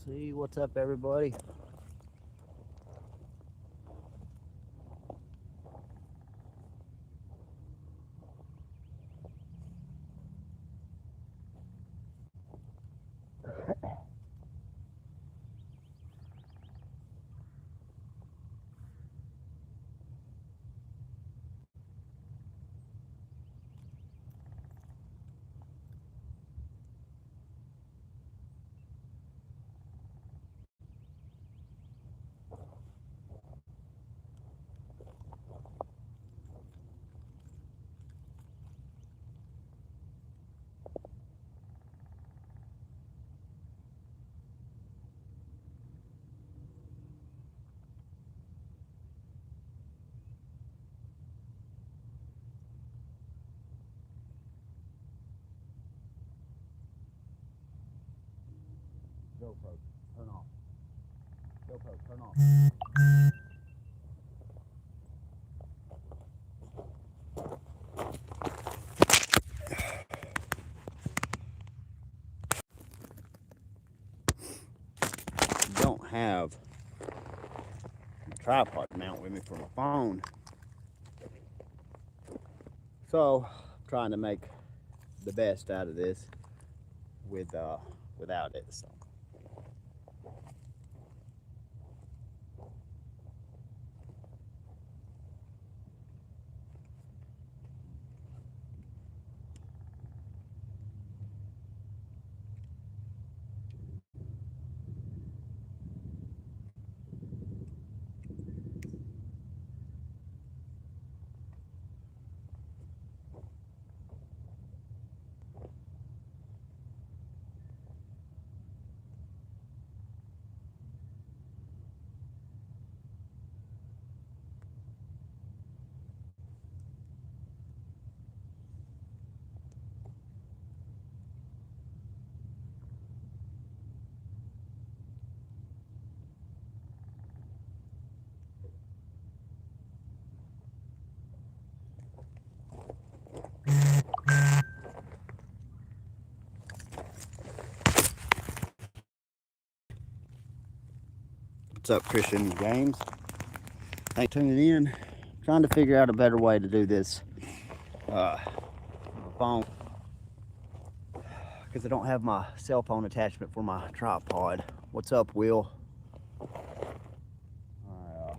See what's up, everybody. GoPro, turn off. GoPro, turn off. Don't have a tripod mount with me for my phone, so I'm trying to make the best out of this with without it. So. What's up, Christian James? Thanks for tuning in. Trying to figure out a better way to do this phone, because I don't have my cell phone attachment for my tripod. What's up, Will? I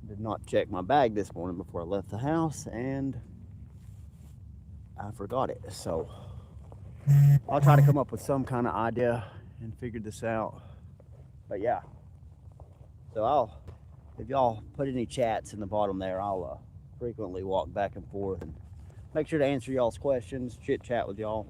did not check my bag this morning before I left the house, and I forgot it. So I'll try to come up with some kind of idea and figure this out. But yeah, so if y'all put any chats in the bottom there, I'll frequently walk back and forth and make sure to answer y'all's questions, chit chat with y'all.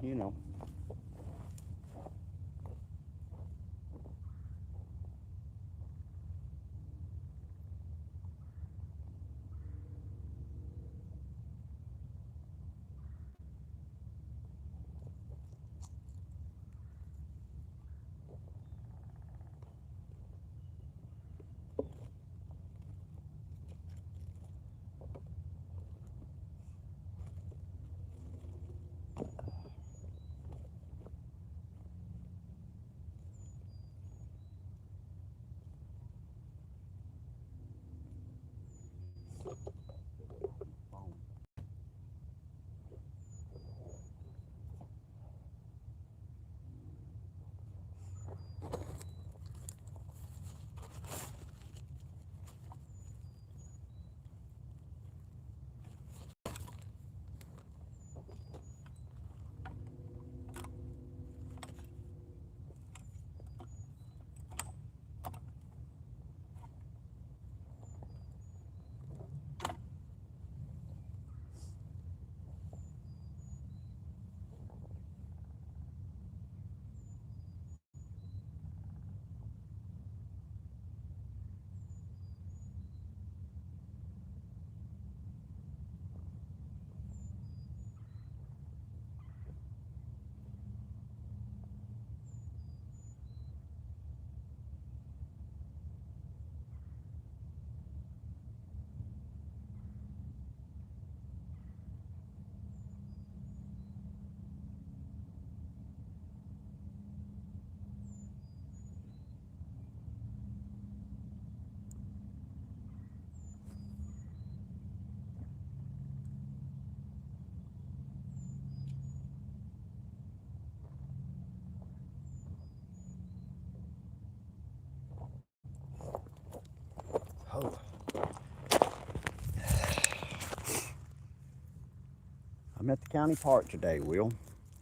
I'm at the county park today, Will.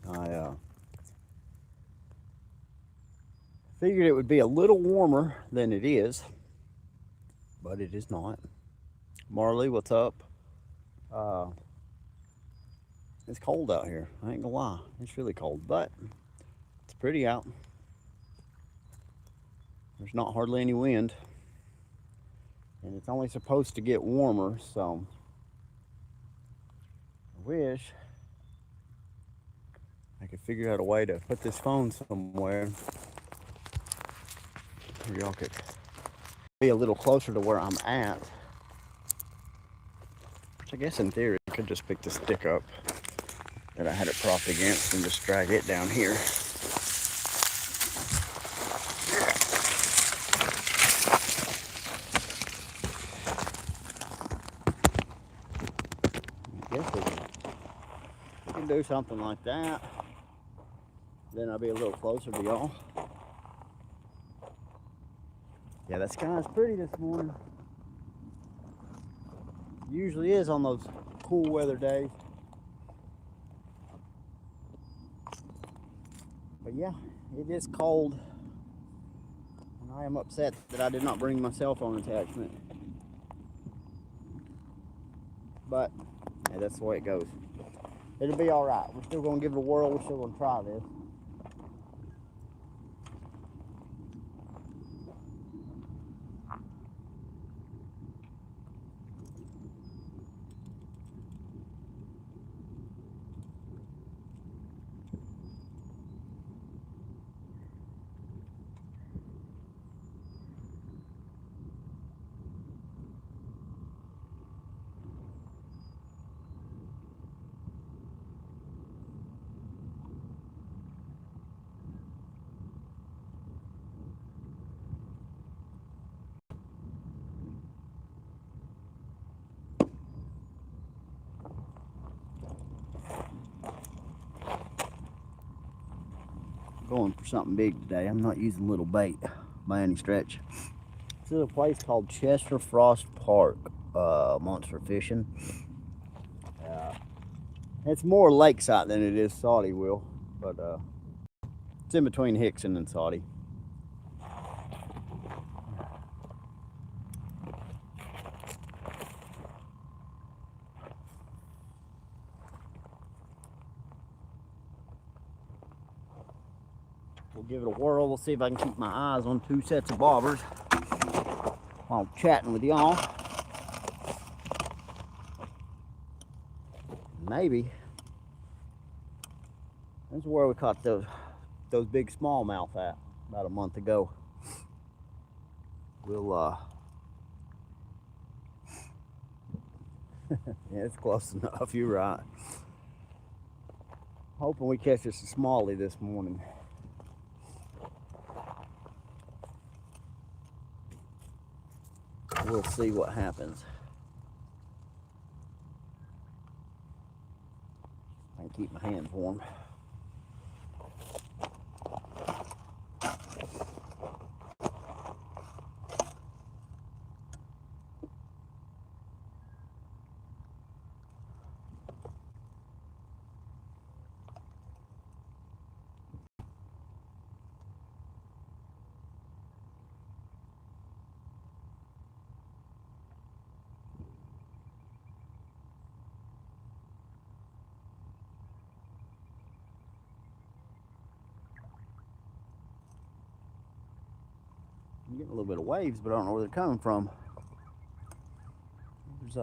I figured it would be a little warmer than it is, but it is not. Marley, what's up? Uh, it's cold out here. I ain't gonna lie. It's really cold, but it's pretty out. There's not hardly any wind. And it's only supposed to get warmer, so I wish I could figure out a way to put this phone somewhere where y'all could be a little closer to where I'm at. Which I guess in theory I could just pick the stick up that I had it propped against and just drag it down here. I guess we can do something like that. Then I'll be a little closer to y'all. Yeah, that sky's pretty this morning. Usually is on those cool weather days. But yeah, it is cold. And I am upset that I did not bring my cell phone attachment. But yeah, that's the way it goes. It'll be alright. We're still going to give it a whirl. We're still going to try this. Going for something big today. I'm not using little bait by any stretch. This is a place called Chester Frost Park, monster fishing. It's more lakeside than it is Saudi, Will, but it's in between Hickson and Saudi. We'll give it a whirl. We'll see if I can keep my eyes on two sets of bobbers while I'm chatting with y'all. Maybe this is where we caught those big smallmouth at about a month ago. We'll yeah, it's close enough. You're right. Hoping we catch us a smallie this morning. We'll see what happens. I can keep my hands warm. I'm getting a little bit of waves, but I don't know where they're coming from. There's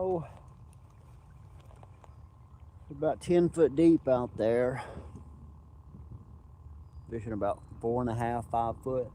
So, about 10 foot deep out there. Fishing about 4.5, 5 foot.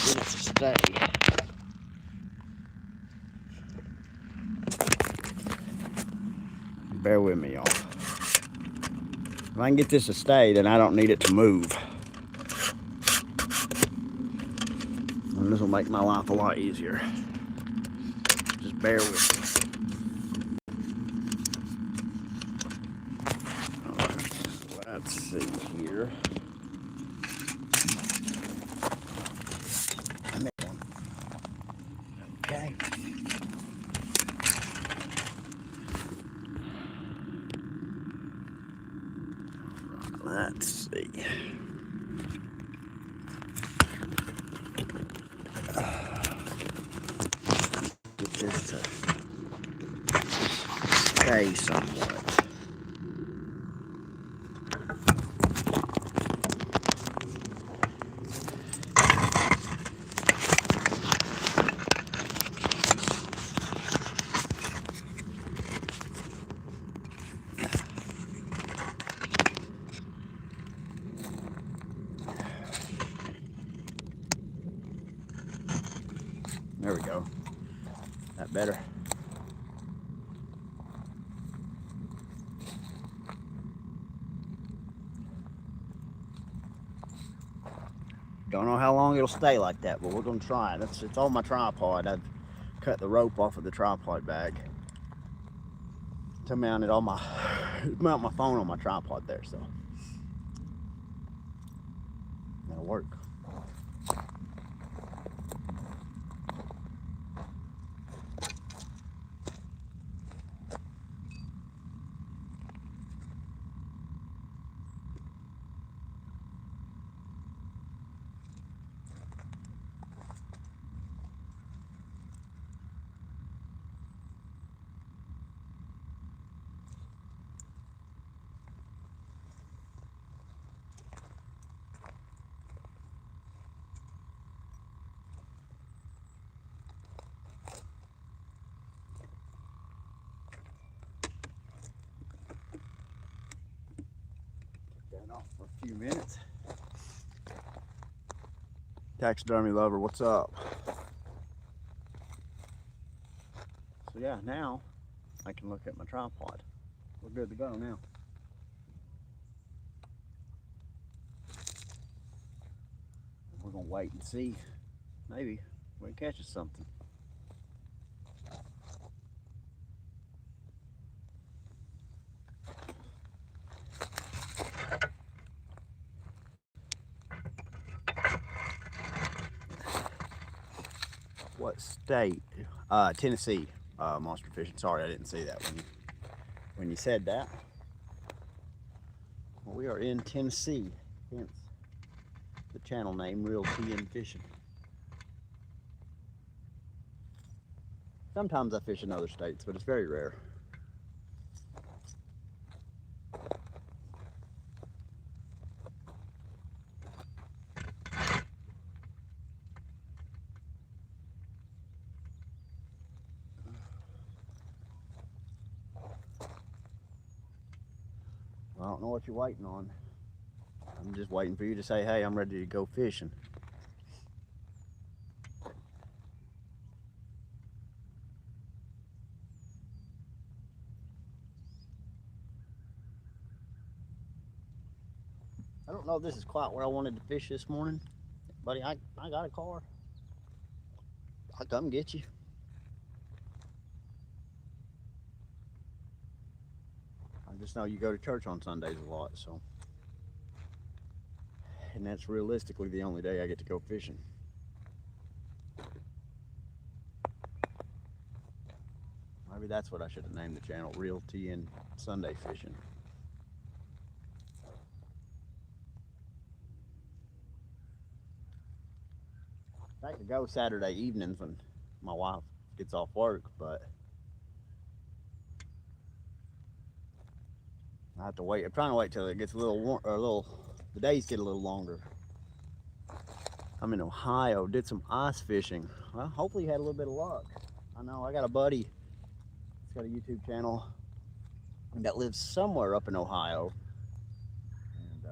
Get it to stay. Bear with me, y'all. If I can get this to stay, then I don't need it to move. And this will make my life a lot easier. Just bear with me. Alright, let's see here. Okay. Let's see. Get this to stay somewhat. There we go. That better? Don't know how long it'll stay like that, but we're gonna try it. It's on my tripod. I've cut the rope off of the tripod bag to mount it on mount my phone on my tripod there, so that'll work. Off for a few minutes. Taxidermy lover, what's up? So yeah, now I can look at my tripod. We're good to go now. We're gonna wait and see. Maybe we can catch us something. What state? Tennessee, monster fishing. Sorry, I didn't see that when you said that. Well, we are in Tennessee, hence the channel name, Real TN Fishing. Sometimes I fish in other states, but it's very rare. I don't know what you're waiting on. I'm just waiting for you to say, hey, I'm ready to go fishing. I don't know if this is quite where I wanted to fish this morning, buddy. I got a car. I'll come get you. I just know you go to church on Sundays a lot, so. And that's realistically the only day I get to go fishing. Maybe that's what I should have named the channel, Real TN Sunday Fishing. I could go Saturday evenings when my wife gets off work, but I have to wait. I'm trying to wait till it gets a little warm, or the days get a little longer. I'm in Ohio, did some ice fishing. Well, hopefully you had a little bit of luck. I know I got a buddy, he's got a YouTube channel that lives somewhere up in Ohio. And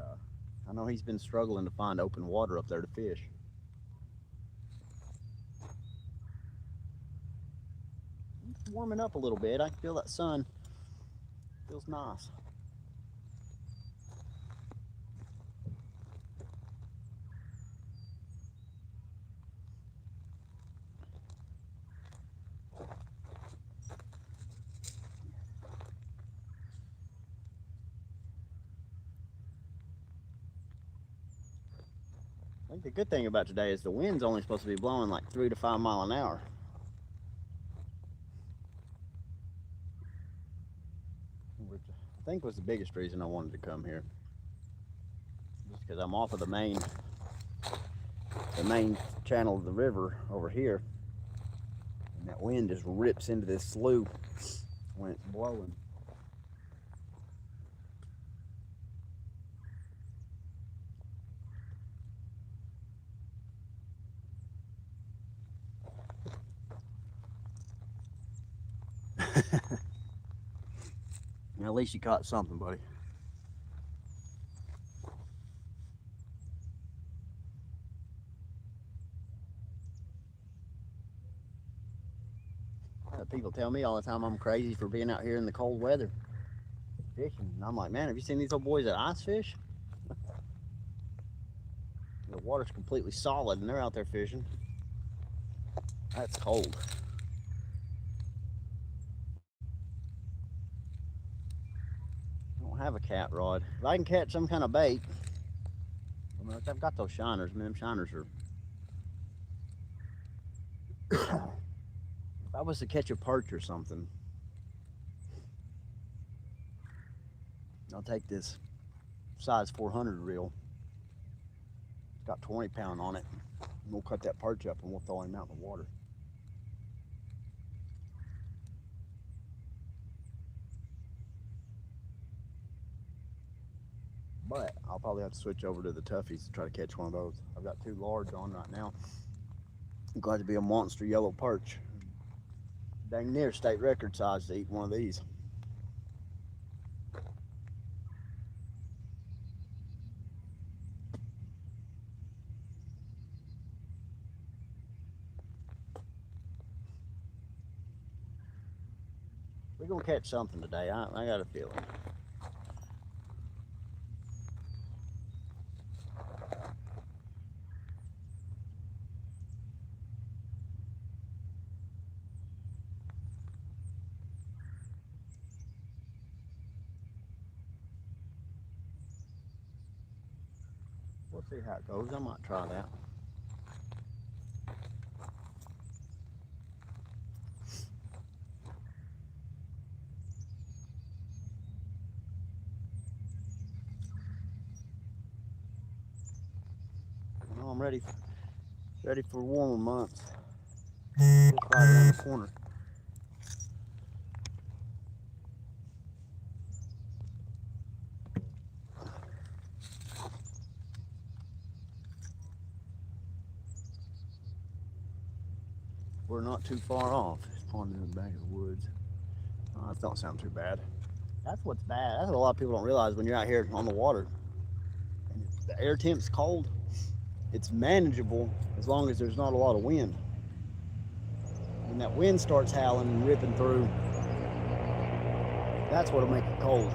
I know he's been struggling to find open water up there to fish. It's warming up a little bit. I can feel that sun. Feels nice. I think the good thing about today is the wind's only supposed to be blowing like 3 to 5 miles an hour. Which I think was the biggest reason I wanted to come here. Just because I'm off of the main channel of the river over here. And that wind just rips into this slough when it's blowing. At least you caught something, buddy. People tell me all the time I'm crazy for being out here in the cold weather fishing. And I'm like, man, have you seen these old boys that ice fish? The water's completely solid and they're out there fishing. That's cold. I don't have a cat rod. If I can catch some kind of bait, I mean, I've got those shiners. I mean, them shiners are. If I was to catch a perch or something, I'll take this size 400 reel. It's got 20 pound on it. And we'll cut that perch up and we'll throw him out in the water. But I'll probably have to switch over to the toughies to try to catch one of those. I've got 2 large on right now. I'm glad to be a monster yellow perch. Dang near state record size to eat one of these. We're gonna catch something today. I got a feeling. We'll see how it goes. I might try that. Well, I'm ready for warmer months. Just right around the corner. We're not too far off. It's pond in the back of the woods. Oh, that don't sound too bad. That's what's bad. That's what a lot of people don't realize when you're out here on the water. And the air temp's cold. It's manageable as long as there's not a lot of wind. When that wind starts howling and ripping through, that's what'll make it cold.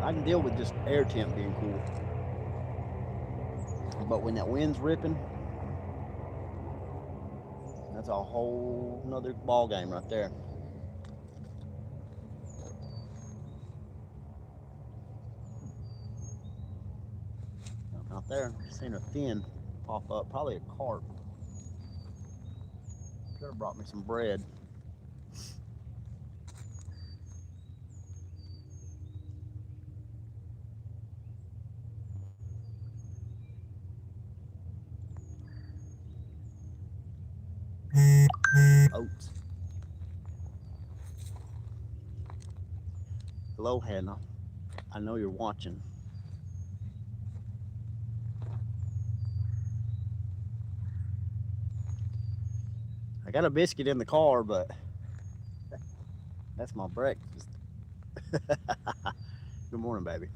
I can deal with just air temp being cool. But when that wind's ripping, that's a whole nother ball game right there. Out there, seen a fin pop up, probably a carp. Should have brought me some bread. Oats. Hello, Hannah. I know you're watching. I got a biscuit in the car, but that's my breakfast. Good morning, baby.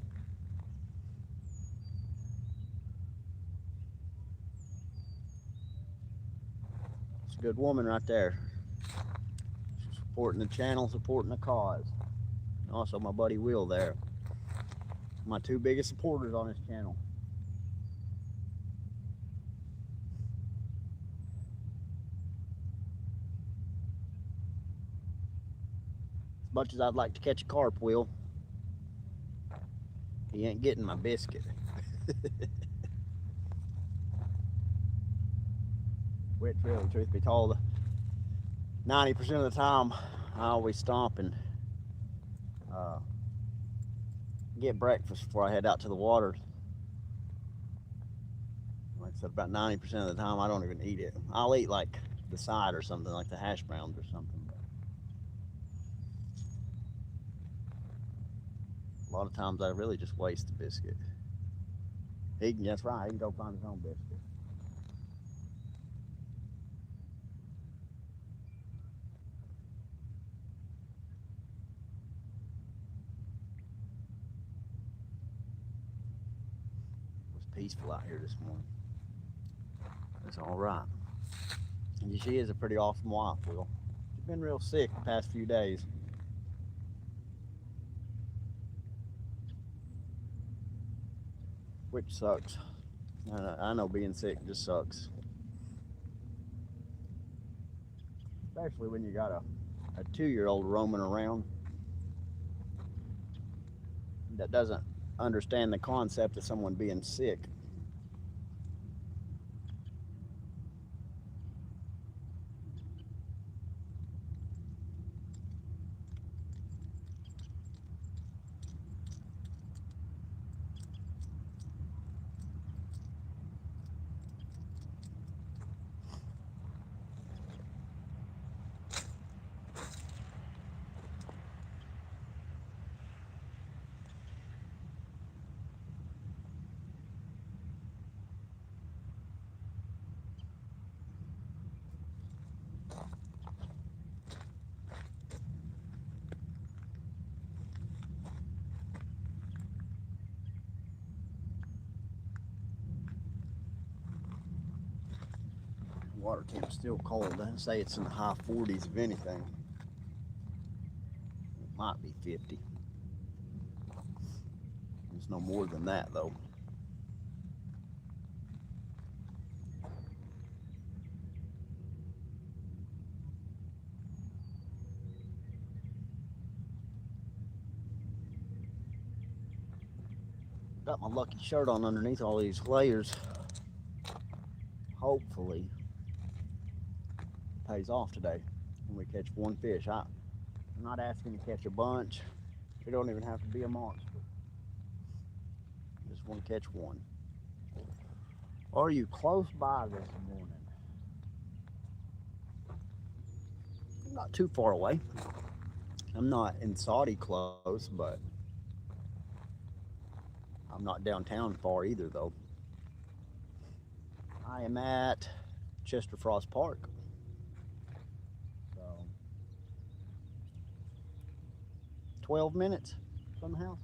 It's a good woman right there. She's supporting the channel, supporting the cause. And also, my buddy Will there. My two biggest supporters on this channel. As much as I'd like to catch a carp, Will, he ain't getting my biscuit. Which really, truth be told, 90% of the time, I always stomp and get breakfast before I head out to the water. Like I said, about 90% of the time, I don't even eat it. I'll eat like the side or something, like the hash browns or something. But a lot of times, I really just waste the biscuit. He can, that's right, he can go find his own biscuit. It was peaceful out here this morning. It's all right. And she is a pretty awesome wife, Will. She's been real sick the past few days. Which sucks. I know being sick just sucks. Especially when you got a 2-year-old roaming around that doesn't understand the concept of someone being sick. Water temp's still cold. I'd say it's in the high 40s if anything. It might be 50. It's no more than that though. Got my lucky shirt on underneath all these layers. Hopefully pays off today when we catch one fish. I'm not asking to catch a bunch. We don't even have to be a monster. Just want to catch one. Are you close by this morning? Not too far away. I'm not in Saudi close, but I'm not downtown far either though. I am at Chester Frost Park. So 12 minutes from the house.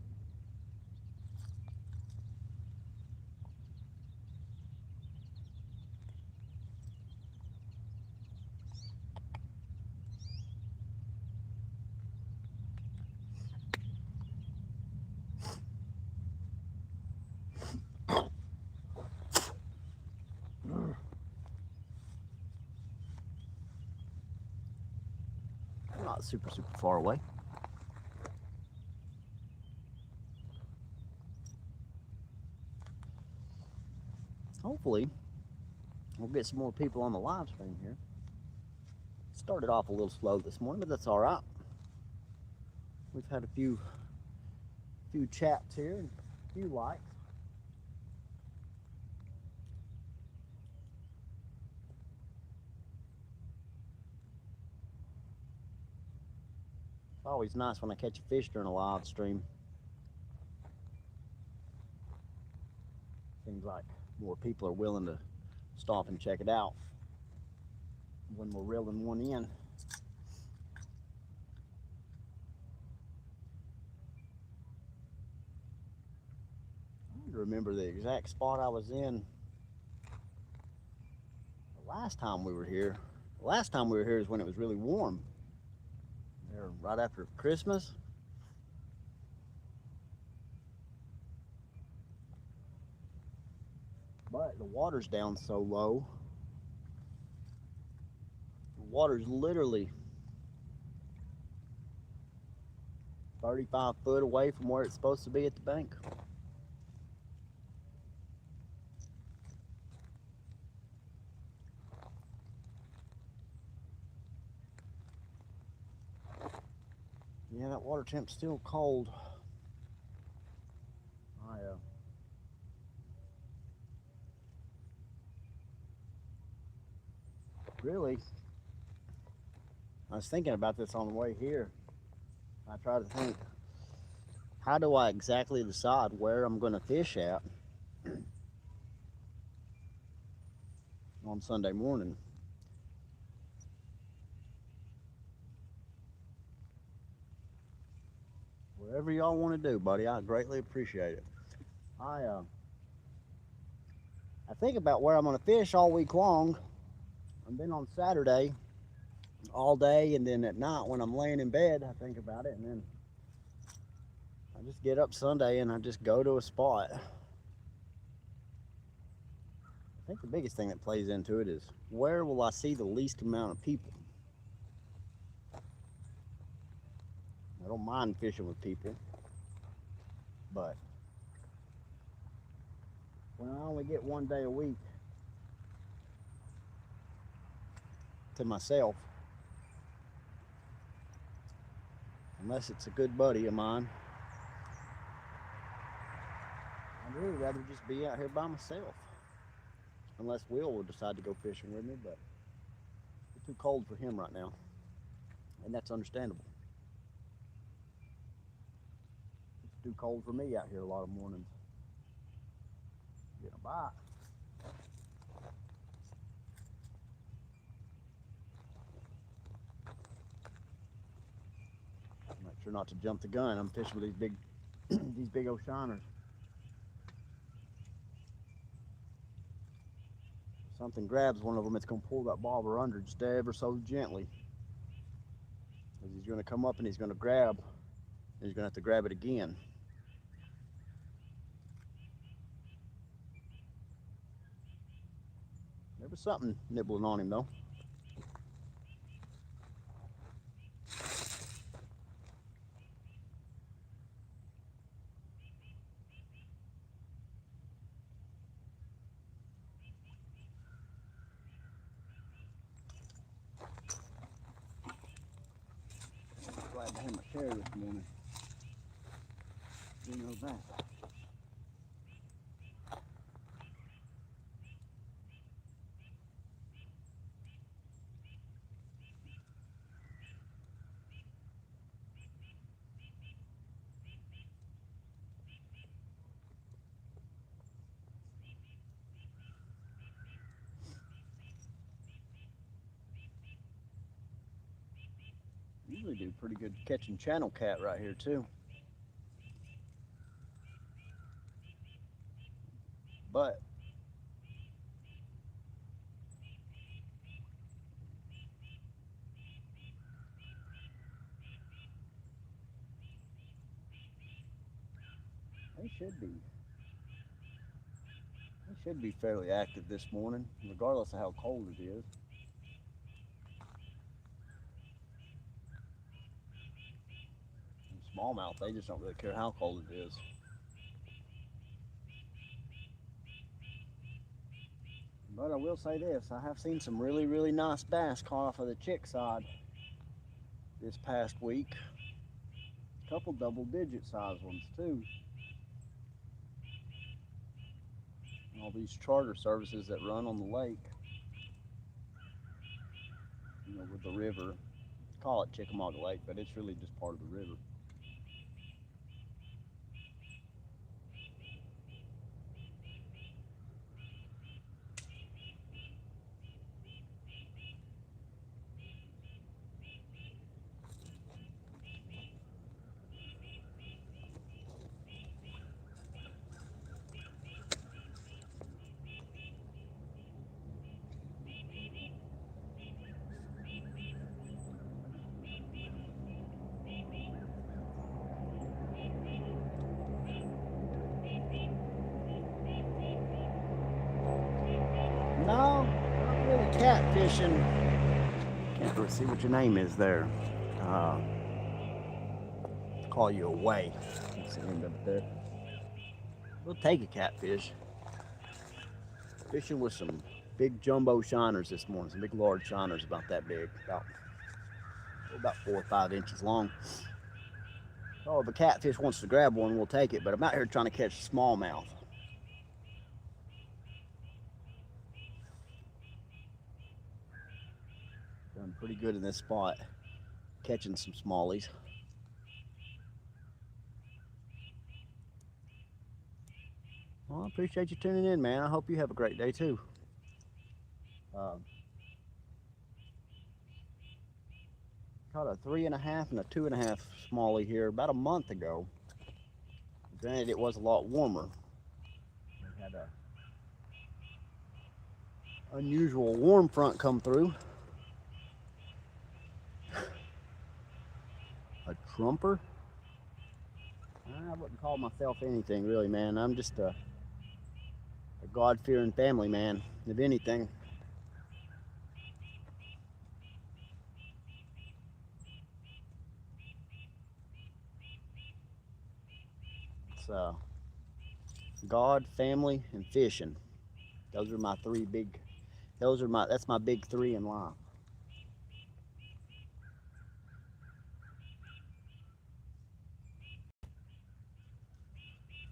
Not super far away. hopefully we'll get some more people on the live stream here. Started off a little slow this morning, but that's all right. We've had a few chats here and a few likes. It's always nice when I catch a fish during a live stream. Seems like more people are willing to stop and check it out when we're reeling one in. I don't remember the exact spot I was in the last time we were here. The last time we were here is when it was really warm. There, right after Christmas. But the water's down so low. The water's literally 35 foot away from where it's supposed to be at the bank. Yeah, that water temp's still cold. Really, I was thinking about this on the way here. I try to think, how do I exactly decide where I'm going to fish at on Sunday morning? Whatever y'all want to do, buddy, I greatly appreciate it. I think about where I'm going to fish all week long, and then on Saturday, all day, and then at night when I'm laying in bed, I think about it, and then I just get up Sunday and I just go to a spot. I think the biggest thing that plays into it is, where will I see the least amount of people? I don't mind fishing with people, but when I only get one day a week to myself, unless it's a good buddy of mine, I'd really rather just be out here by myself. Unless Will decide to go fishing with me, but it's too cold for him right now, and that's understandable. It's too cold for me out here a lot of mornings. Get a bite. Make sure not to jump the gun. I'm fishing with these big, these big old shiners. If something grabs one of them, it's gonna pull that bobber under just ever so gently. Because he's gonna come up and he's gonna grab, and he's gonna have to grab it again. There was something nibbling on him though. Glad to have my share this morning. You know that. Usually do pretty good catching channel cat right here too. But they should be fairly active this morning, regardless of how cold it is. And smallmouth, they just don't really care how cold it is. But I will say this, I have seen some really nice bass caught off of the chick side this past week. A couple double-digit size ones too. All these charter services that run on the lake, you know, with the river. Call it Chickamauga Lake, but it's really just part of the river. No, not really catfishing. Can't really see what your name is there. Call you away. That's the end of it there. We'll take a catfish. Fishing with some big jumbo shiners this morning. Some big large shiners about that big. About 4 or 5 inches long. So if a catfish wants to grab one, we'll take it. But I'm out here trying to catch smallmouth. Done pretty good in this spot, catching some smallies. Well, I appreciate you tuning in, man. I hope you have a great day too. Caught a 3.5 and a 2.5 smallie here about a month ago. Granted, it was a lot warmer. We had a unusual warm front come through. A trumper? I wouldn't call myself anything really, man. I'm just a God-fearing family man, if anything. It's God, family, and fishing. Those are my three big. That's my big three in life.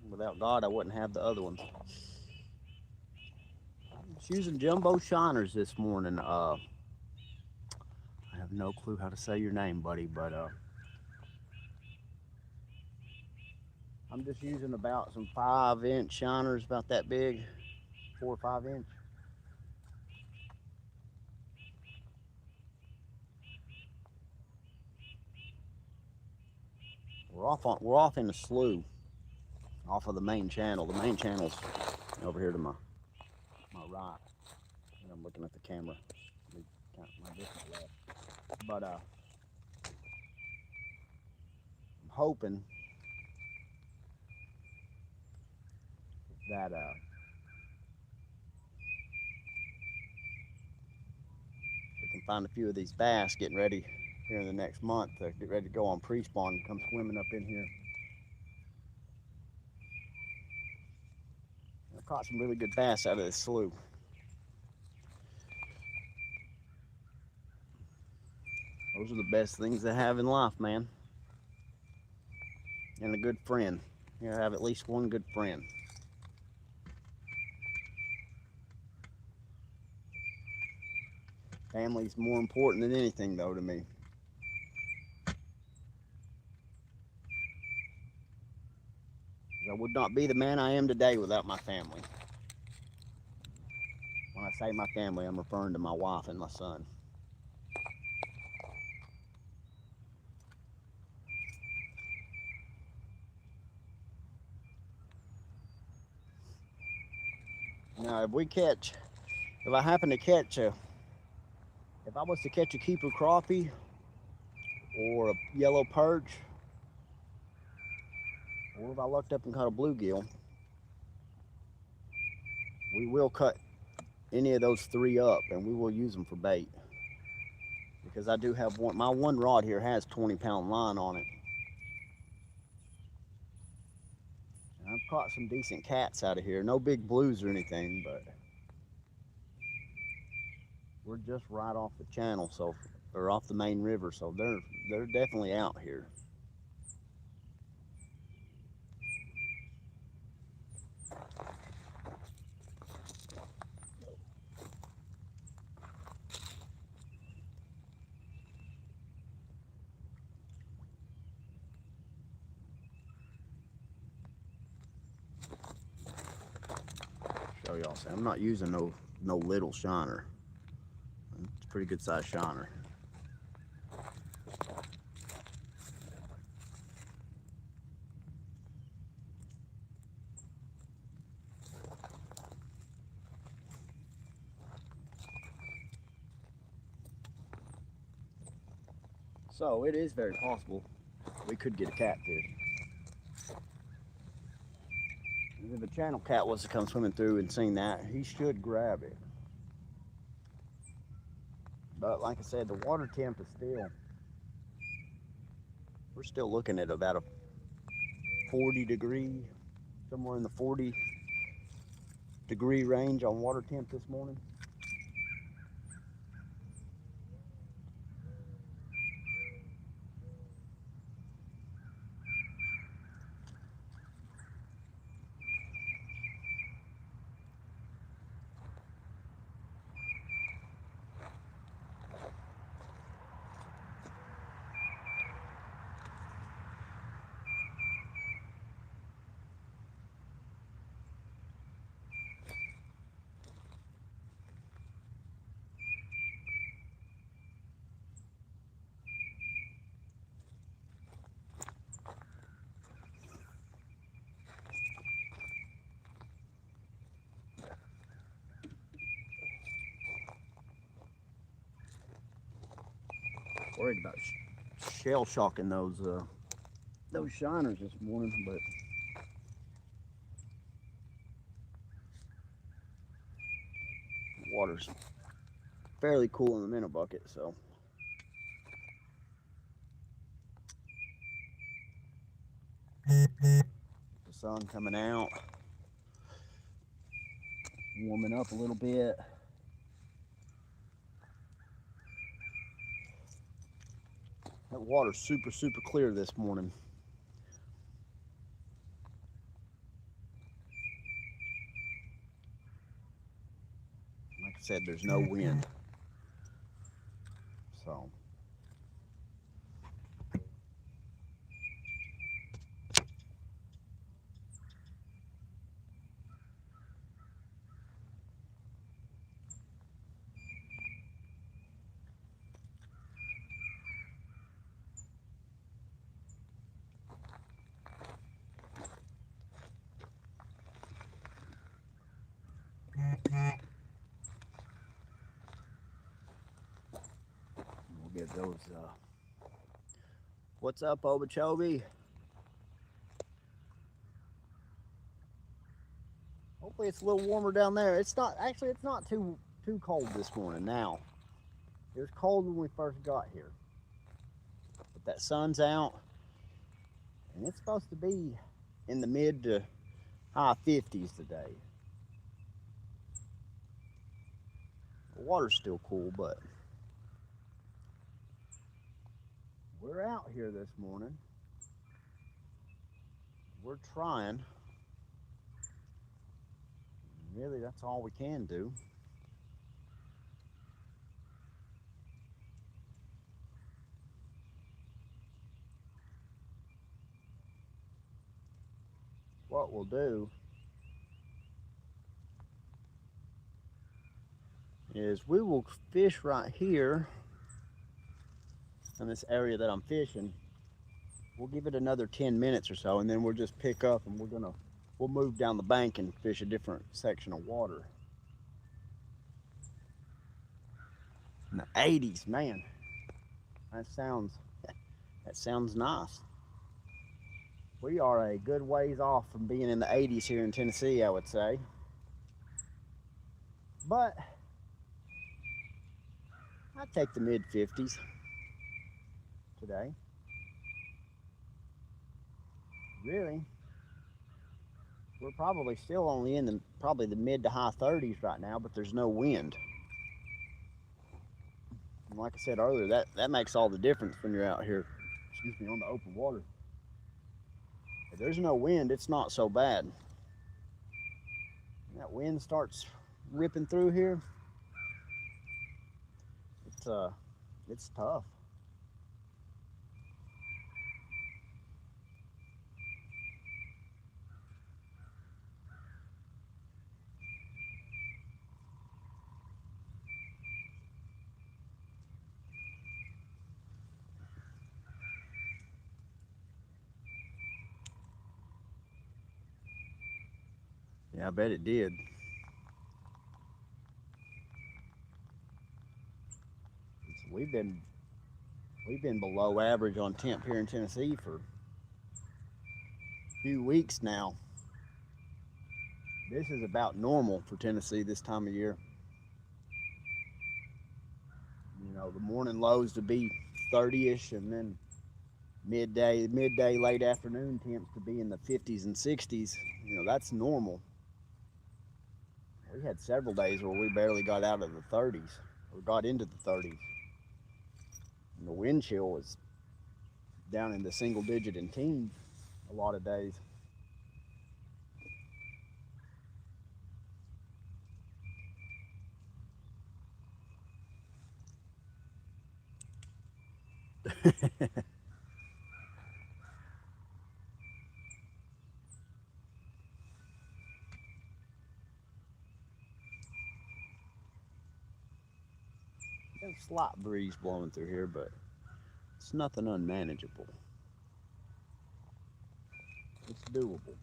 Without God, I wouldn't have the other ones. Just using jumbo shiners this morning. I have no clue how to say your name, buddy, but I'm just using about some 5-inch shiners, about that big, 4 or 5 inch. We're off in the slough, off of the main channel. The main channel's over here to my right. And I'm looking at the camera. My different left. But I'm hoping that we can find a few of these bass getting ready here in the next month to get ready to go on pre-spawn and come swimming up in here. I caught some really good bass out of this slough. Those are the best things to have in life, man. And a good friend. You have at least one good friend. Family's more important than anything, though, to me. I would not be the man I am today without my family. When I say my family, I'm referring to my wife and my son. Now, if I happen to catch if I was to catch a keeper crappie or a yellow perch, or if I lucked up and caught a bluegill, we will cut any of those three up and we will use them for bait. Because I do have my one rod here has 20-pound line on it. And I've caught some decent cats out of here. No big blues or anything, but we're just right off the channel, so or off the main river, so they're definitely out here. Show y'all. I'm not using no little shiner. It's a pretty good size shiner. So it is very possible we could get a catfish. If a channel cat was to come swimming through and seen that, he should grab it. But like I said, the water temp is still, we're still looking at about a 40 degree, somewhere in the 40-degree range on water temp this morning. Worried about shell shocking those shiners this morning, but the water's fairly cool in the minnow bucket, so the sun coming out, warming up a little bit. That water's super clear this morning. Like I said, there's no wind. So we'll get those. What's up, Okeechobee? Hopefully it's a little warmer down there. It's not actually. It's not too cold this morning. Now it was cold when we first got here, but that sun's out, and it's supposed to be in the mid to high 50s today. The water's still cool, but we're out here this morning. We're trying. Really, that's all we can do. What we'll do is we will fish right here in this area that I'm fishing. We'll give it another 10 minutes or so, and then we'll just pick up and we'll move down the bank and fish a different section of water. In the 80s, man, that sounds nice. We are a good ways off from being in the 80s here in Tennessee, I would say. But I'd take the mid 50s today. Really, we're probably still only in the mid to high 30s right now, but there's no wind. And like I said earlier, that makes all the difference when you're out here, excuse me, on the open water. If there's no wind, it's not so bad. When that wind starts ripping through here, it's tough. Yeah, I bet it did. We've been we've been below average on temp here in Tennessee for a few weeks now. This is about normal for Tennessee this time of year. You know, the morning lows to be 30ish, and then midday, late afternoon temps to be in the 50s and 60s. You know, that's normal. We had several days where we barely got out of the 30s or got into the 30s. And the wind chill was down in the single digit and teens a lot of days. Got a slight breeze blowing through here, but it's nothing unmanageable. It's doable.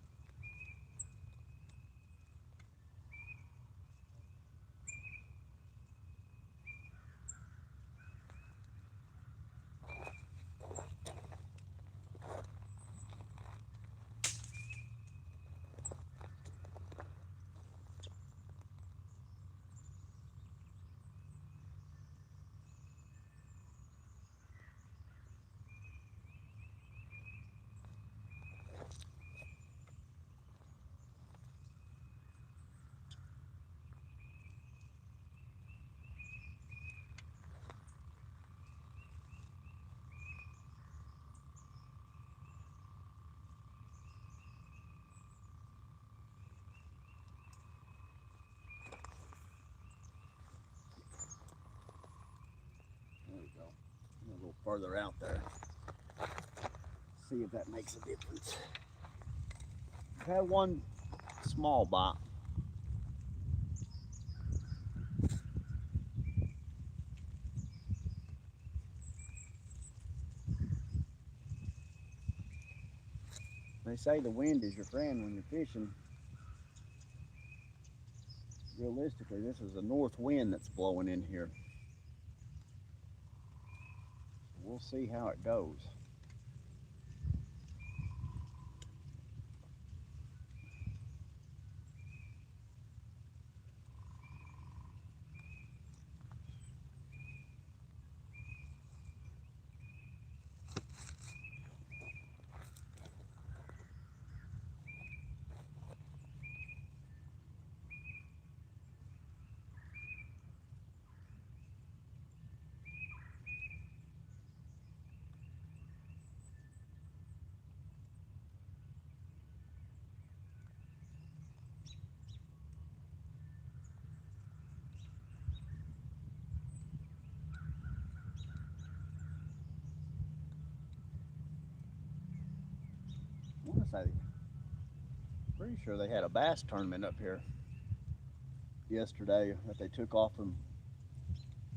There we go. A little further out there. See if that makes a difference. I've had one small bite. They say the wind is your friend when you're fishing. Realistically, this is a north wind that's blowing in here. We'll see how it goes. I want to say, pretty sure they had a bass tournament up here yesterday that they took off from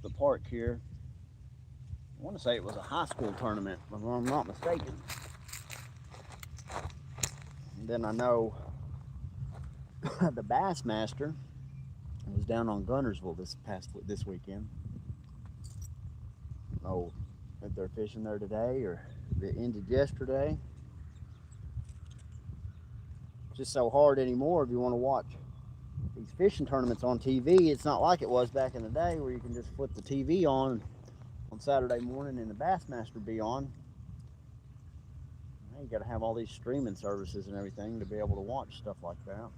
the park here. I want to say it was a high school tournament, if I'm not mistaken. And then I know the Bassmaster was down on Gunnersville this weekend. Oh, if they're fishing there today or if it ended yesterday. It's just so hard anymore if you want to watch these fishing tournaments on TV. It's not like it was back in the day where you can just flip the TV on Saturday morning and the Bassmaster be on. Now you got to have all these streaming services and everything to be able to watch stuff like that.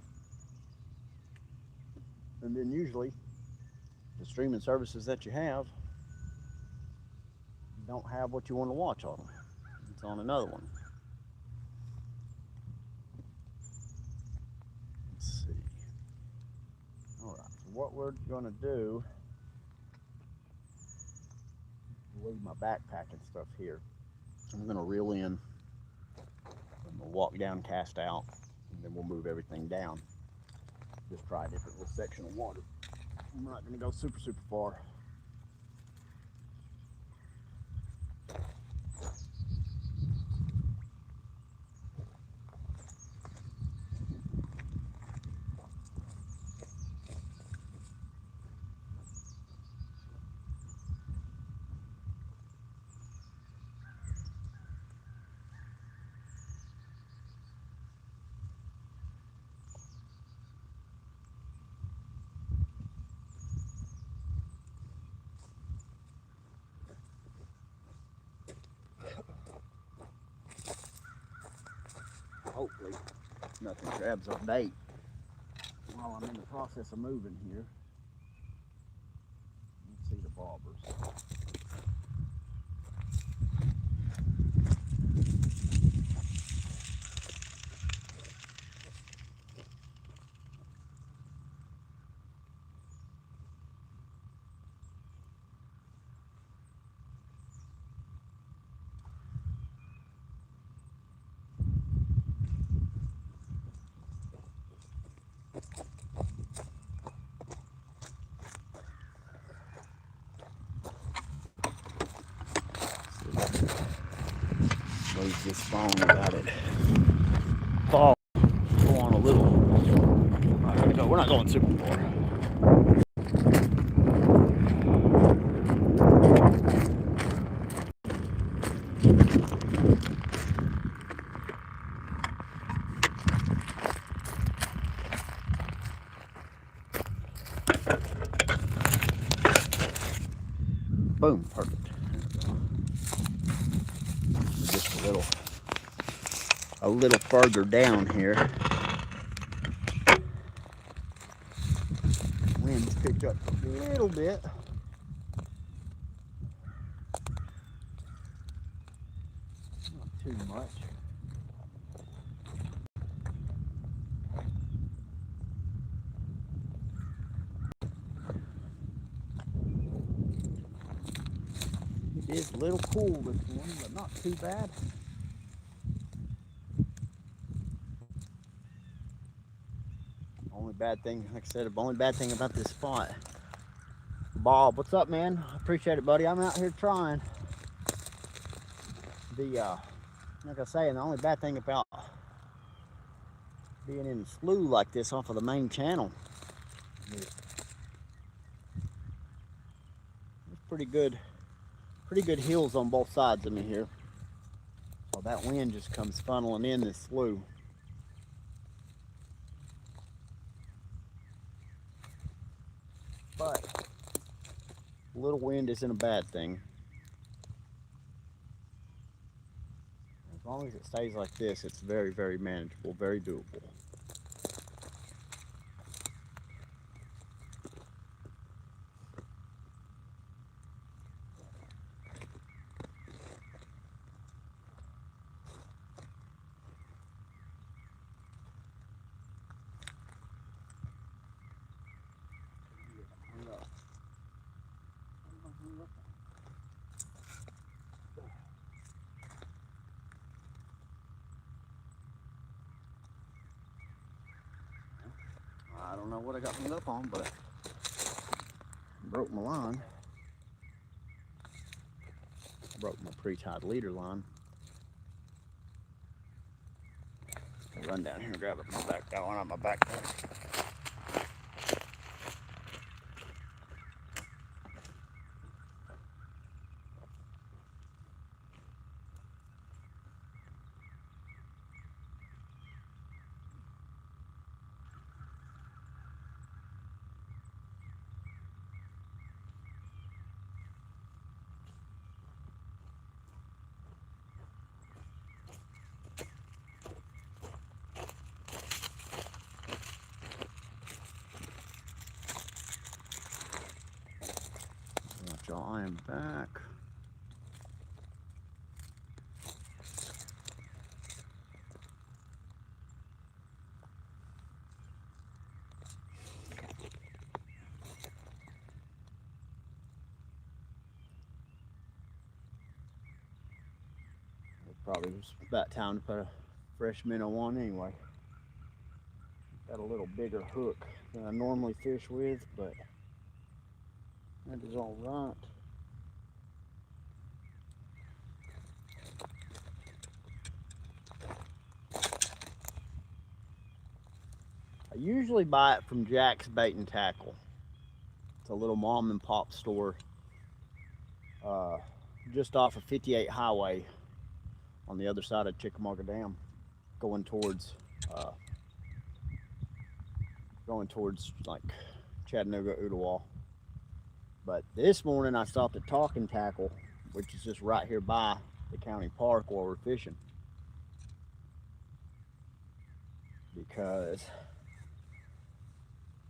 And then usually the streaming services that you have don't have what you want to watch on them. It's on another one. Let's see. All right, so what we're gonna do, leave my backpack and stuff here. I'm gonna reel in, and we'll walk down, cast out, and then we'll move everything down. Just try a different little section of water. I'm not gonna go super far. Hopefully nothing grabs our bait while I'm in the process of moving here. Let's see the bobbers. Lose this phone without it fall. Go on a little. We're not going super far. Boom, perfect. Just a little further down here. Wind's picked up a little bit. Not too much. It is a little cool this morning, but not too bad. Only bad thing, like I said, the only bad thing about this spot. Bob, what's up, man? I appreciate it, buddy. I'm out here trying. Like I say, and the only bad thing about being in a slough like this off of the main channel, it's pretty good hills on both sides of me here. So that wind just comes funneling in this slough. But a little wind isn't a bad thing. As long as it stays like this, it's very, very manageable, very doable. I don't know what I got hung up on, but I broke my line. Broke my pre-tied leader line. I'll run down here and grab it from my back. That one on my backpack. Y'all, I am back. Probably was about time to put a fresh minnow on anyway. Got a little bigger hook than I normally fish with, but that is all right. I usually buy it from Jack's Bait and Tackle. It's a little mom and pop store uh, just off of 58 Highway on the other side of Chickamauga Dam, going towards like Chattanooga, Ooltewah. But this morning I stopped at Talking Tackle, which is just right here by the county park where we're fishing, because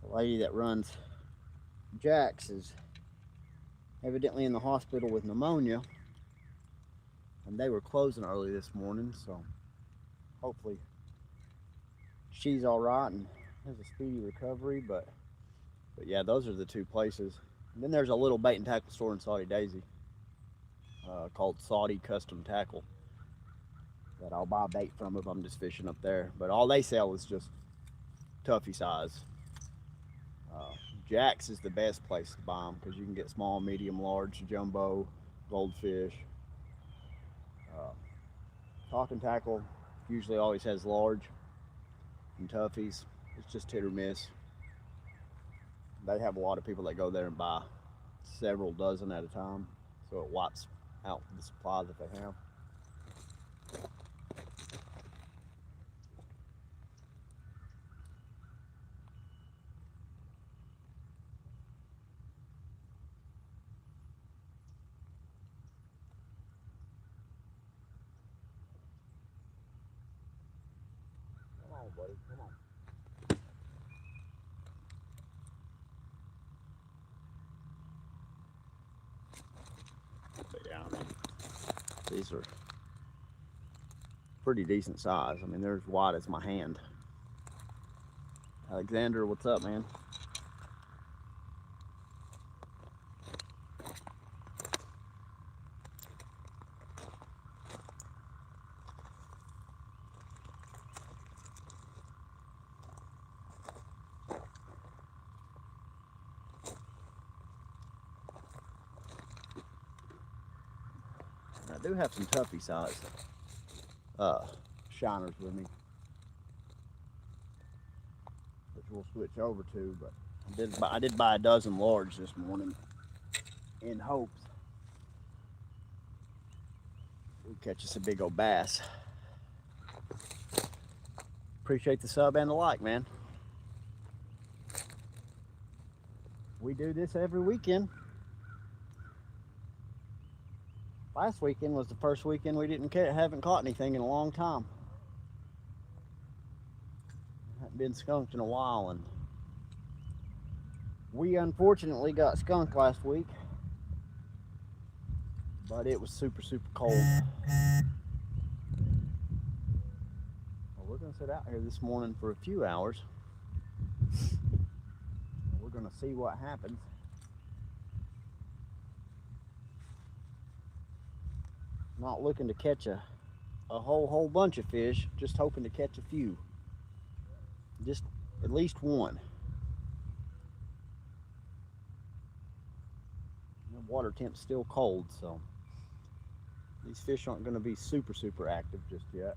the lady that runs Jack's is evidently in the hospital with pneumonia, and they were closing early this morning, so hopefully she's all right and has a speedy recovery. But yeah, those are the two places. And then there's a little bait and tackle store in Soddy Daisy called Soddy Custom Tackle that I'll buy bait from if I'm just fishing up there. But all they sell is just Tuffy size. Jack's is the best place to buy them because you can get small, medium, large, jumbo, goldfish. Talking Tackle usually always has large and Tuffies. It's just hit or miss. They have a lot of people that go there and buy several dozen at a time, so it wipes out the supply that they have. Come on, buddy, come on. But yeah, I mean, these are pretty decent size. I mean, they're as wide as my hand. Alexander, what's up, man? I do have some Tuffy size shiners with me, which we'll switch over to. But I did buy a dozen large this morning in hopes we catch us a big old bass. Appreciate the sub and the like, man. We do this every weekend. Last weekend was the first weekend we haven't caught anything in a long time. Haven't been skunked in a while, and we unfortunately got skunked last week, but it was super cold. Well, we're gonna sit out here this morning for a few hours. We're gonna see what happens. Not looking to catch a whole bunch of fish, just hoping to catch a few. Just at least one. The water temp's still cold, so these fish aren't going to be super active just yet.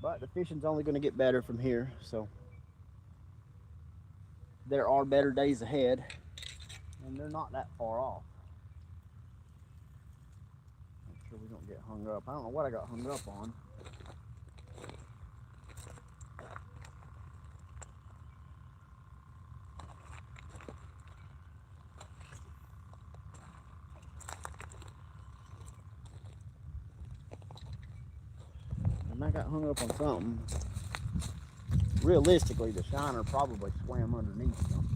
But the fishing's only going to get better from here, so there are better days ahead, and they're not that far off. Make sure we don't get hung up. I don't know what I got hung up on. I got hung up on something. Realistically, the shiner probably swam underneath something.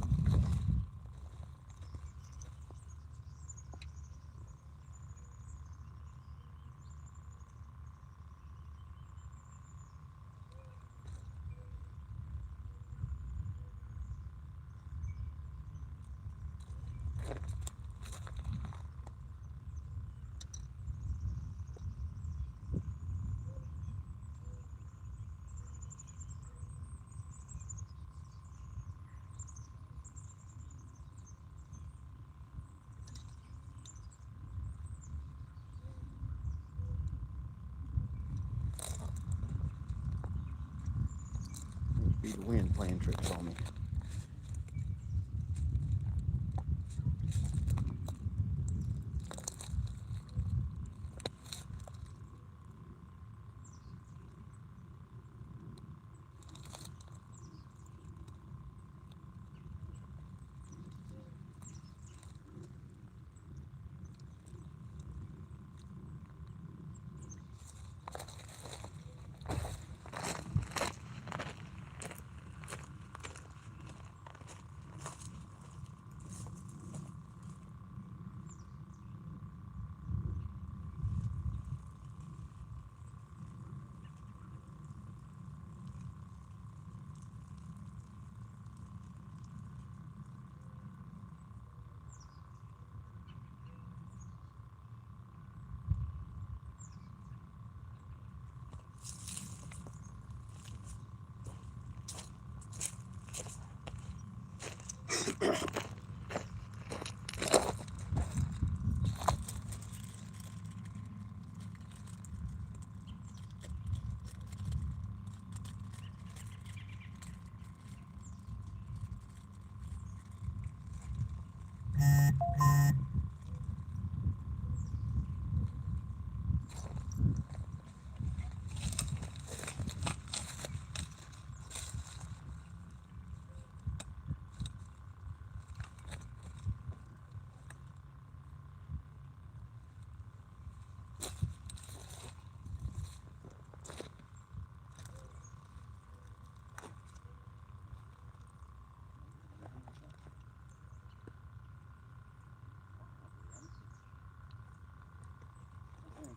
be the wind playing tricks on me.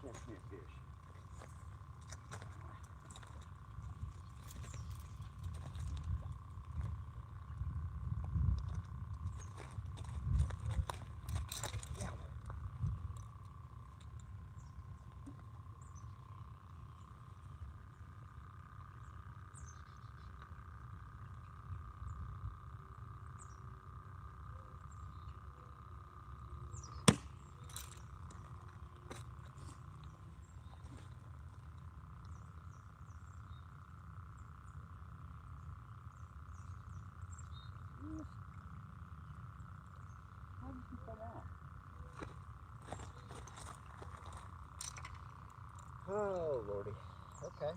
Catch me a fish. How did you come out? Oh, Lordy. Okay.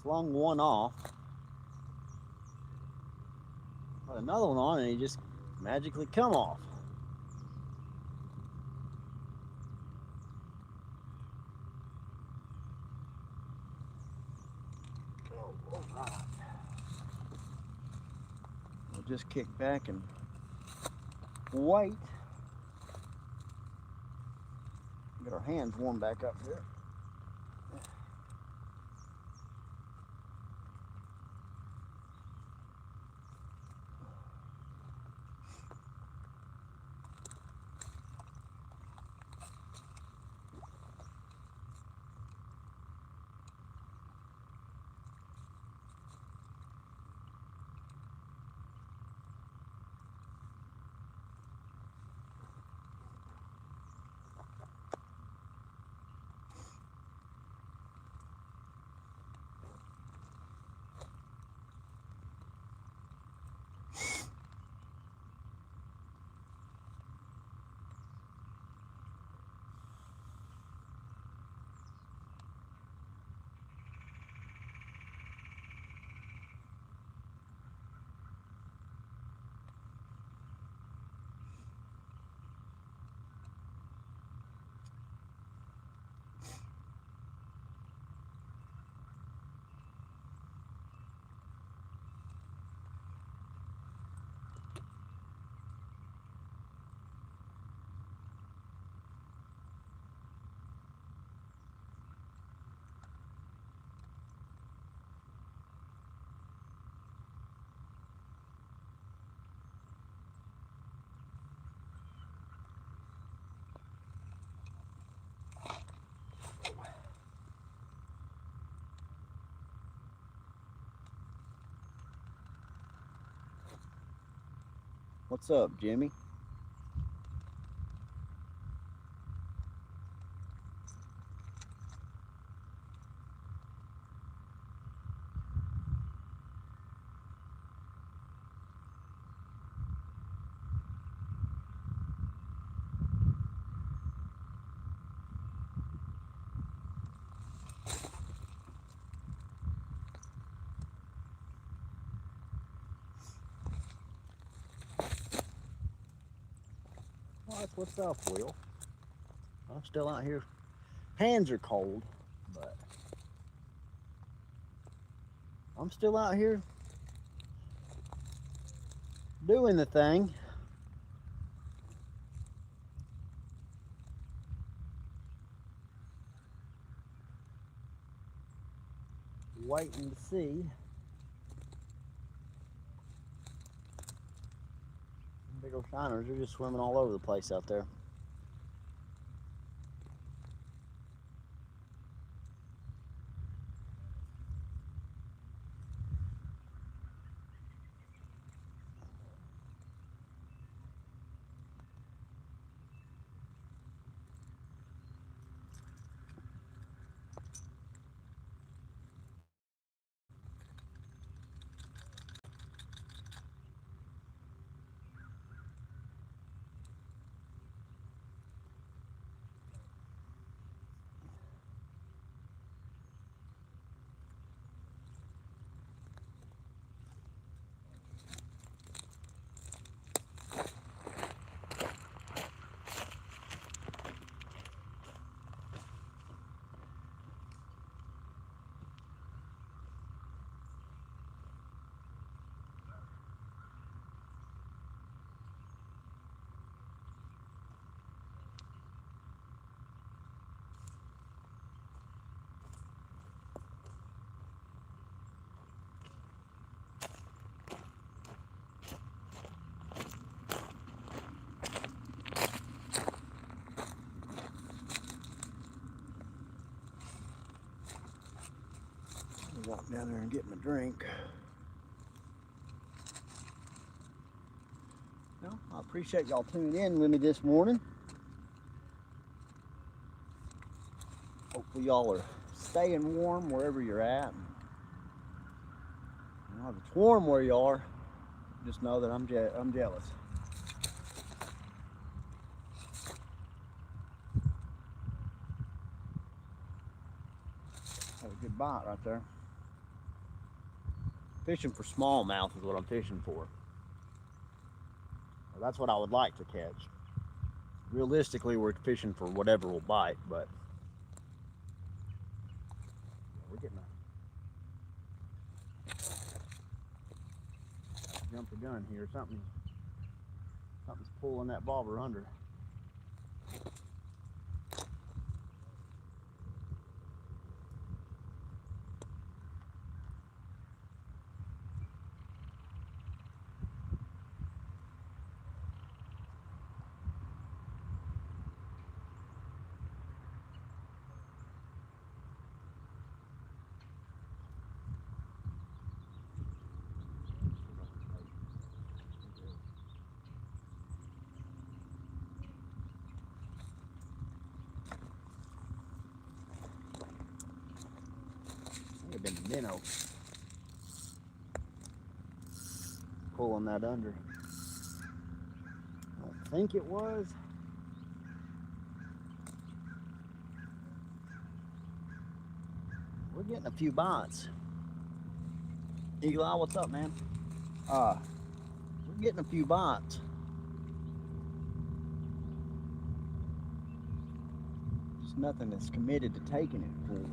Slung one off. Put another one on and he just magically come off. All right. We'll just kick back and wait. Get our hands warmed back up here. What's up, Jimmy? What's up, Will? I'm still out here. Hands are cold, but I'm still out here doing the thing. Waiting to see. Big old shiners, they're just swimming all over the place out there. Walk down there and get my drink. Well, I appreciate y'all tuning in with me this morning. Hopefully y'all are staying warm wherever you're at. You know, if it's warm where you are, just know that I'm jealous. Had a good bite right there. Fishing for smallmouth is what I'm fishing for. Well, that's what I would like to catch. Realistically, we're fishing for whatever will bite, but we're getting a jump the gun here. Something's pulling that bobber under. Have been a minnow pulling that under. I don't think it was. We're getting a few bites. Eagle Eye, what's up, man? We're getting a few bites. Just nothing that's committed to taking it for me.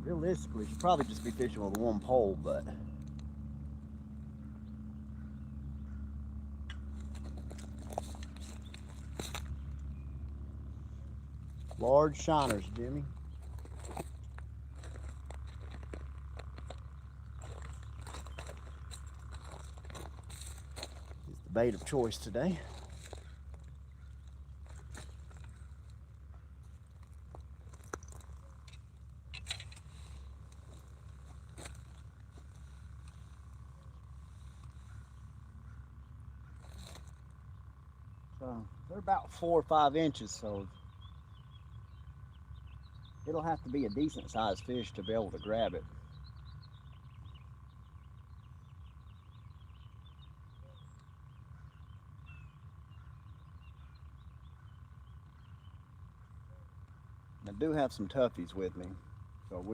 Realistically, you should probably just be fishing with one pole, but large shiners, Jimmy. It's the bait of choice today. they're about 4 or 5 inches, so it'll have to be a decent sized fish to be able to grab it. I do have some toughies with me, so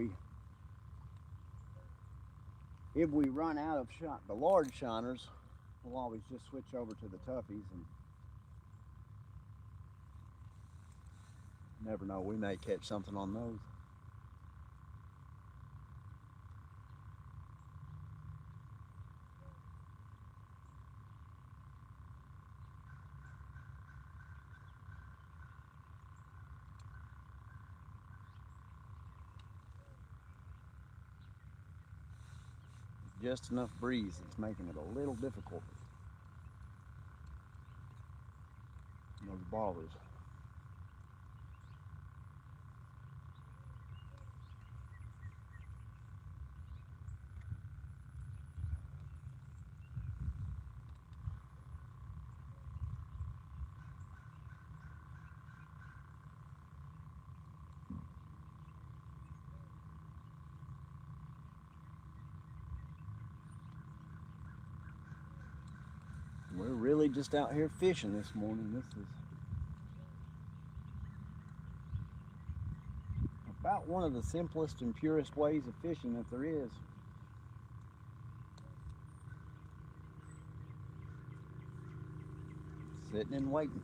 if we run out of the large shiners, we'll always just switch over to the toughies, and never know, we may catch something on those. Just enough breeze that's making it a little difficult. Those ballers. We're really just out here fishing this morning. This is about one of the simplest and purest ways of fishing that there is. Sitting and waiting.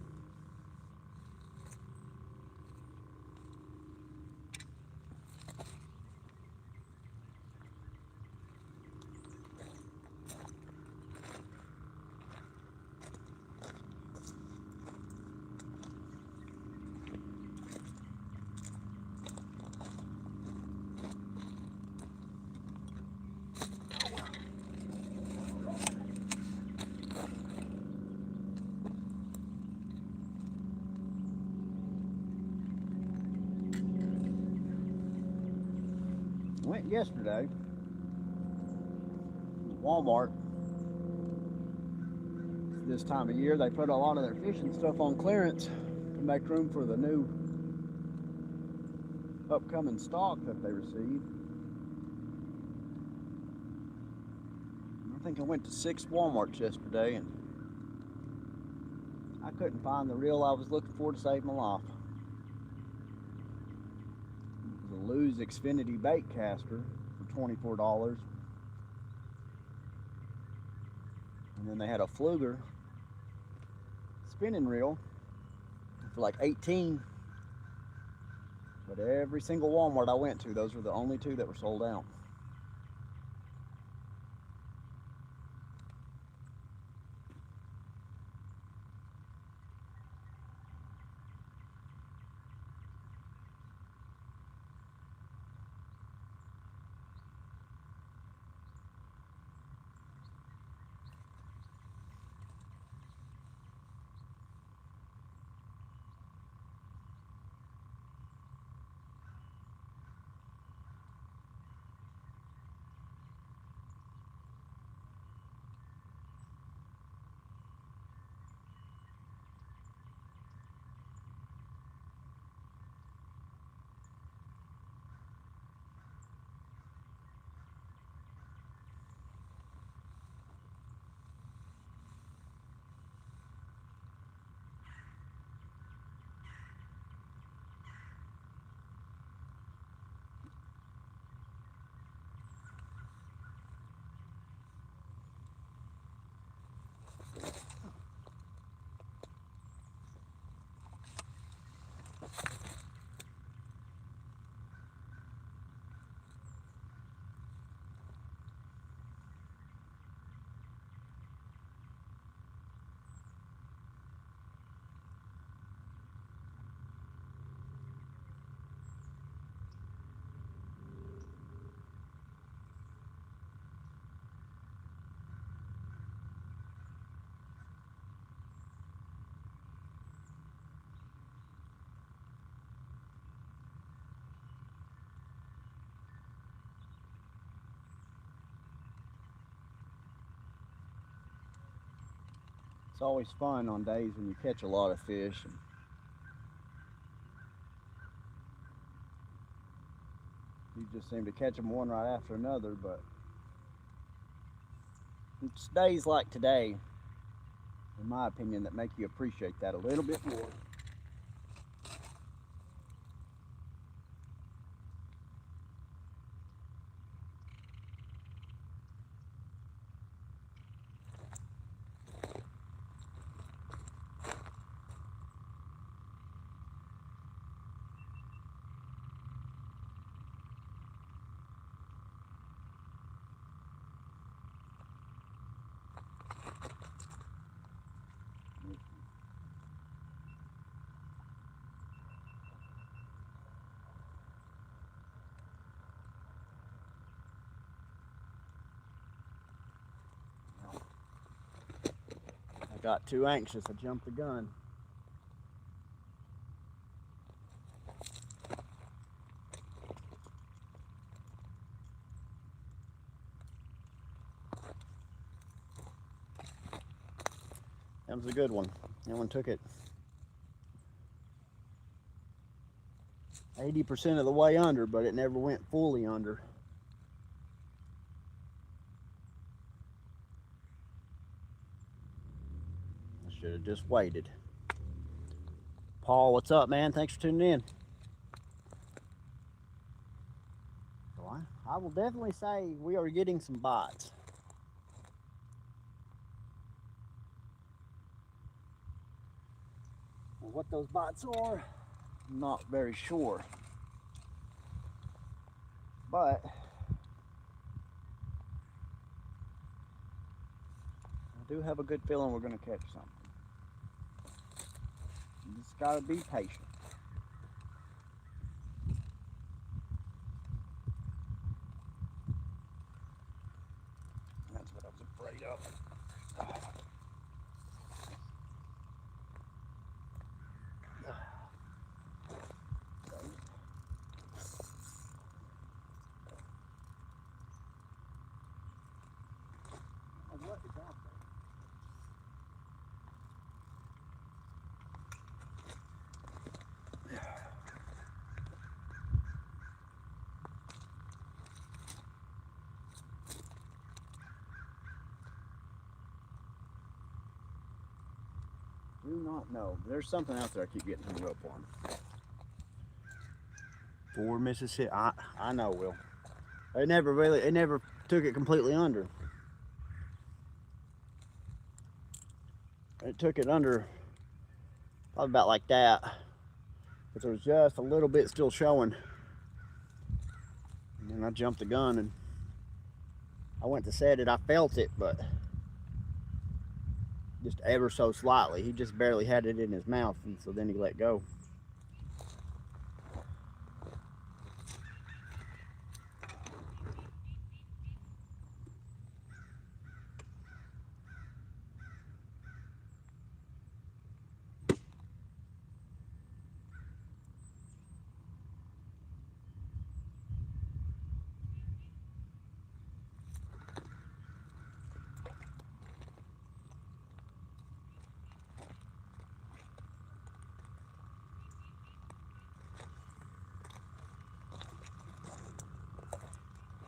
Went yesterday to Walmart. This time of year, they put a lot of their fishing stuff on clearance to make room for the new upcoming stock that they received. I think I went to 6 Walmarts yesterday, and I couldn't find the reel I was looking for to save my life. It was a Lew's Xfinity bait caster for $24. And then they had a Fluger spinning reel for like 18. But every single Walmart I went to, those were the only two that were sold out. It's always fun on days when you catch a lot of fish. And you just seem to catch them one right after another, but it's days like today, in my opinion, that make you appreciate that a little bit more. I got too anxious, I jumped the gun. That was a good one. That one took it 80% of the way under, but it never went fully under. I should have just waited. Paul, what's up, man? Thanks for tuning in. So I will definitely say we are getting some bites. Well, what those bites are, I'm not very sure. But I do have a good feeling we're going to catch something. You just got to be patient. That's what I was afraid of. What is out there? Do not know. There's something out there I keep getting hung up on. For Mississippi, I know, Will. It never took it completely under. It took it under probably about like that, but there was just a little bit still showing. And then I jumped the gun and I went to set it. I felt it, but just ever so slightly. He just barely had it in his mouth, and so then he let go.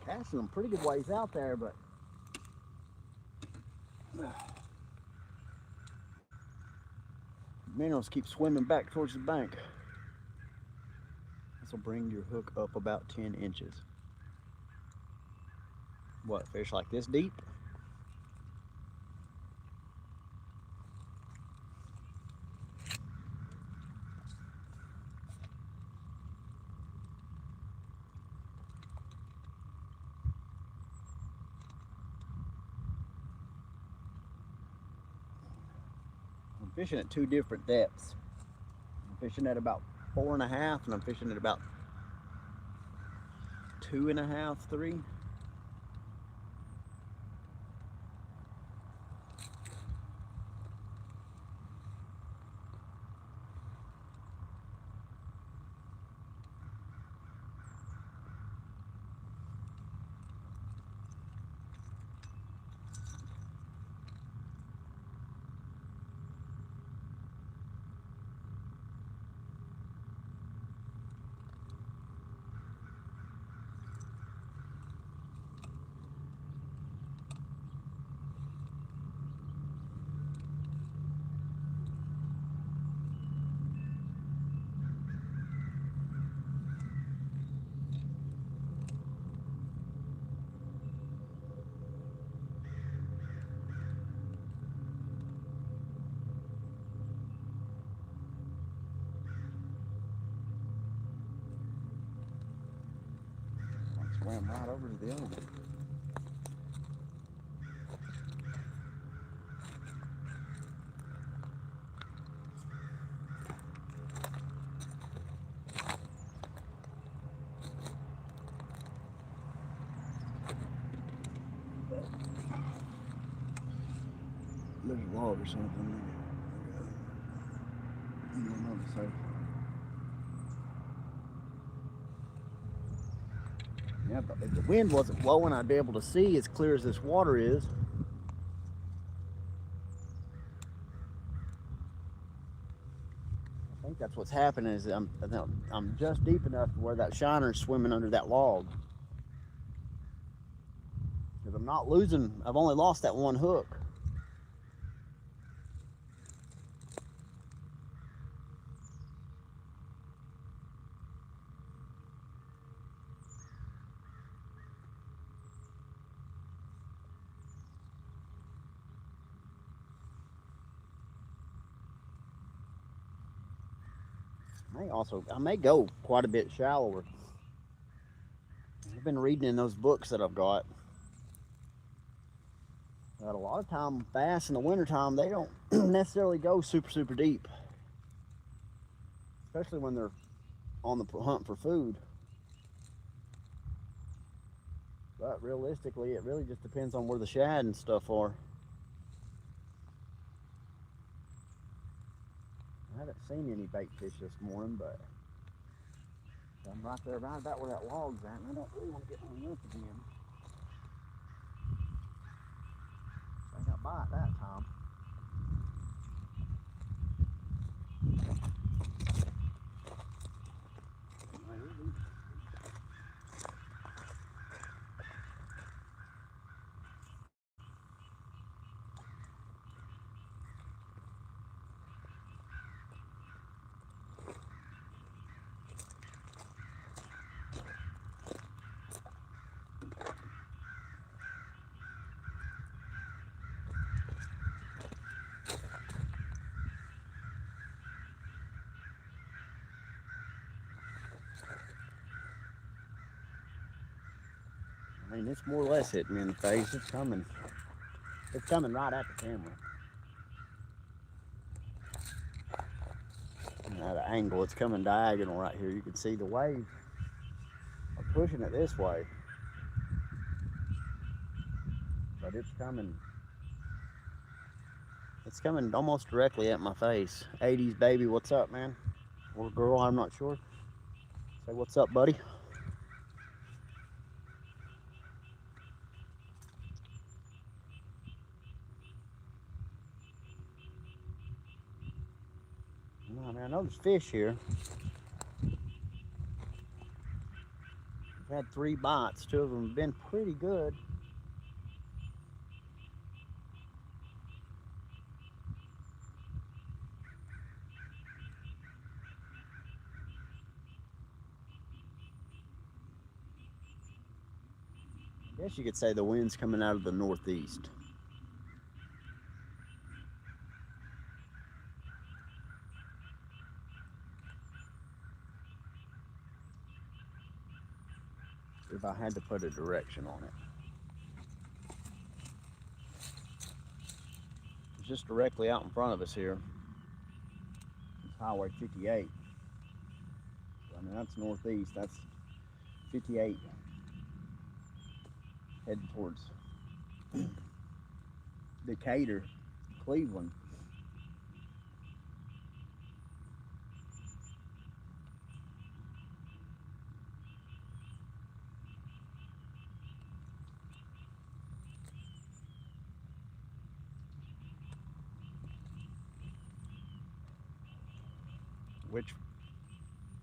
Casting them pretty good ways out there, but minnows keep swimming back towards the bank. This will bring your hook up about 10 inches. What, fish like this deep? I'm fishing at two different depths. I'm fishing at about 4.5, and I'm fishing at about 2.5, 3. Swam right over to the other one. There's a log or something. Yeah, but if the wind wasn't blowing, I'd be able to see as clear as this water is. I think that's what's happening is I'm just deep enough to where that shiner's swimming under that log. Because I'm not losing, I've only lost that one hook. I may go quite a bit shallower. I've been reading in those books that I've got that a lot of time bass in the wintertime, they don't necessarily go super deep, especially when they're on the hunt for food. But realistically, it really just depends on where the shad and stuff are. I haven't seen any bait fish this morning, but I'm right there around about where that log's at, and I don't really want to get hung up again. I got by it that time. I mean, it's more or less hitting me in the face. It's coming. It's coming right at the camera. And at an angle, it's coming diagonal right here. You can see the waves are pushing it this way. But it's coming. It's coming almost directly at my face. 80s baby, what's up, man? Or girl, I'm not sure. Say what's up, buddy. I mean, I know there's fish here. I've had 3 bites. 2 of them have been pretty good. I guess you could say the wind's coming out of the northeast. If I had to put a direction on it. It's just directly out in front of us here. It's Highway 58. I mean, that's northeast. That's 58. Heading towards Decatur, Cleveland.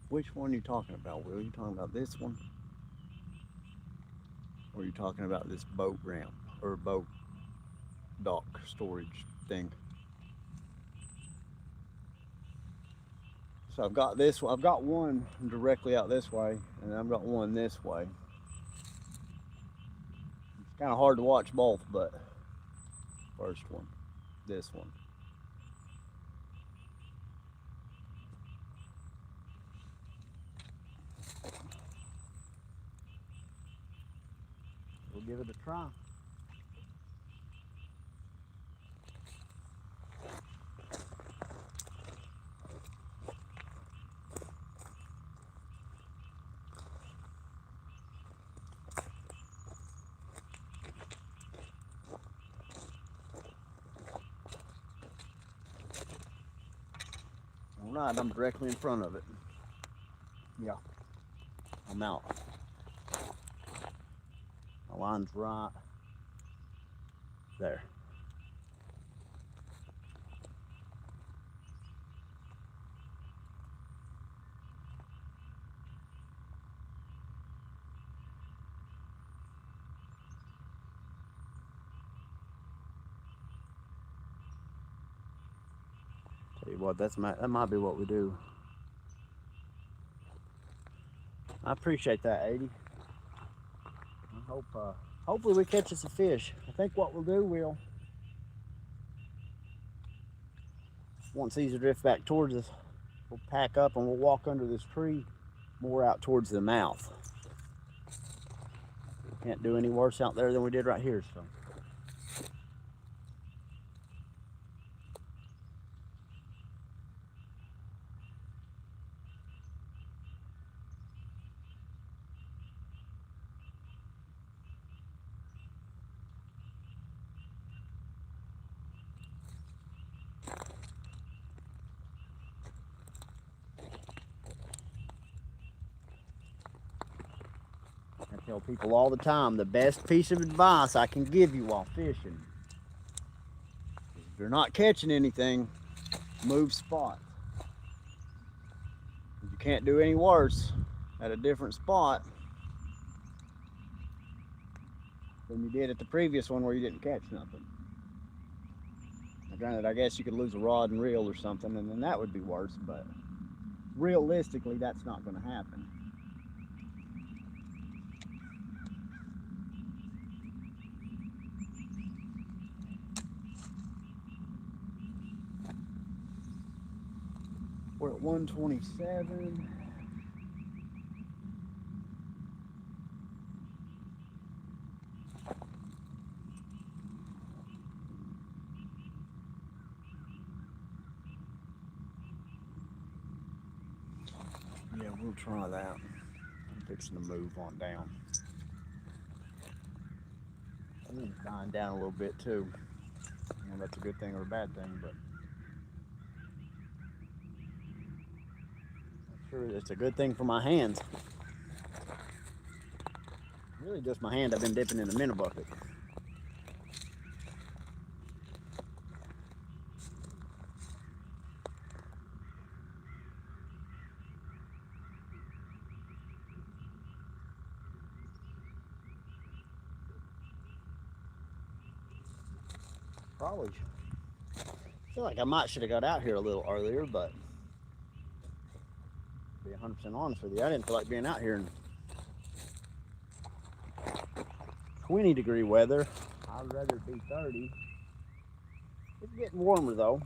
Which one are you talking about, Will? Are you talking about this one? Or are you talking about this boat ramp or boat dock storage thing? So I've got this one. I've got one directly out this way, and I've got one this way. It's kind of hard to watch both, but first one, this one. We'll give it a try. All right, I'm directly in front of it. Yeah, I'm out. My line's right there. Tell you what, that might be what we do. I appreciate that, 80. I hope, hopefully we catch us a fish. I think what we'll do, once these drift back towards us, we'll pack up and we'll walk under this tree more out towards the mouth. Can't do any worse out there than we did right here, so. I tell people all the time, the best piece of advice I can give you while fishing is if you're not catching anything, move spots. You can't do any worse at a different spot than you did at the previous one where you didn't catch nothing. Now, granted, I guess you could lose a rod and reel or something, and then that would be worse, but realistically, that's not going to happen. We're at 127. Yeah, we'll try that. I'm fixing to move on down. I'm dying down a little bit too. I don't know if that's a good thing or a bad thing, but I'm sure it's a good thing for my hands. Really just my hand I've been dipping in the minnow bucket. Probably. I feel like I might should have got out here a little earlier, but to be 100% honest with you, I didn't feel like being out here in 20-degree weather. I'd rather it be 30. It's getting warmer though.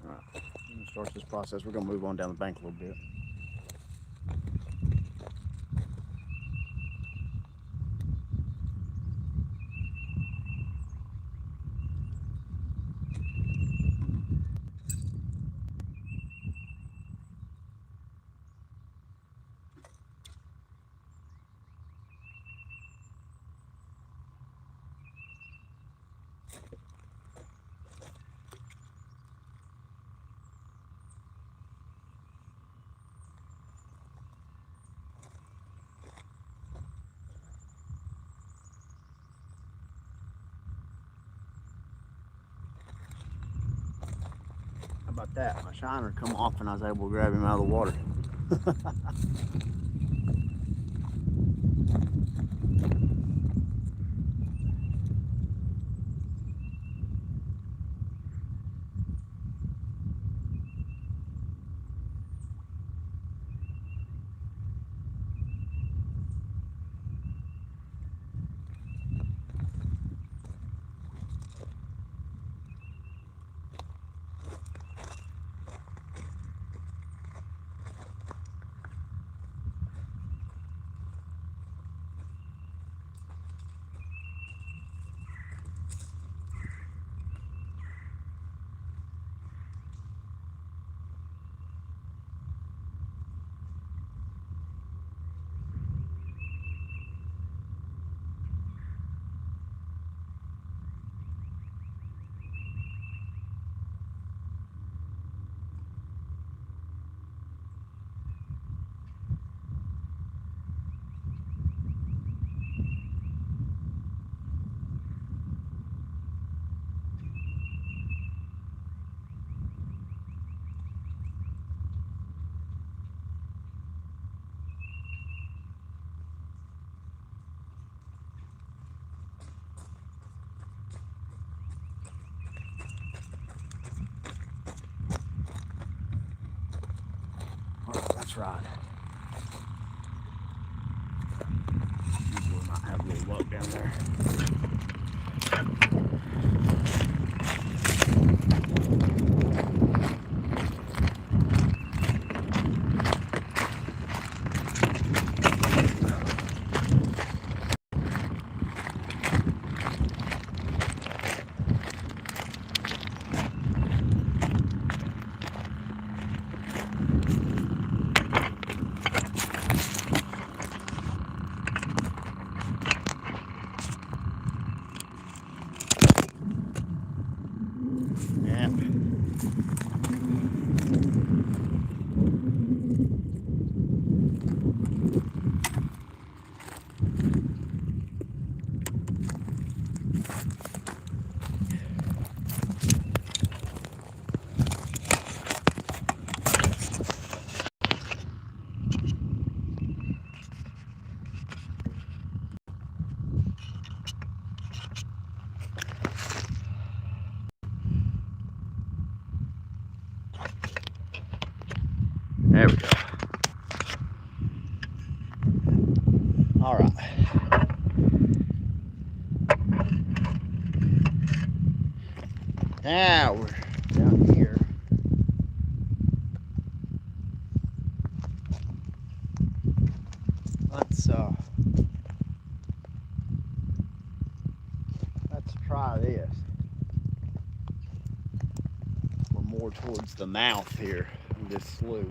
All right, start this process. We're gonna move on down the bank a little bit. How about that? My shiner come off and I was able to grab him out of the water. That's right. We might have a little luck down there. Yeah. There we go. All right. Now we're down here. Let's try this. We're more towards the mouth here of this slough.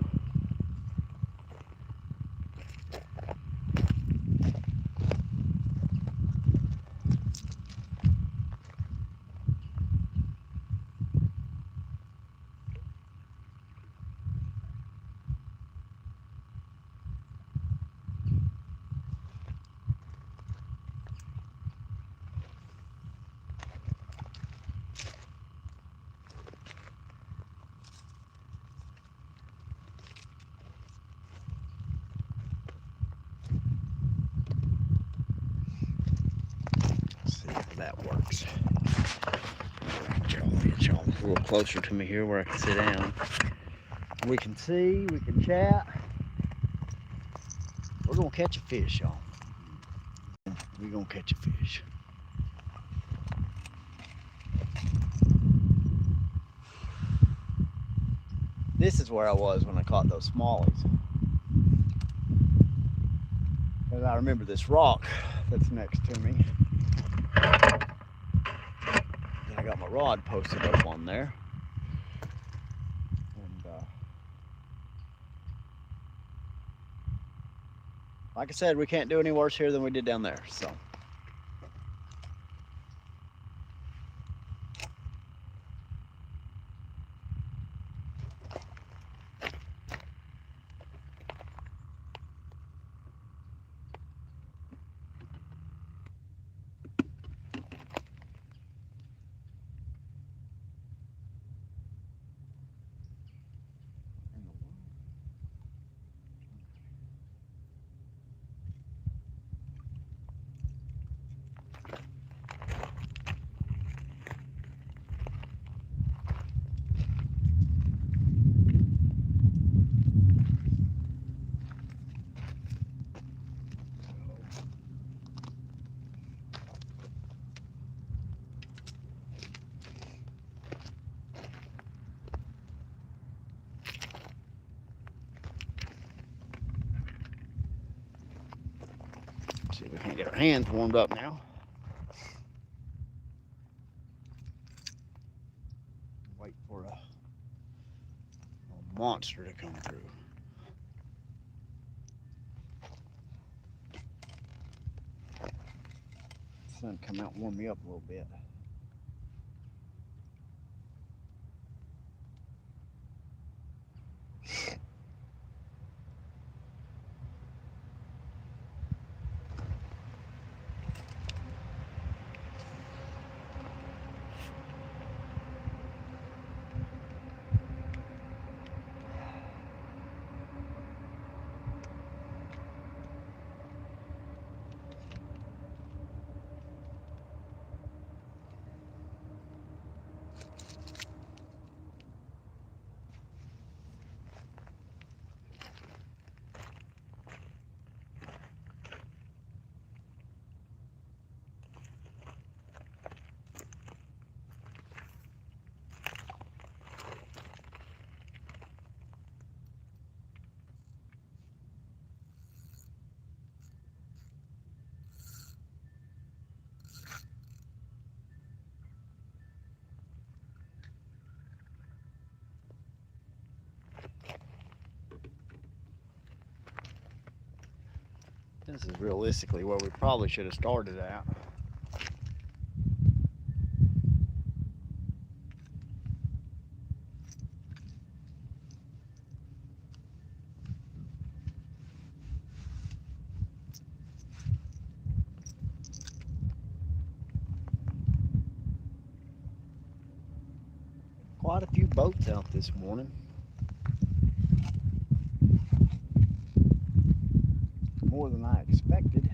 That works. Get y'all a little closer to me here where I can sit down. We can see, we can chat. We're gonna catch a fish, y'all. We're gonna catch a fish. This is where I was when I caught those smallies. Because I remember this rock that's next to me. I got my rod posted up on there. And like I said, we can't do any worse here than we did down there. So See if we can't get our hands warmed up now. Wait for a monster to come through. Sun come out and warm me up a little bit. This is realistically where we probably should have started at. Quite a few boats out this morning. More than I expected.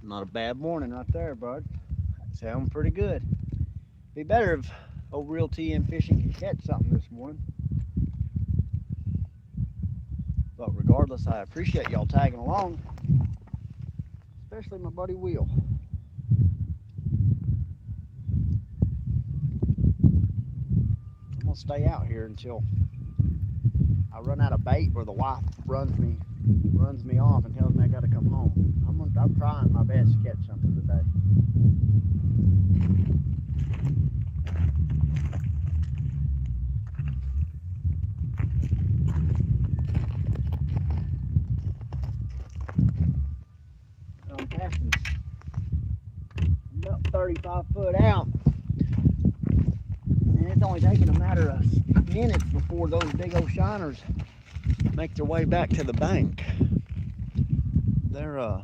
Not a bad morning right there, bud. Sounding pretty good. Be better if old Real TM Fishing could catch something this morning. But regardless, I appreciate y'all tagging along, especially my buddy Will. I'm gonna stay out here until I run out of bait or the wife runs me off and tells me I gotta come home. I'm trying my best to catch something today. I'm casting about 35 foot out, and it's only taking a matter of minutes before those big old shiners make their way back to the bank. They're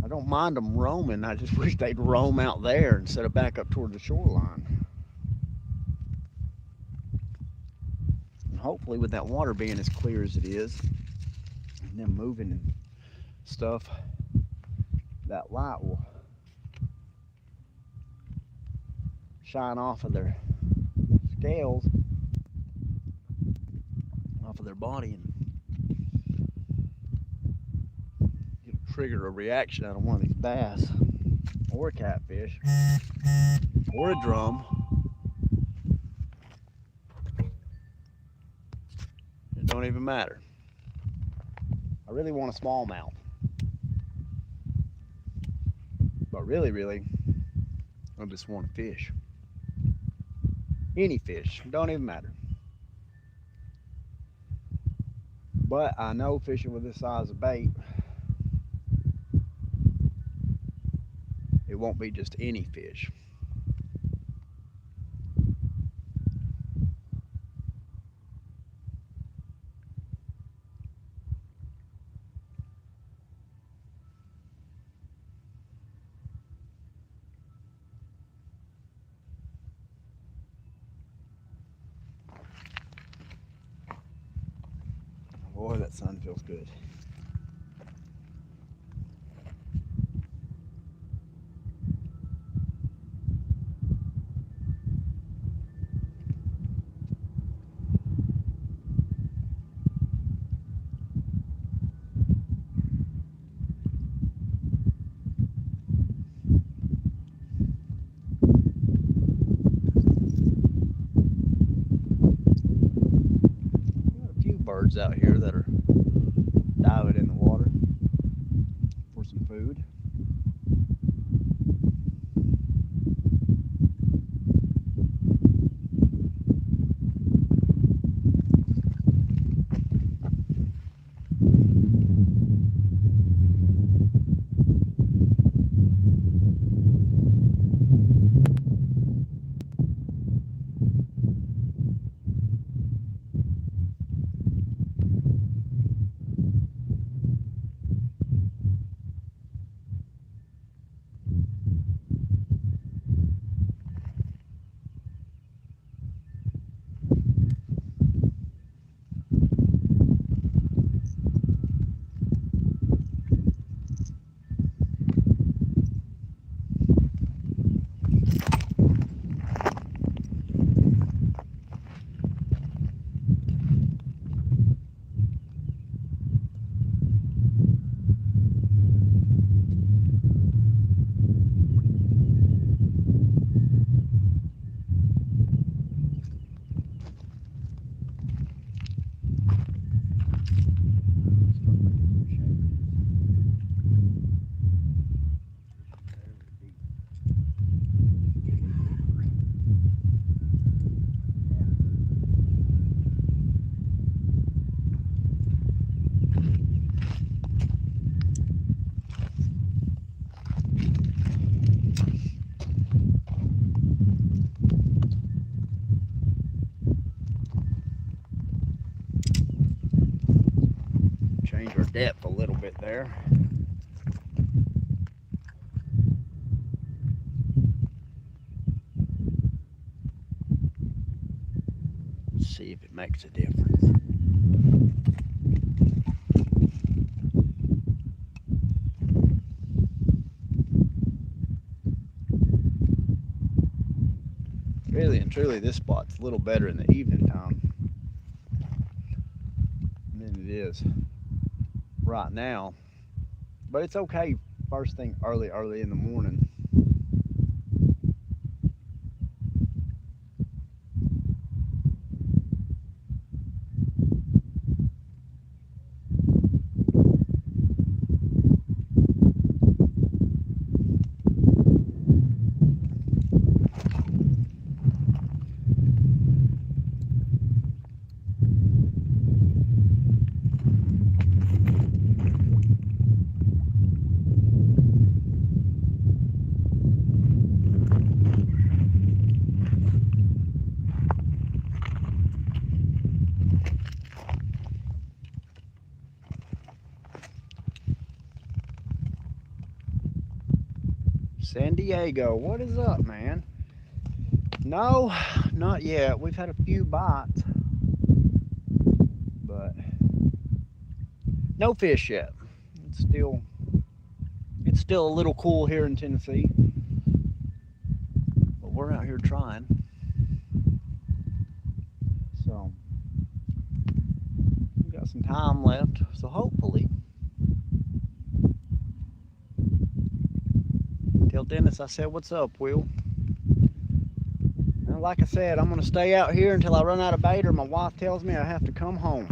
I don't mind them roaming. I just wish they'd roam out there instead of back up toward the shoreline. And hopefully, with that water being as clear as it is, and them moving and stuff, that light will shine off of their scales, off of their body, and it'll trigger a reaction out of one of these bass, or a catfish, or a drum. It don't even matter. I really want a smallmouth, but really, I just want a fish. Any fish, don't even matter. But I know fishing with this size of bait, it won't be just any fish. Boy, that sun feels good. A few birds out here that are diving in the water for some food. Change our depth a little bit there. Let's see if it makes a difference. Really and truly, this spot's a little better in the evening time than it is right now, but it's okay first thing early in the morning. San Diego, what is up, man? No, not yet. We've had a few bites, but no fish yet. It's still a little cool here in Tennessee, but we're out here trying. So we got some time left. So hopefully, tell Dennis I said, "What's up, Will?" And like I said, I'm gonna stay out here until I run out of bait, or my wife tells me I have to come home.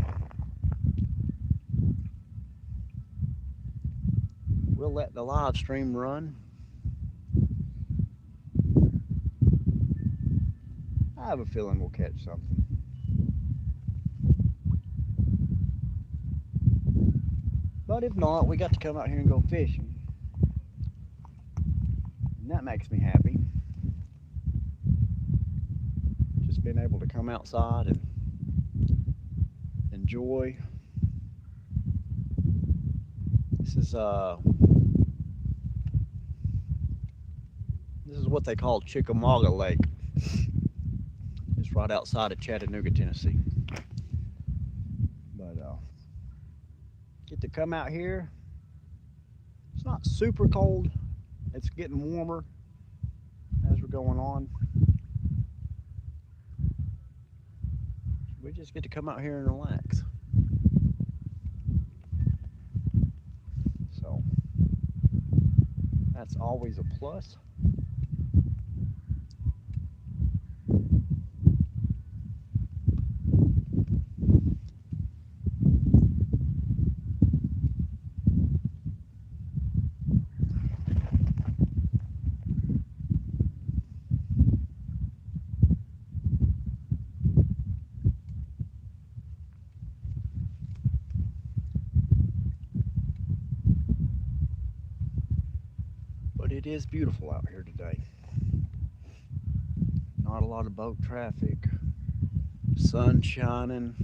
We'll let the live stream run. I have a feeling we'll catch something. But if not, we got to come out here and go fishing. And that makes me happy. Just being able to come outside and enjoy. This is what they call Chickamauga Lake. It's right outside of Chattanooga, Tennessee. But get to come out here. It's not super cold. It's getting warmer as we're going on. We just get to come out here and relax. So that's always a plus. But it is beautiful out here today. Not a lot of boat traffic. Sun shining.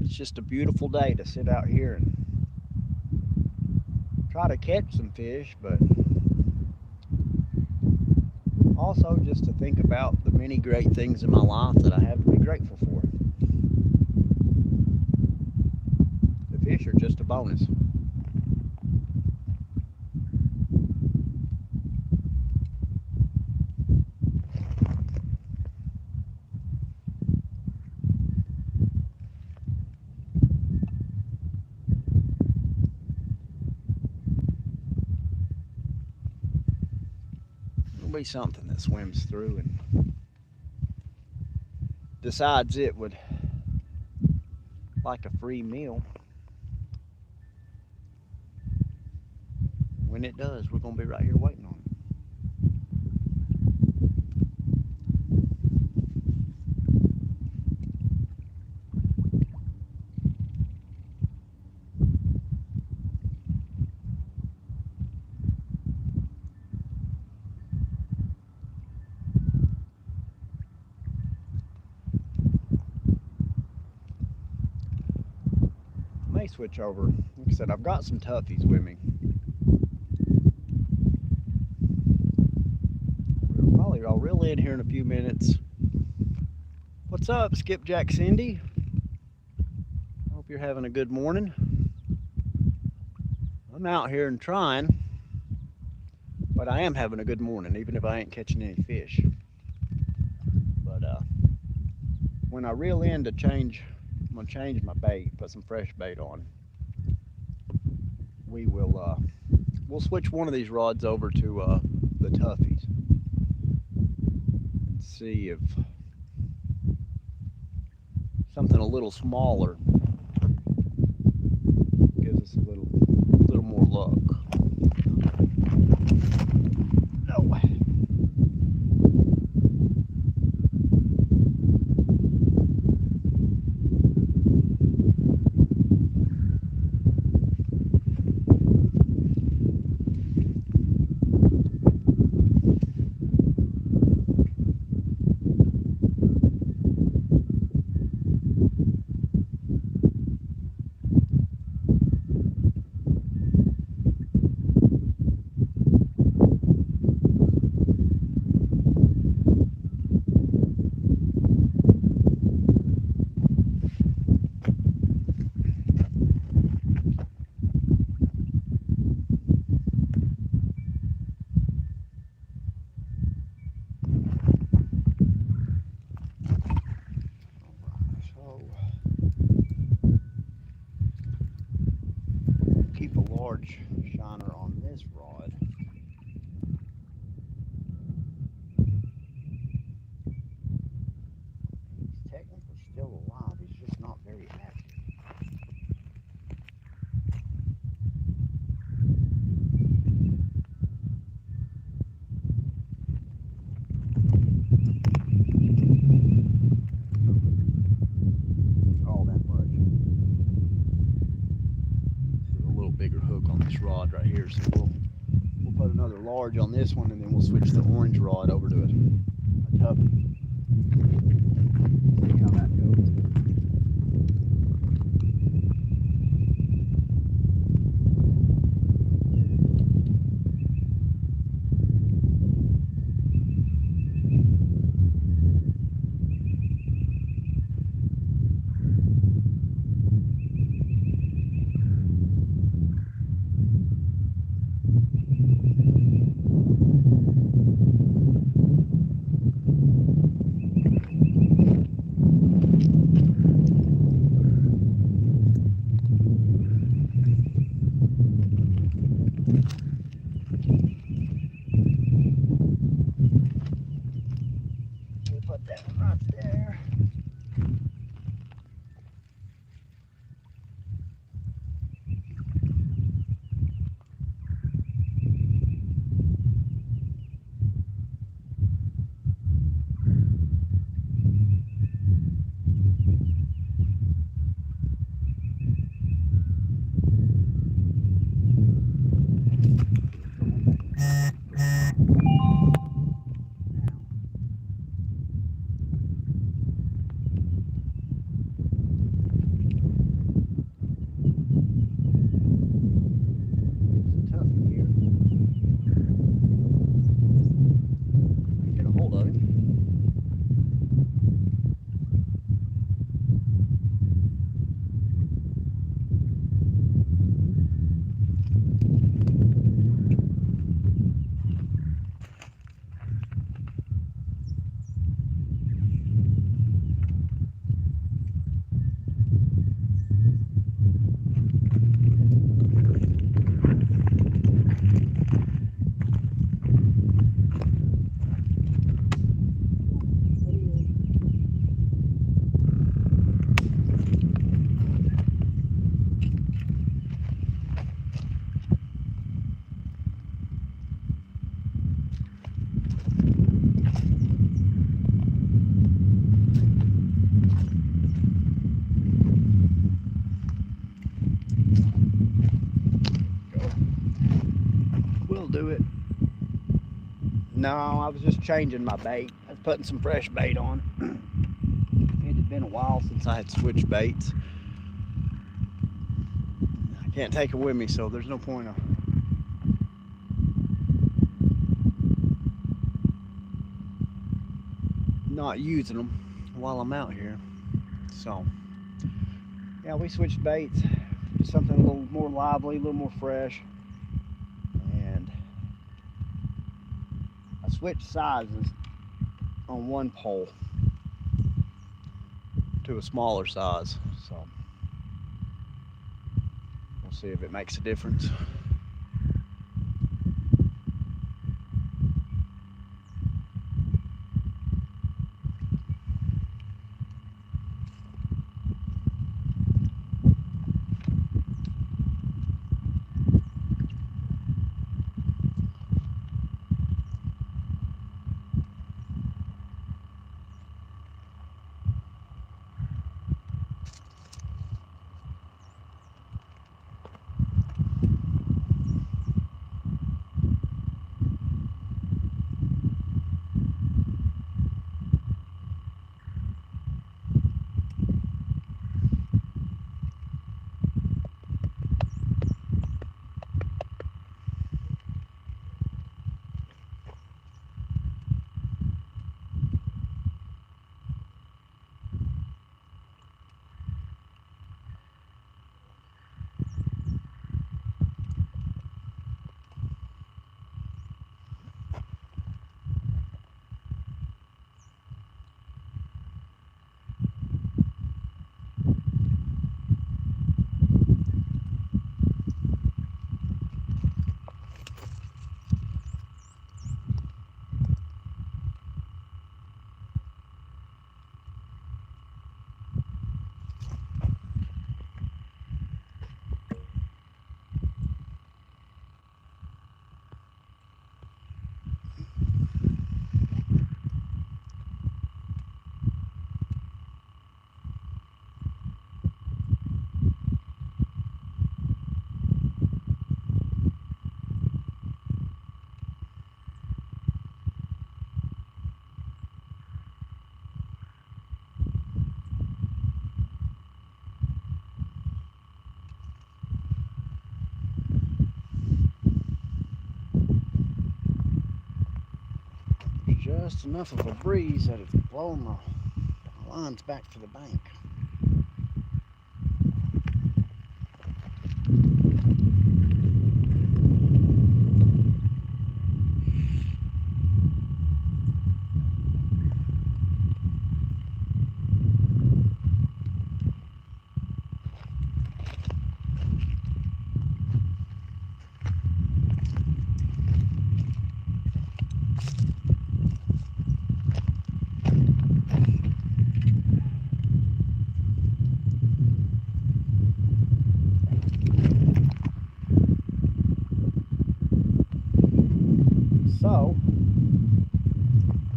It's just a beautiful day to sit out here and try to catch some fish, but also just to think about the many great things in my life that I have to be grateful for. The fish are just a bonus. Be something that swims through and decides it would like a free meal. When it does, we're going to be right here waiting on it. May switch over. Like I said, I've got some toughies with me. I'll reel in here in a few minutes. What's up, Skipjack Cindy? I hope you're having a good morning. I'm out here and trying, but I am having a good morning, even if I ain't catching any fish. But when I reel in to change, I'm gonna change my bait, put some fresh bait on. We'll switch one of these rods over to the toughies and see if something a little smaller gives us a little more luck. No. a large shiner on this rod. He's technically still alive, he's just not very active. All that much. This is a little bigger hook on this rod right here, so we'll put another large on this one, and then we'll switch the orange rod over to a tuffy. See how that goes. We'll put that one right there. We'll do it. No, I was just changing my bait. I was putting some fresh bait on. It had been a while since I had switched baits. I can't take it with me, so there's no point of not using them while I'm out here. So, yeah, we switched baits. Something a little more lively, a little more fresh. And I switched sizes on one pole to a smaller size. So, we'll see if it makes a difference. just enough of a breeze that it's blowing my lines back to the bank. So,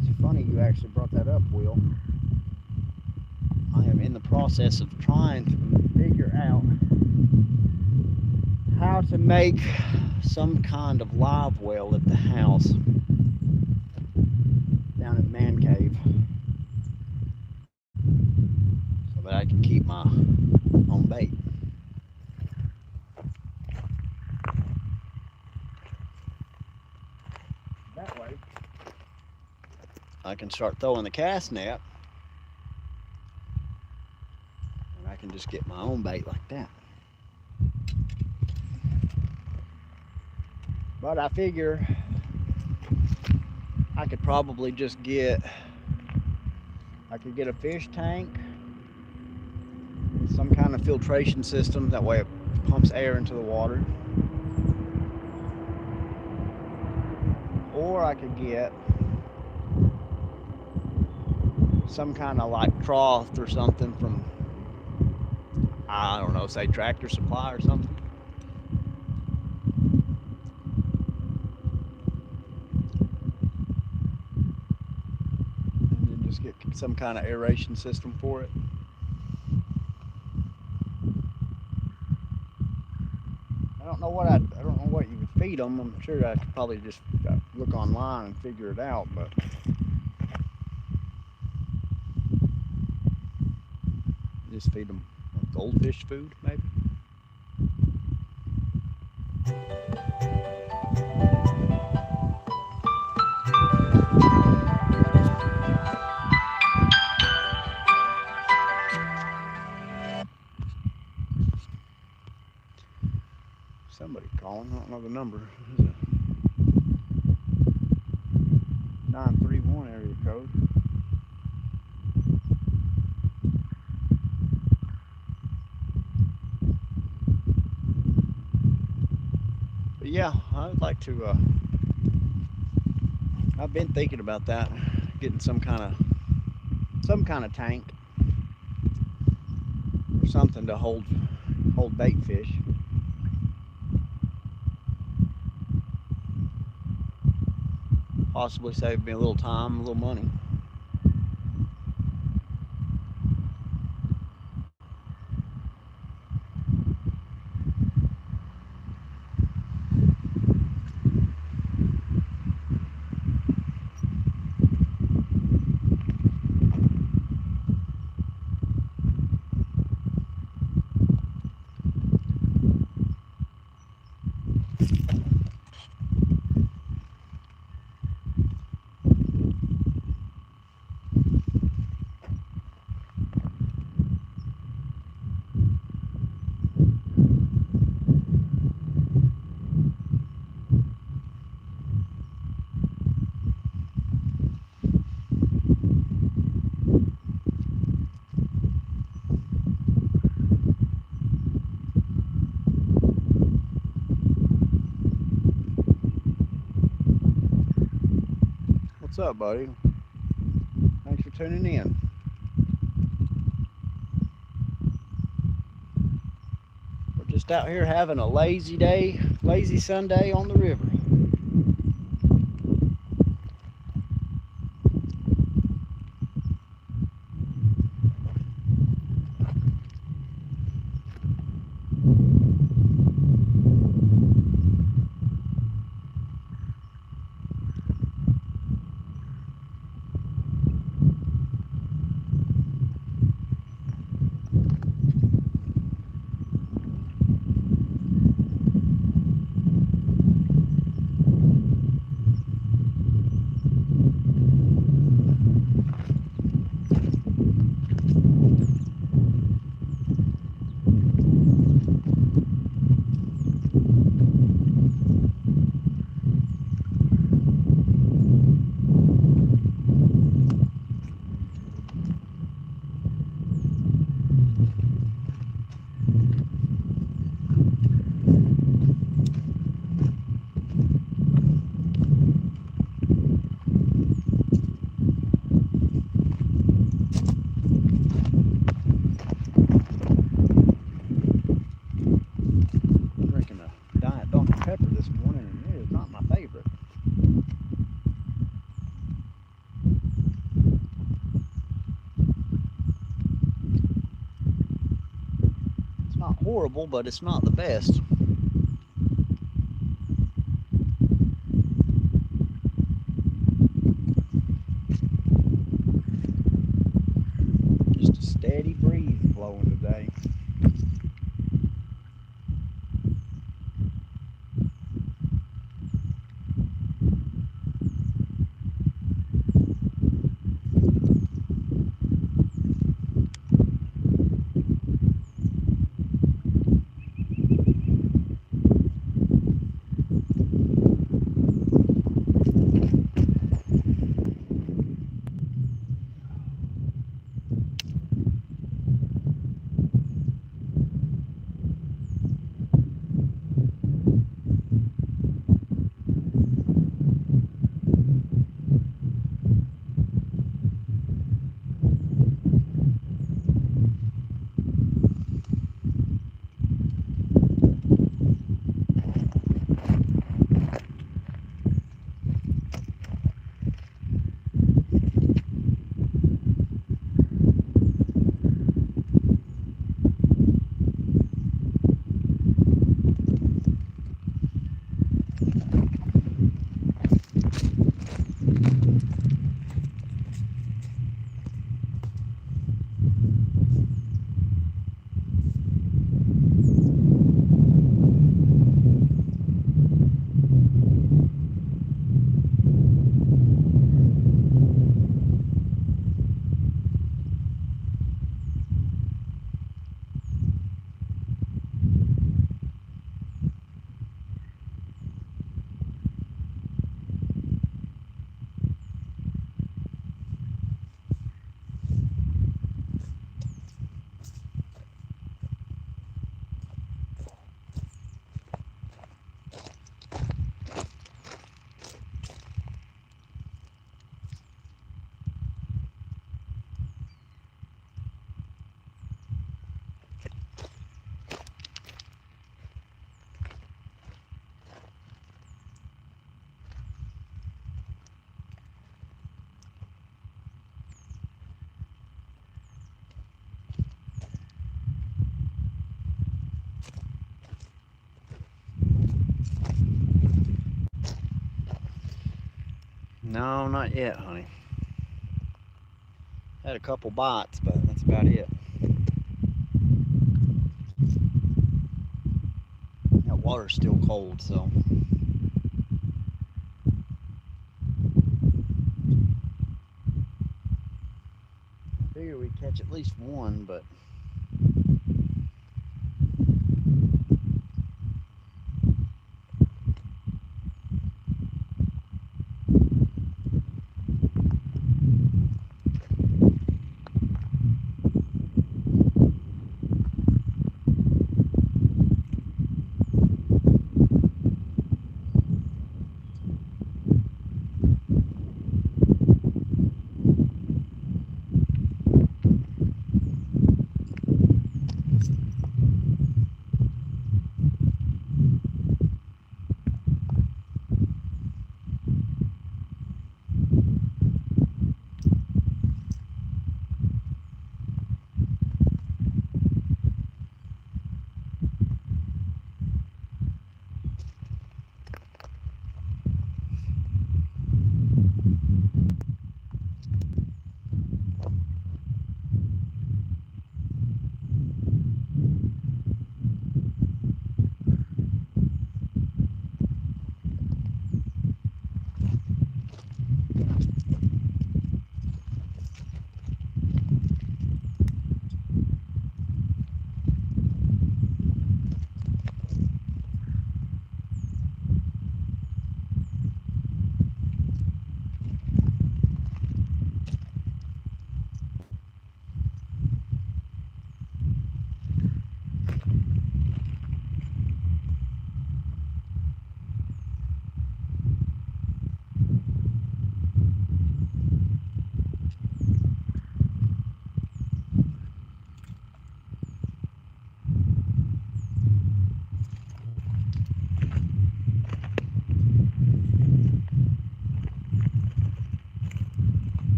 it's funny you actually brought that up, Will. I am in the process of trying to figure out how to make some kind of live well at the house down in the man cave so that I can keep my own bait. That way, I can start throwing the cast net and I can just get my own bait like that. But I figure I could probably just get a fish tank, some kind of filtration system, that way it pumps air into the water. Or I could get some kind of like trough or something from, I don't know, say Tractor Supply or something. And then just get some kind of aeration system for it. I don't know what you would feed them. I'm sure I could probably just look online and figure it out, but just feed them goldfish food, maybe. Somebody calling. I don't know the number. It's a 931 area code. But yeah, I'd like to. I've been thinking about that, getting some kind of tank or something to hold bait fish. Possibly save me a little time, a little money. What's up, buddy? Thanks for tuning in. We're just out here having a lazy day, lazy Sunday on the river. horrible, but it's not the best. Just a steady breeze blowing today. No, not yet, honey. Had a couple bites, but that's about it. That water's still cold, so. I figure we'd catch at least one, but.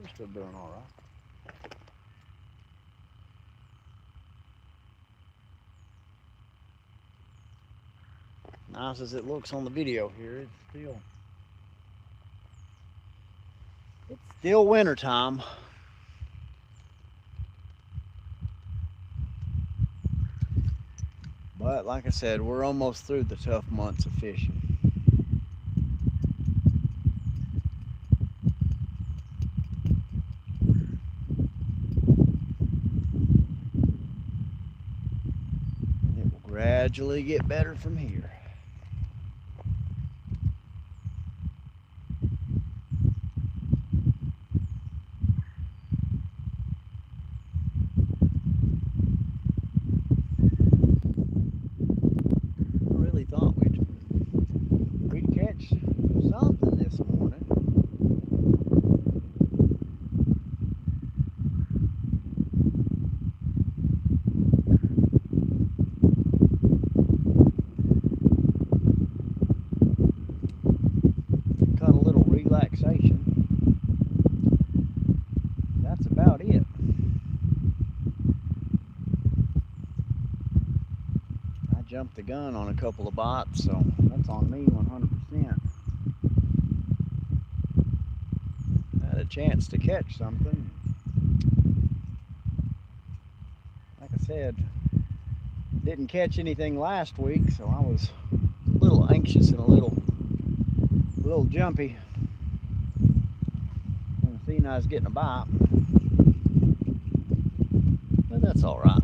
We're still doing all right. Nice as it looks on the video here, it's still winter time. But like I said, we're almost through the tough months of fishing. It will gradually get better from here. Thought we'd catch something this morning. Got a little relaxation. That's about it. Jumped the gun on a couple of bites, so that's on me 100%. Had a chance to catch something. Like I said, didn't catch anything last week, so I was a little anxious and a little jumpy when I seen I was getting a bite. But that's all right.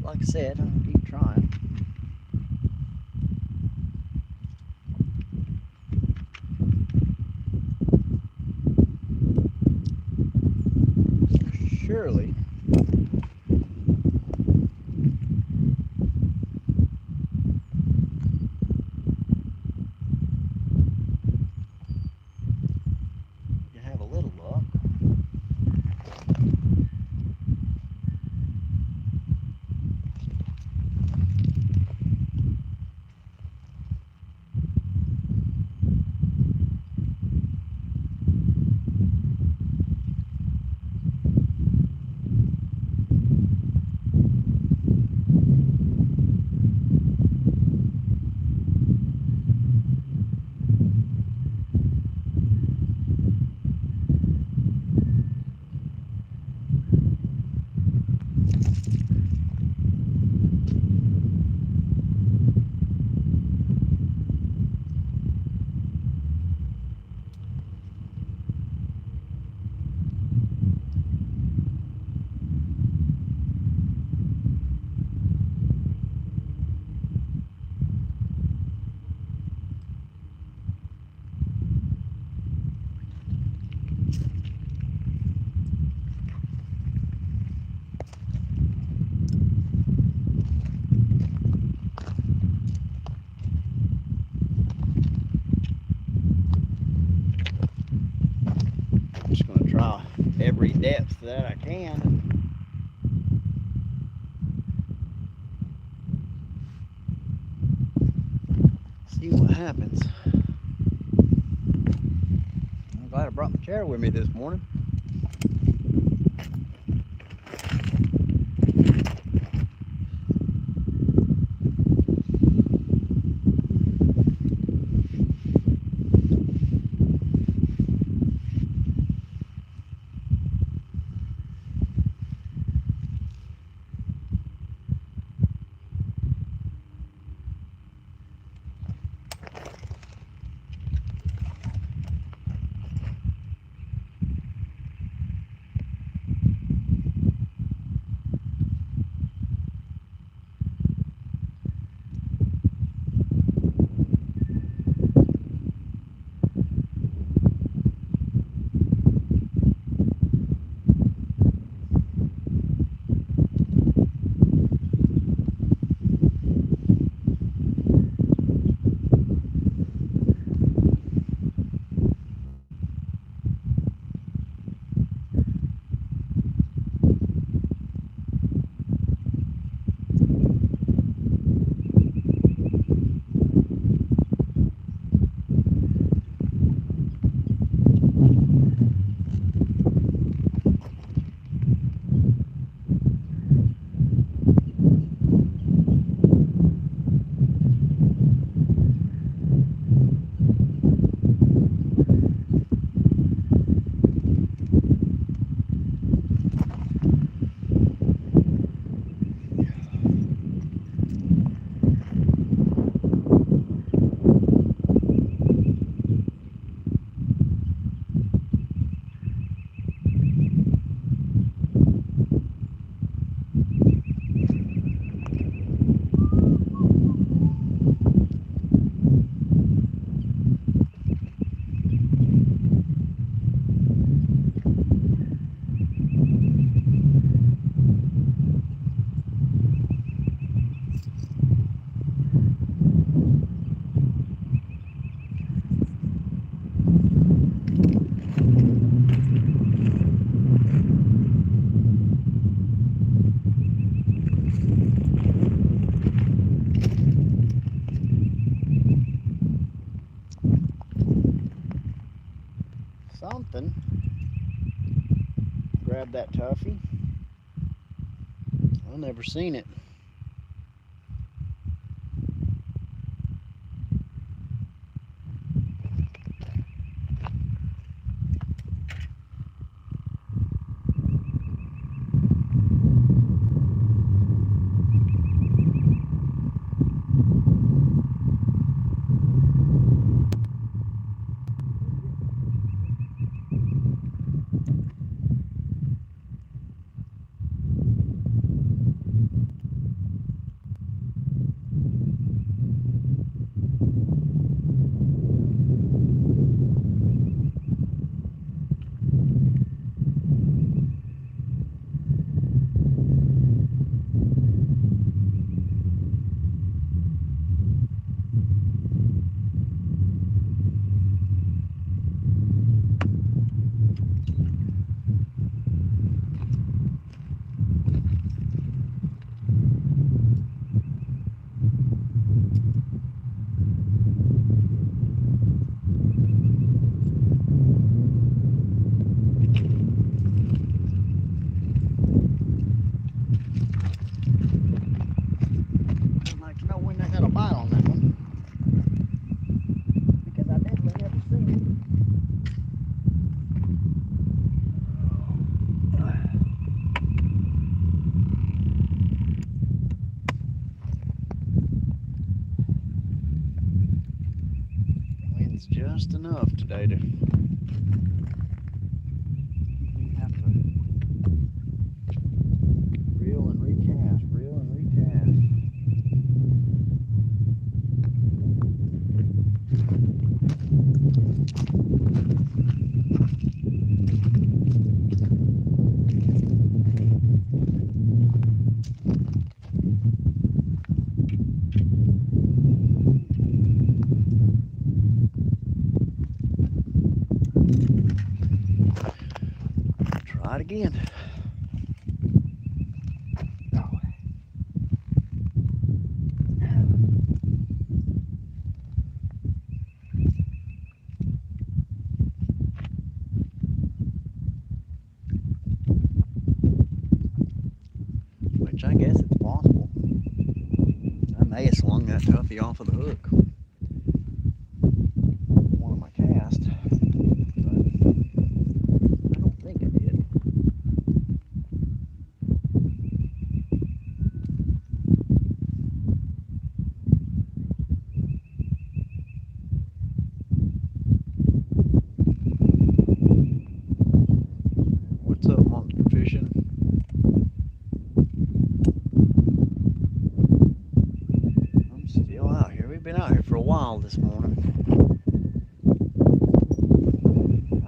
Like I said, I'm gonna keep trying. Surely you have a little luck. Try every depth that I can. See what happens. I'm glad I brought my chair with me this morning. that Tuffy. I never seen it. I'd like to know when I got a bite on that one, because I definitely never seen it. Wind's just enough today to have to reel and recast, reel and recast. Try it again. Which I guess it's possible. I may have slung that Tuffy off of the hook. One of my casts. But I don't think I did. What's up, Monster Fishing? I'm still out here. We've been out here for a while this morning.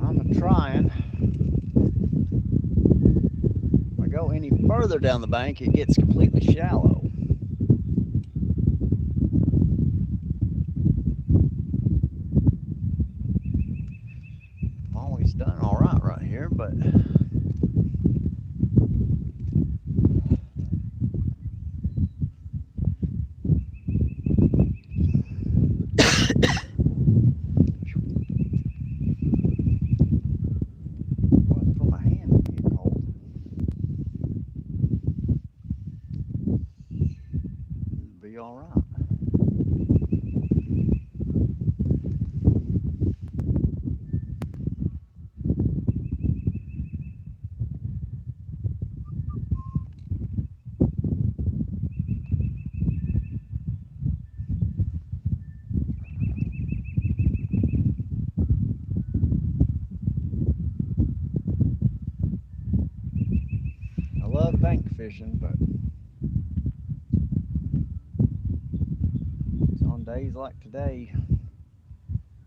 I'm trying. If I go any further down the bank, it gets completely shallow. I've always done all right here, but wasn't for my hand to get cold. It'll be all right. I love bank fishing, but it's on days like today,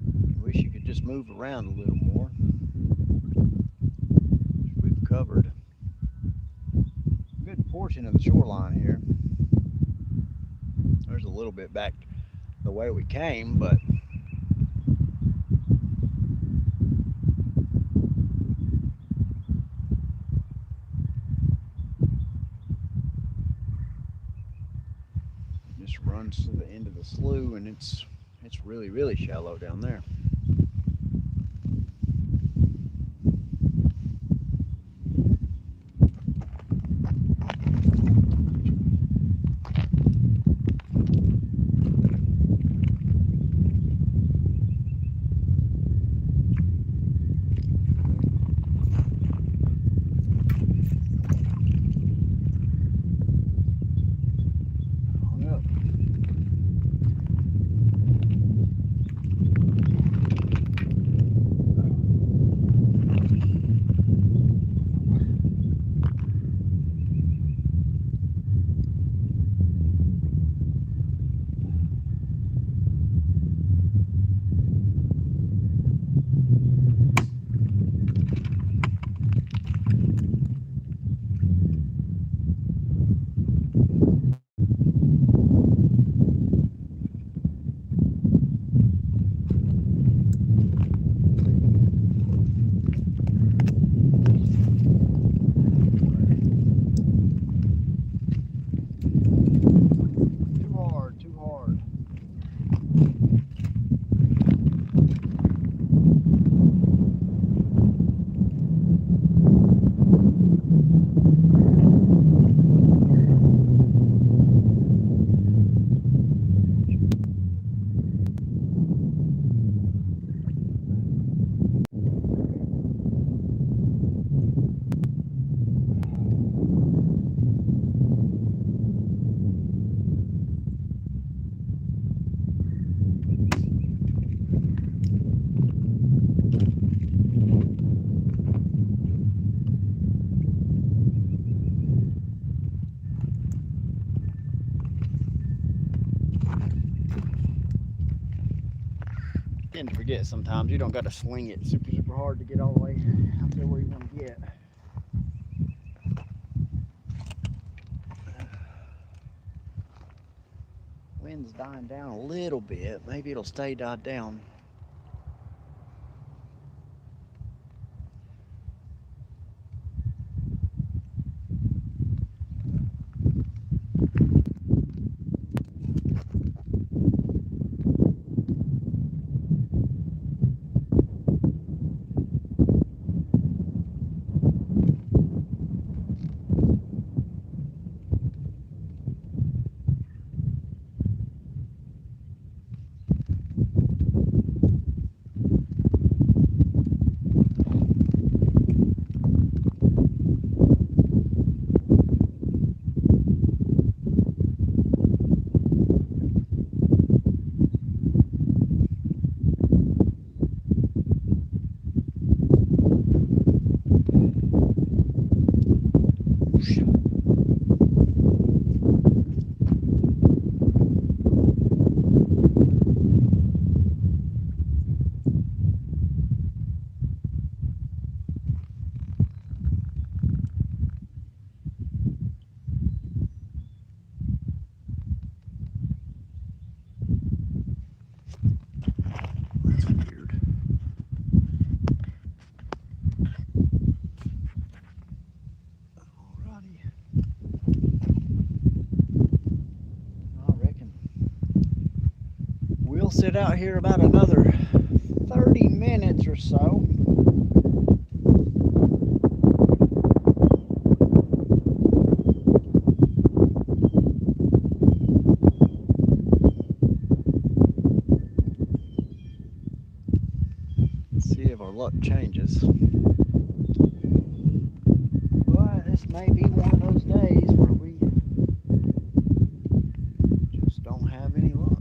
you wish you could just move around a little more. We've covered a good portion of the shoreline here. There's a little bit back the way we came, but just runs to the end of the slough, and it's really shallow down there. Tend to forget sometimes you don't got to swing it super hard to get all the way out there where you want to get. Wind's dying down a little bit. Maybe it'll stay died down. Sit out here about another 30 minutes or so. See if our luck changes. But this may be one of those days where we just don't have any luck.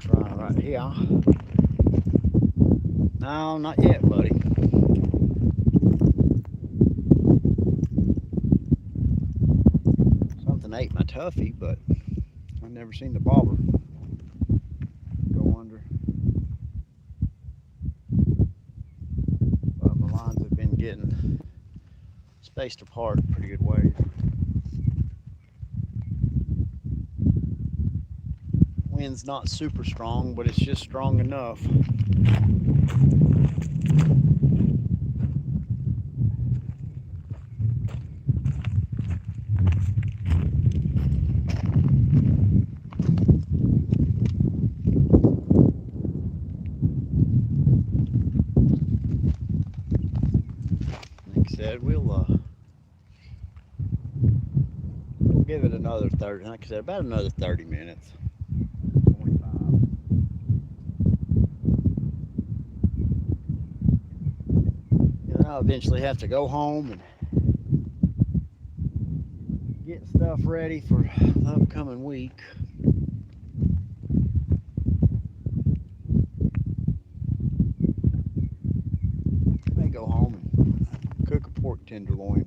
Try right here. No, not yet, buddy. Something ate my Tuffy, but I've never seen the bobber go under. But my lines have been getting spaced apart a pretty good way. Wind's not super strong, but it's just strong enough. Like I said, we'll give it another 30. Like I said, about another 30 minutes. I'll eventually have to go home and get stuff ready for the upcoming week. I may go home and cook a pork tenderloin.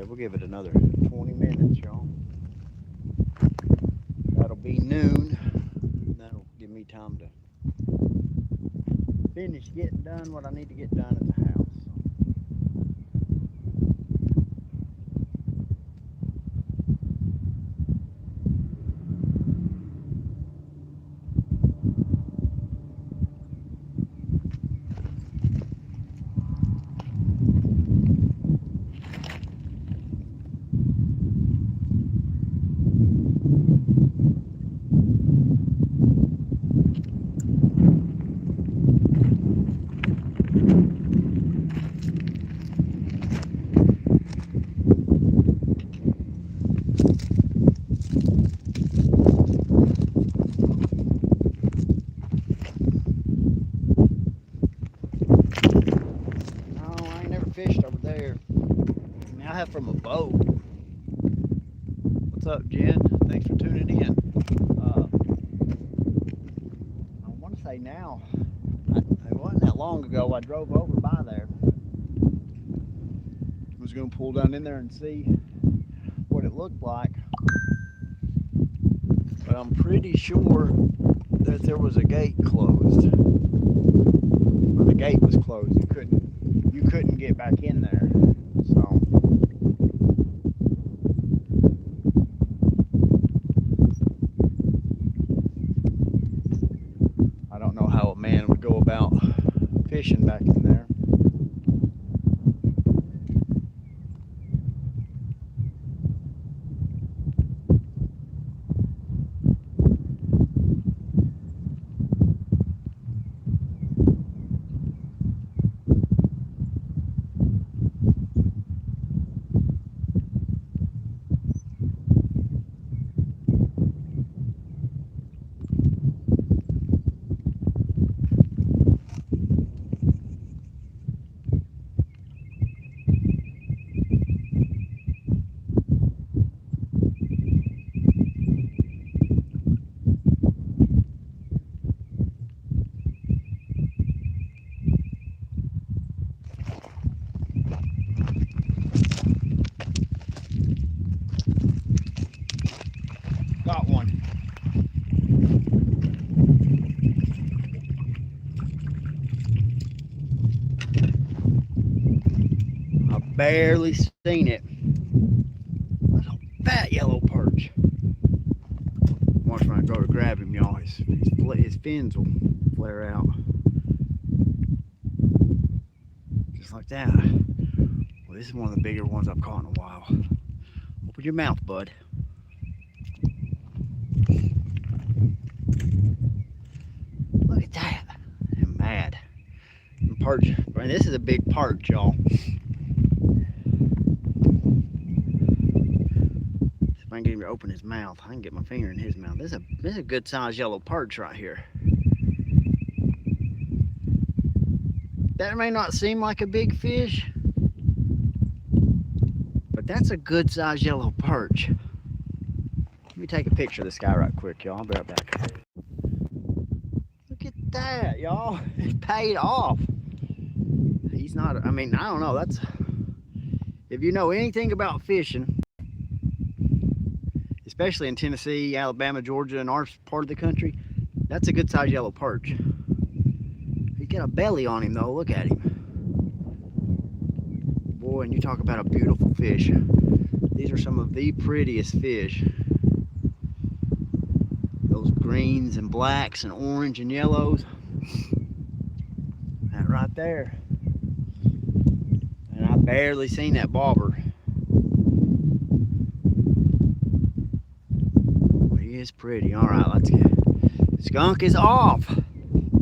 We'll give it another 20 minutes, y'all. That'll be noon. That'll give me time to finish getting done what I need to get done at the house. Fished over there. I mean, I have from a boat. What's up, Jen? Thanks for tuning in. I want to say now, it wasn't that long ago I drove over by there. I was going to pull down in there and see what it looked like. But I'm pretty sure that there was a gate closed. Or the gate was closed. You couldn't get back in there. So I don't know how a man would go about fishing back in there. Got one. I barely seen it. That's a fat yellow perch. Watch when I go to grab him, y'all. His fins will flare out. Just like that. Well, this is one of the bigger ones I've caught in a while. Open your mouth, bud. Look at that. I'm mad. I'm perch. Man, this is a big perch, y'all. If I can get him to open his mouth, I can get my finger in his mouth. This is a good sized yellow perch right here. That may not seem like a big fish, but that's a good sized yellow perch. Let me take a picture of this guy right quick, y'all. I'll be right back. Look at that, y'all. It paid off. He's not, I mean, I don't know. That's, if you know anything about fishing, especially in Tennessee, Alabama, Georgia, and our part of the country, that's a good sized yellow perch. He's got a belly on him though, look at him. Boy, and you talk about a beautiful fish. These are some of the prettiest fish. Those greens and blacks and orange and yellows. That right there. And I barely seen that bobber. Well, he is pretty. All right, let's get it. Skunk is off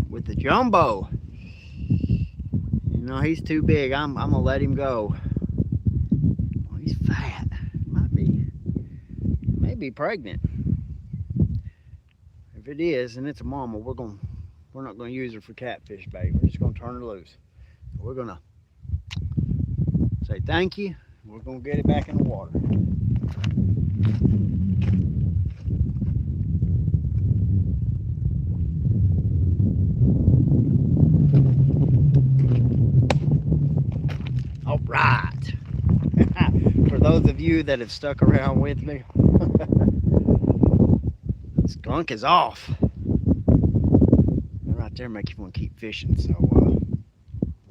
with the jumbo. You know, he's too big. I'm gonna let him go. Oh, he's fat. May be pregnant. If it is, and it's a mama, we're not gonna use her for catfish bait. We're just gonna turn her loose. We're gonna say thank you. We're gonna get it back in the water. All right. For those of you that have stuck around with me, skunk is off. Right there make you want to keep fishing. So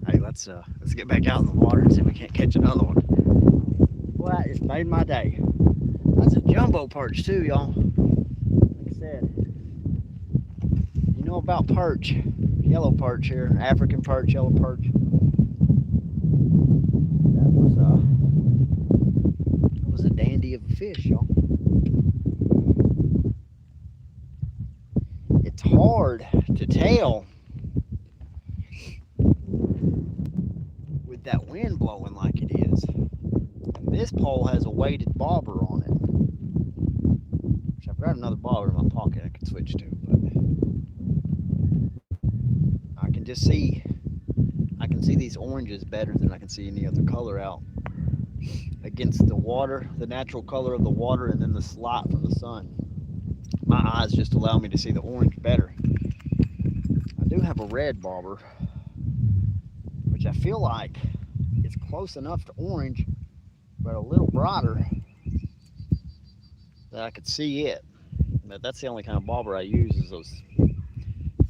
hey, let's get back out in the water and see if we can't catch another one. Well, that just made my day. That's a jumbo perch too, y'all. Like I said, you know about perch, yellow perch here, African perch, yellow perch. That was a dandy of a fish, y'all. It's hard to tell with that wind blowing like it is. And this pole has a weighted bobber on it, which I've got another bobber in my pocket I could switch to, but I can just see, I can see these oranges better than I can see any other color out against the water, the natural color of the water, and then the light from the sun. My eyes just allow me to see the orange better. I do have a red bobber, which I feel like it's close enough to orange, but a little brighter that I could see it. But that's the only kind of bobber I use is those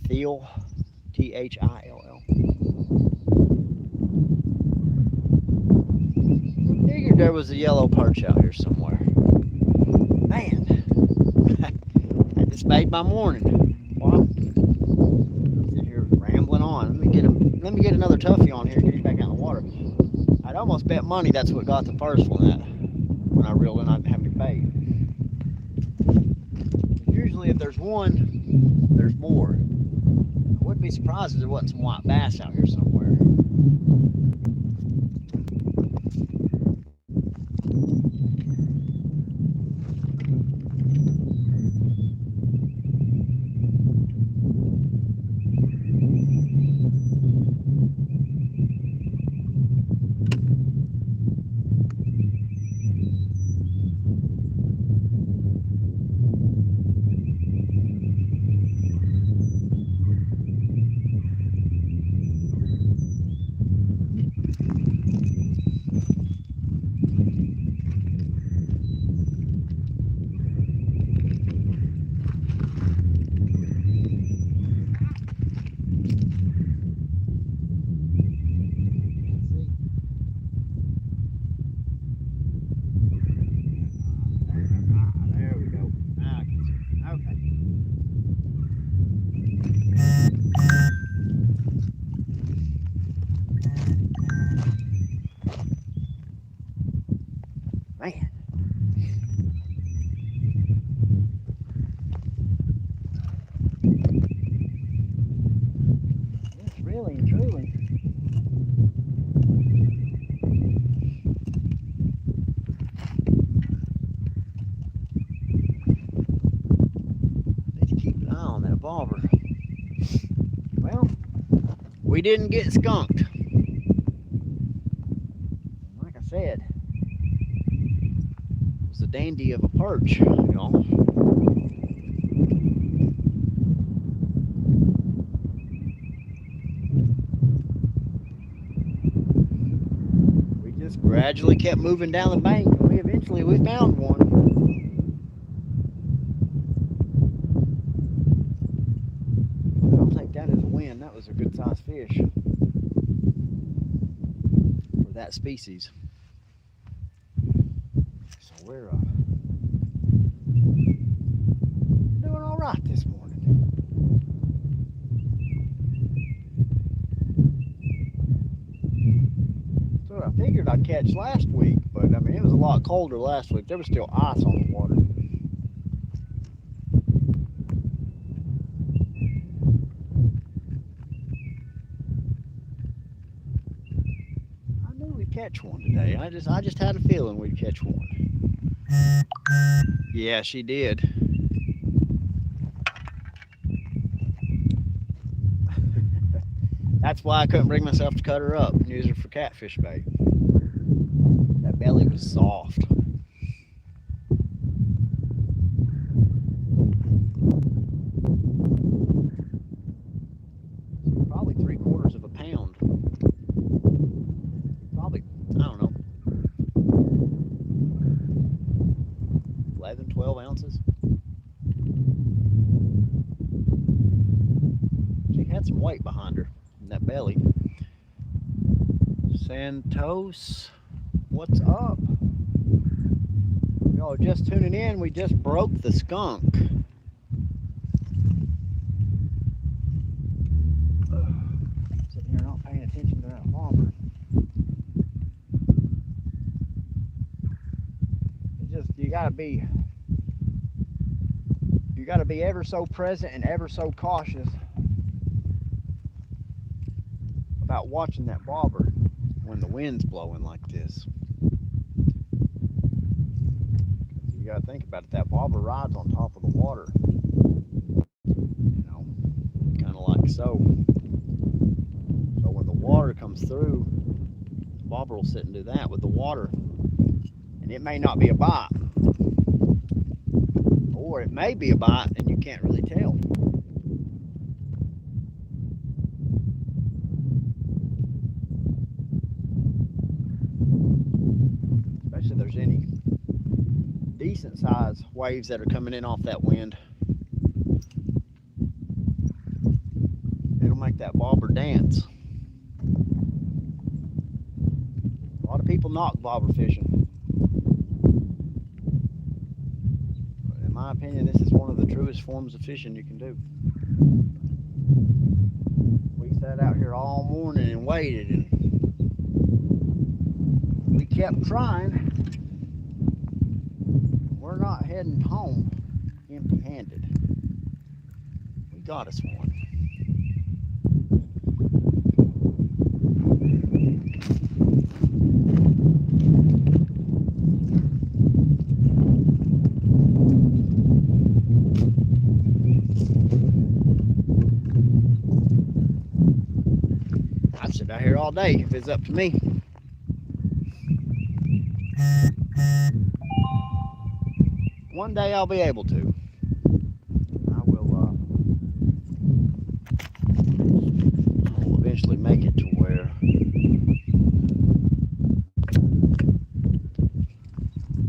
Thill, Thill. I figured there was a yellow perch out here somewhere. Man, I just made my morning. Well, I'm sitting here rambling on. Let me get another toughie on here, get you back out in the water. I'd almost bet money that's what got the first one that when I reeled in I didn't have any bait. Usually if there's one, there's more. I wouldn't be surprised if there wasn't some white bass out here somewhere. Man. It's really and truly didn't get skunked. Like I said, it was a dandy of a perch, y'all. We just gradually kept moving down the bank, and we found one. I'll take that as a win. That was a good sized fish for that species. So we're doing all right this morning. So I figured I'd catch last week, but I mean it was a lot colder last week. There was still ice on the water. I knew we'd catch one today. I just had a feeling we'd catch one. Yeah, she did. That's why I couldn't bring myself to cut her up and use her for catfish bait. That belly was soft. Probably 3/4 of a pound. Probably, I don't know, 11, 12 ounces. She had some weight behind her in that belly. Santos, what's up? Y'all just tuning in, we just broke the skunk. Sitting here not paying attention to that bobber. You gotta be ever so present and ever so cautious about watching that bobber when the wind's blowing like this. You gotta think about it, that bobber rides on top of the water, kind of like so. So when the water comes through, the bobber will sit and do that with the water, and it may not be a bite, or it may be a bite and you can't really tell. Especially if there's any decent sized waves that are coming in off that wind. It'll make that bobber dance. A lot of people knock bobber fishing. But in my opinion, this is one of the truest forms of fishing you can do. We sat out here all morning and waited, and we kept trying. We're not heading home empty-handed. We got us one. I'd sit out here all day if it's up to me. One day I'll be able to. I will I'll eventually make it to where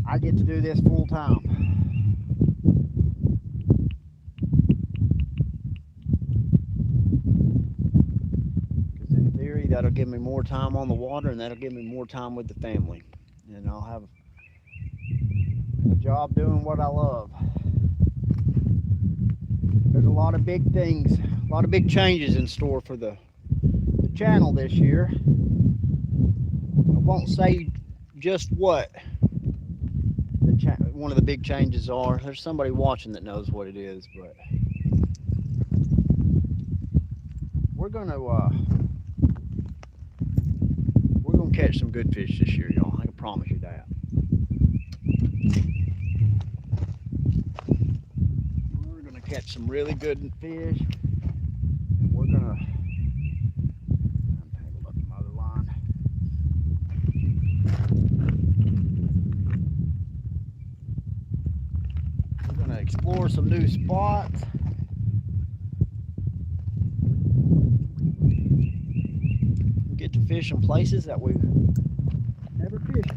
I get to do this full time. Because in theory, that'll give me more time on the water, and that'll give me more time with the family. And I'll have a job doing what I love. There's a lot of big things, a lot of big changes in store for the channel this year. I won't say just what one of the big changes are. There's somebody watching that knows what it is, but we're gonna catch some good fish this year, y'all. I can promise you that. We're gonna catch some really good fish. We're gonna explore some new spots. Get to fish in places that we never fished.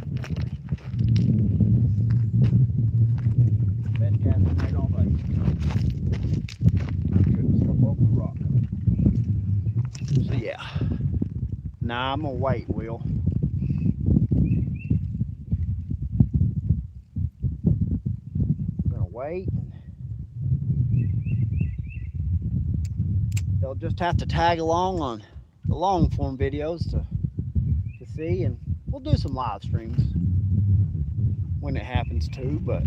Best cast I made all day. Couldn't step over the rock. So yeah. Nah, I'm gonna wait, Will. I'm gonna wait. They'll just have to tag along on the long form videos to see, and we'll do some live streams when it happens too. But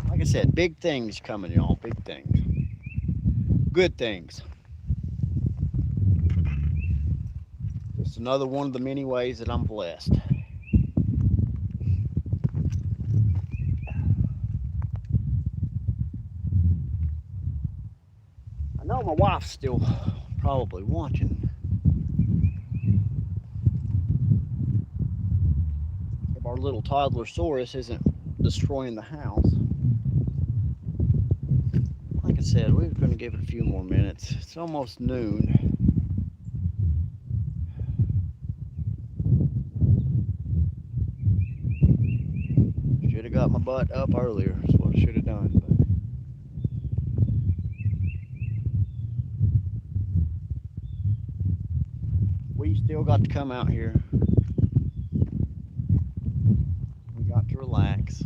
like I said, big things coming, y'all. Big things, good things. Just another one of the many ways that I'm blessed. I know my wife's still probably watching. If our little toddler Saurus isn't destroying the house. Like I said, we're going to give it a few more minutes. It's almost noon. Should have got my butt up earlier. That's what I should have done. But we still got to come out here. We got to relax.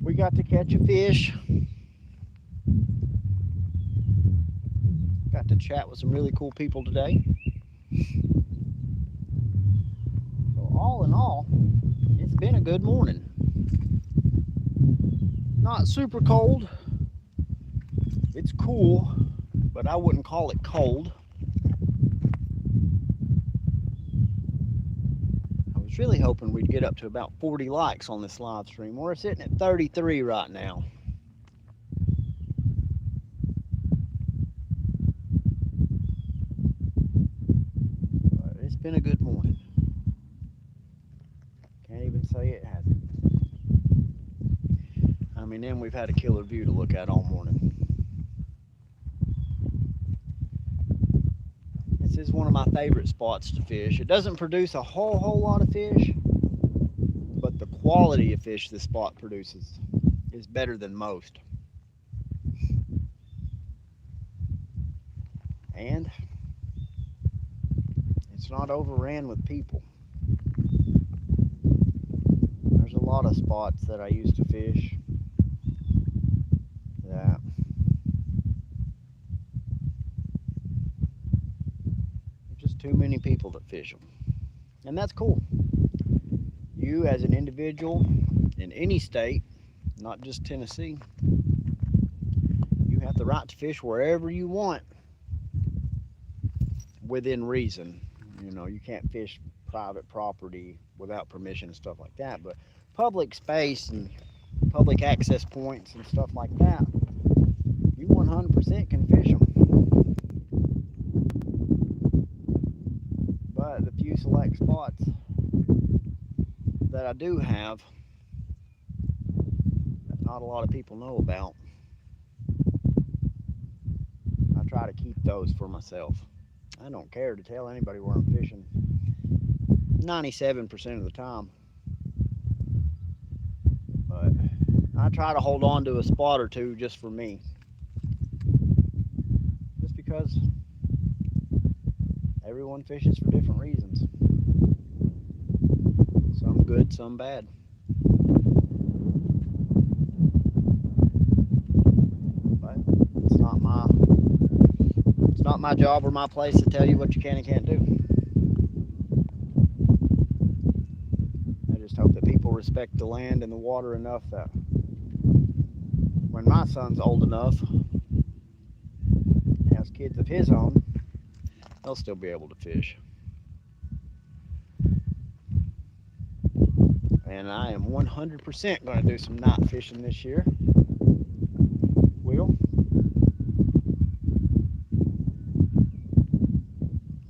We got to catch a fish. Got to chat with some really cool people today. So all in all, it's been a good morning. Not super cold. It's cool, but I wouldn't call it cold. I was really hoping we'd get up to about 40 likes on this live stream. We're sitting at 33 right now. But it's been a good morning. Can't even say it hasn't. I mean, then we've had a killer view to look at all morning. This is one of my favorite spots to fish. It doesn't produce a whole lot of fish, but the quality of fish this spot produces is better than most. And it's not overran with people. There's a lot of spots that I used to fish that there's just too many people that fish them. And that's cool. You as an individual in any state, not just Tennessee, you have the right to fish wherever you want within reason. You know, you can't fish private property without permission and stuff like that, but public space and public access points and stuff like that, you 100% can fish them. But the few select spots that I do have that not a lot of people know about, I try to keep those for myself. I don't care to tell anybody where I'm fishing 97% of the time. But I try to hold on to a spot or two just for me. Just because everyone fishes for different reasons. Some good, some bad. But it's not my job or my place to tell you what you can and can't do. I just hope that people respect the land and the water enough that when my son's old enough, has kids of his own, they'll still be able to fish. And I am 100% going to do some night fishing this year. Will.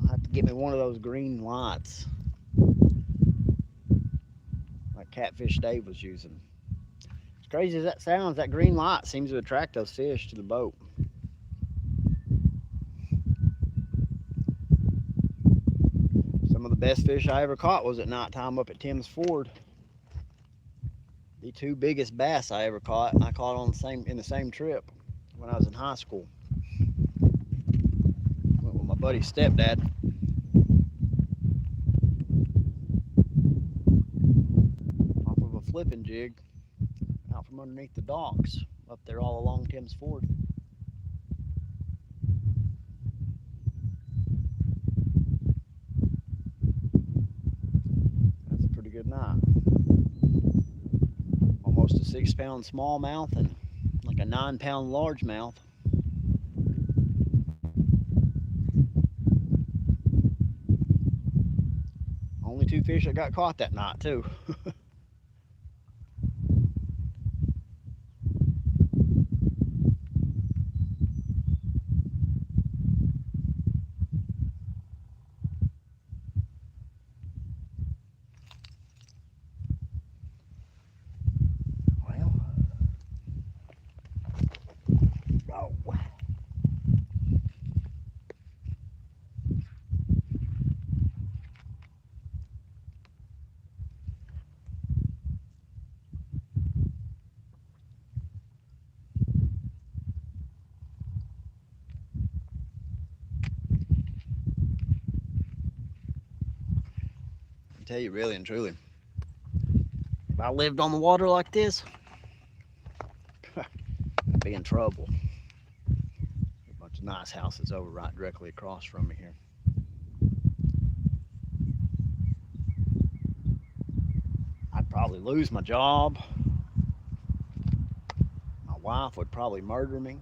I'll have to get me one of those green lights. Like catfish Dave was using. As crazy as that sounds, that green light seems to attract those fish to the boat. Some of the best fish I ever caught was at nighttime up at Tim's Ford. The two biggest bass I ever caught, I caught in the same trip when I was in high school. Went with my buddy's stepdad. Off of a flipping jig out from underneath the docks up there all along Tim's Ford. That's a pretty good night. Almost a 6-pound smallmouth and like a 9-pound largemouth. Only 2 fish that got caught that night too. I tell you, really and truly, if I lived on the water like this, I'd be in trouble. A bunch of nice houses over right directly across from me here. I'd probably lose my job. My wife would probably murder me.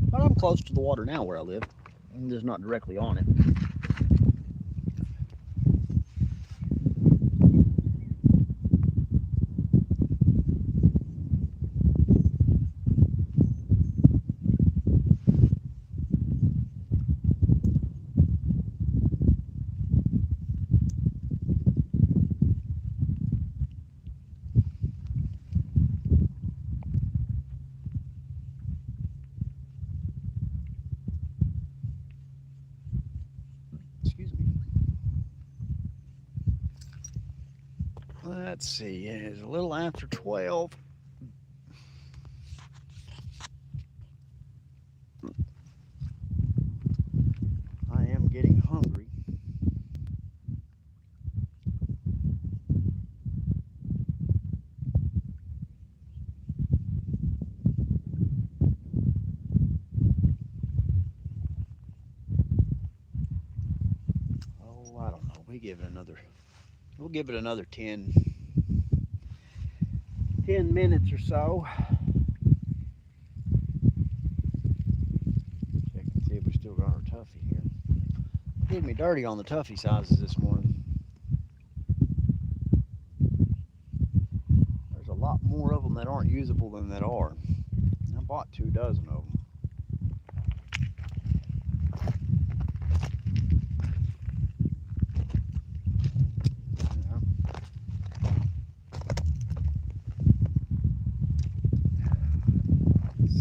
But I'm close to the water now where I live. I'm just not directly on it. Let's see, it's a little after 12. I am getting hungry. Oh, I don't know. We'll give it another 10 minutes or so. Check and see if we still got our Tuffy here. Did me dirty on the Tuffy sizes this morning. There's a lot more of them that aren't usable than that are. I bought 2 dozen of them.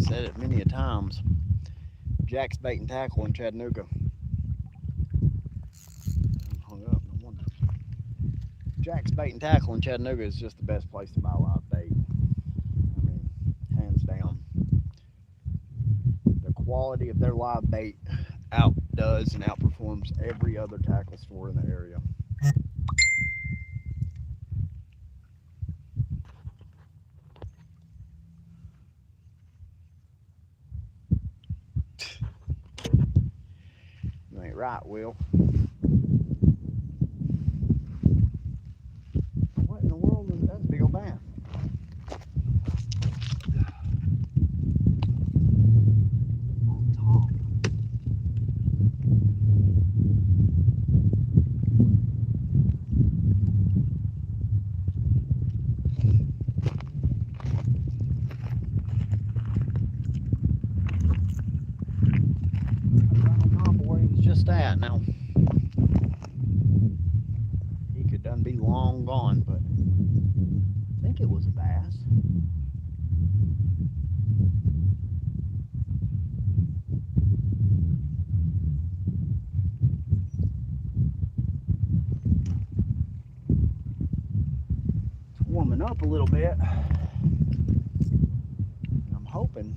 Said it many a times. Jack's Bait and Tackle in Chattanooga. Hung up, no wonder. Jack's Bait and Tackle in Chattanooga is just the best place to buy live bait. I mean, hands down. The quality of their live bait outdoes and outperforms every other tackle store in the area. You ain't right, Will. What in the world is that? Big old bass. On top. Right on top of where he was just just at now. He could done be long gone, but I think it was a bass. It's warming up a little bit. I'm hoping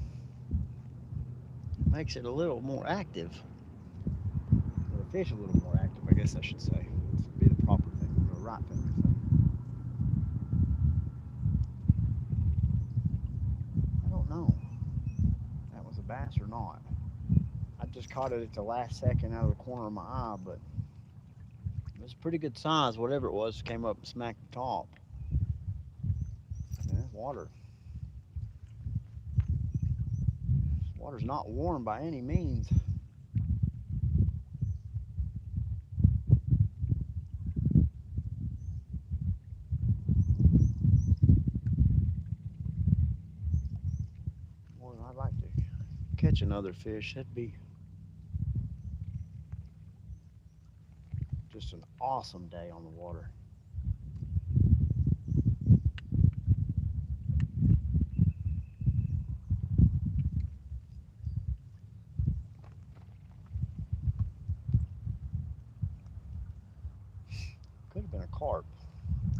it makes it a little more active. Or the fish a little more active, I guess I should say. This would be the proper thing, the right thing to say. I don't know if that was a bass or not. I just caught it at the last second out of the corner of my eye, but it was pretty good size. Whatever it was came up and smacked the top. Yeah, water. Water's not warm by any means. Boy, I'd like to catch another fish. That'd be just an awesome day on the water. Could have been a carp.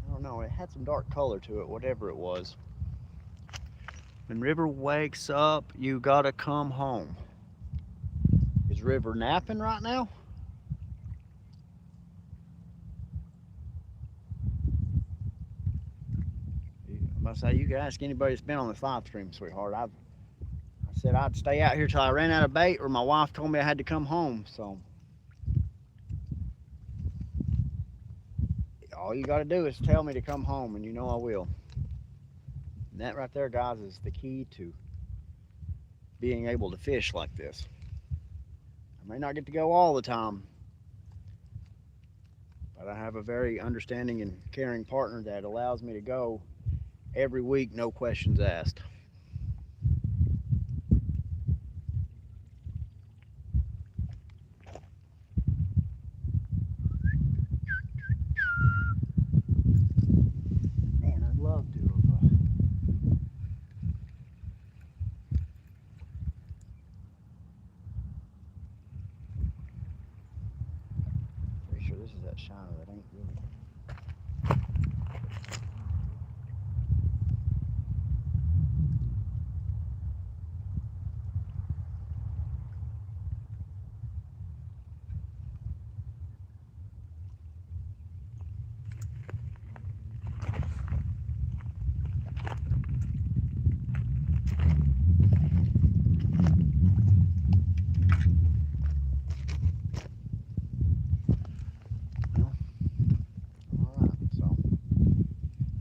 I don't know. It had some dark color to it, whatever it was. When River wakes up, you gotta come home. Is River napping right now? I must say, you can ask anybody that's been on this live stream, sweetheart. I said I'd stay out here till I ran out of bait, or my wife told me I had to come home. So all you got to do is tell me to come home, and you know I will. And that right there, guys, is the key to being able to fish like this. I may not get to go all the time, but I have a very understanding and caring partner that allows me to go every week, no questions asked. Man, I'd love to have pretty sure this is that shiner that ain't really.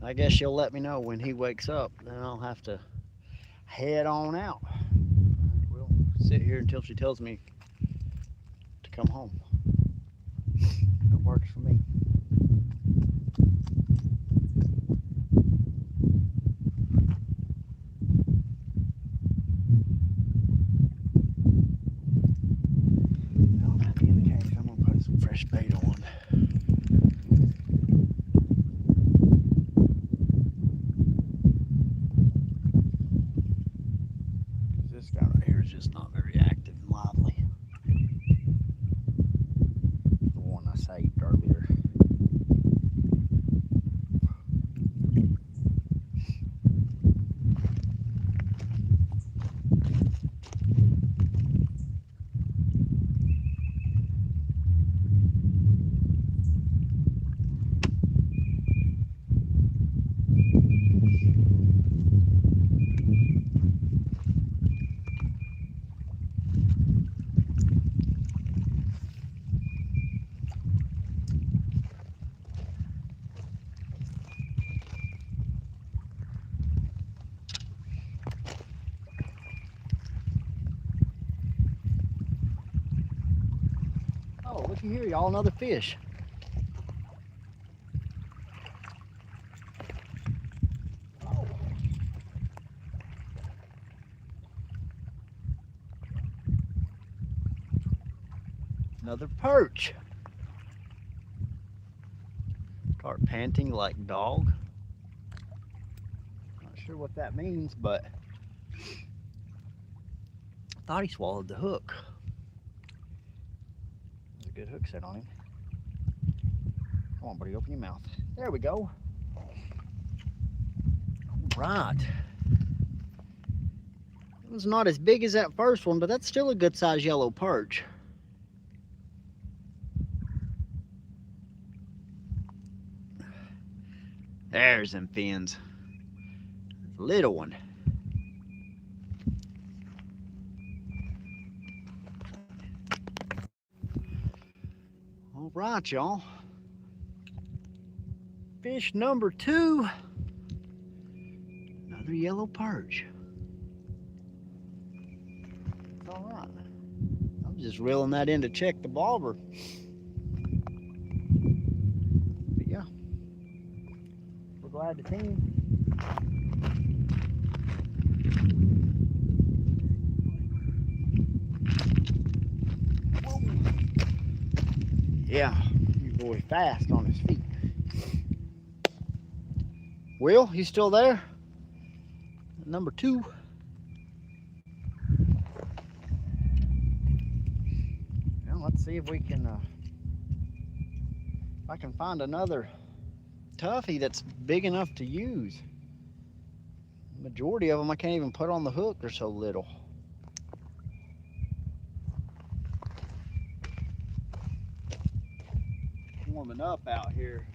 I guess you'll let me know when he wakes up. Then I'll have to head on out. We'll sit here until she tells me to come home. That works for me. That'll be in the case. I'm gonna put some fresh bait on. This guy right here is just not very active and lively. The one I saved earlier. Oh, looky here, y'all, another fish. Oh. Another perch. Start panting like dog. Not sure what that means, but I thought he swallowed the hook. There's a good hook set on him. Come on, buddy, open your mouth. There we go. All right. It was not as big as that first one, but that's still a good sized yellow perch. There's them fins. Little one. All right, y'all. Fish number 2. Another yellow perch. It's all right. I'm just reeling that in to check the bobber. But yeah, we're glad to see him. Yeah, your boy fast on his feet. Will, he's still there? Number 2. Well, let's see if we can, if I can find another toughie that's big enough to use. The majority of them I can't even put on the hook, they're so little. Warming up out here.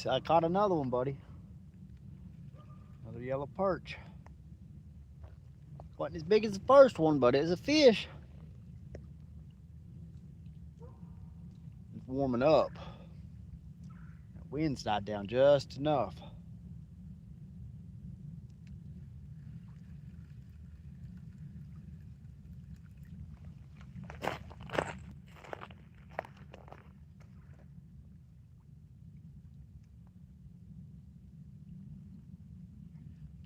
I caught another one, buddy. Another yellow perch. Wasn't as big as the first one, but it's a fish. It's warming up. The wind's died down just enough.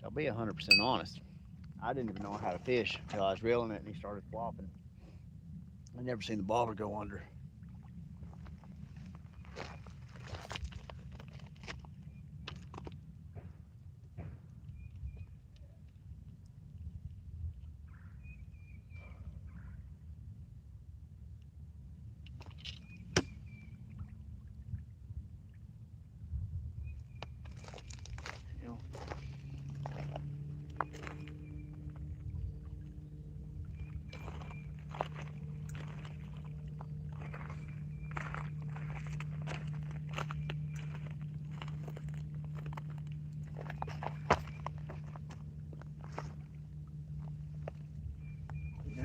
I'll be 100% honest. I didn't even know how to fish until I was reeling it and he started flopping. I never seen the bobber go under.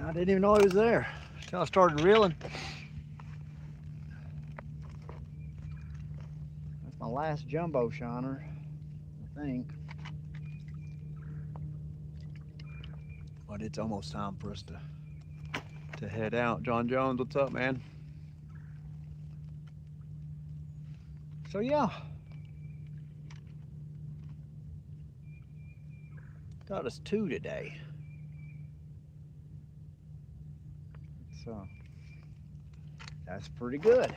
I didn't even know he was there until I started reeling. That's my last jumbo shiner, I think. But it's almost time for us to head out. John Jones, what's up, man? So yeah, got us 2 today. So that's pretty good.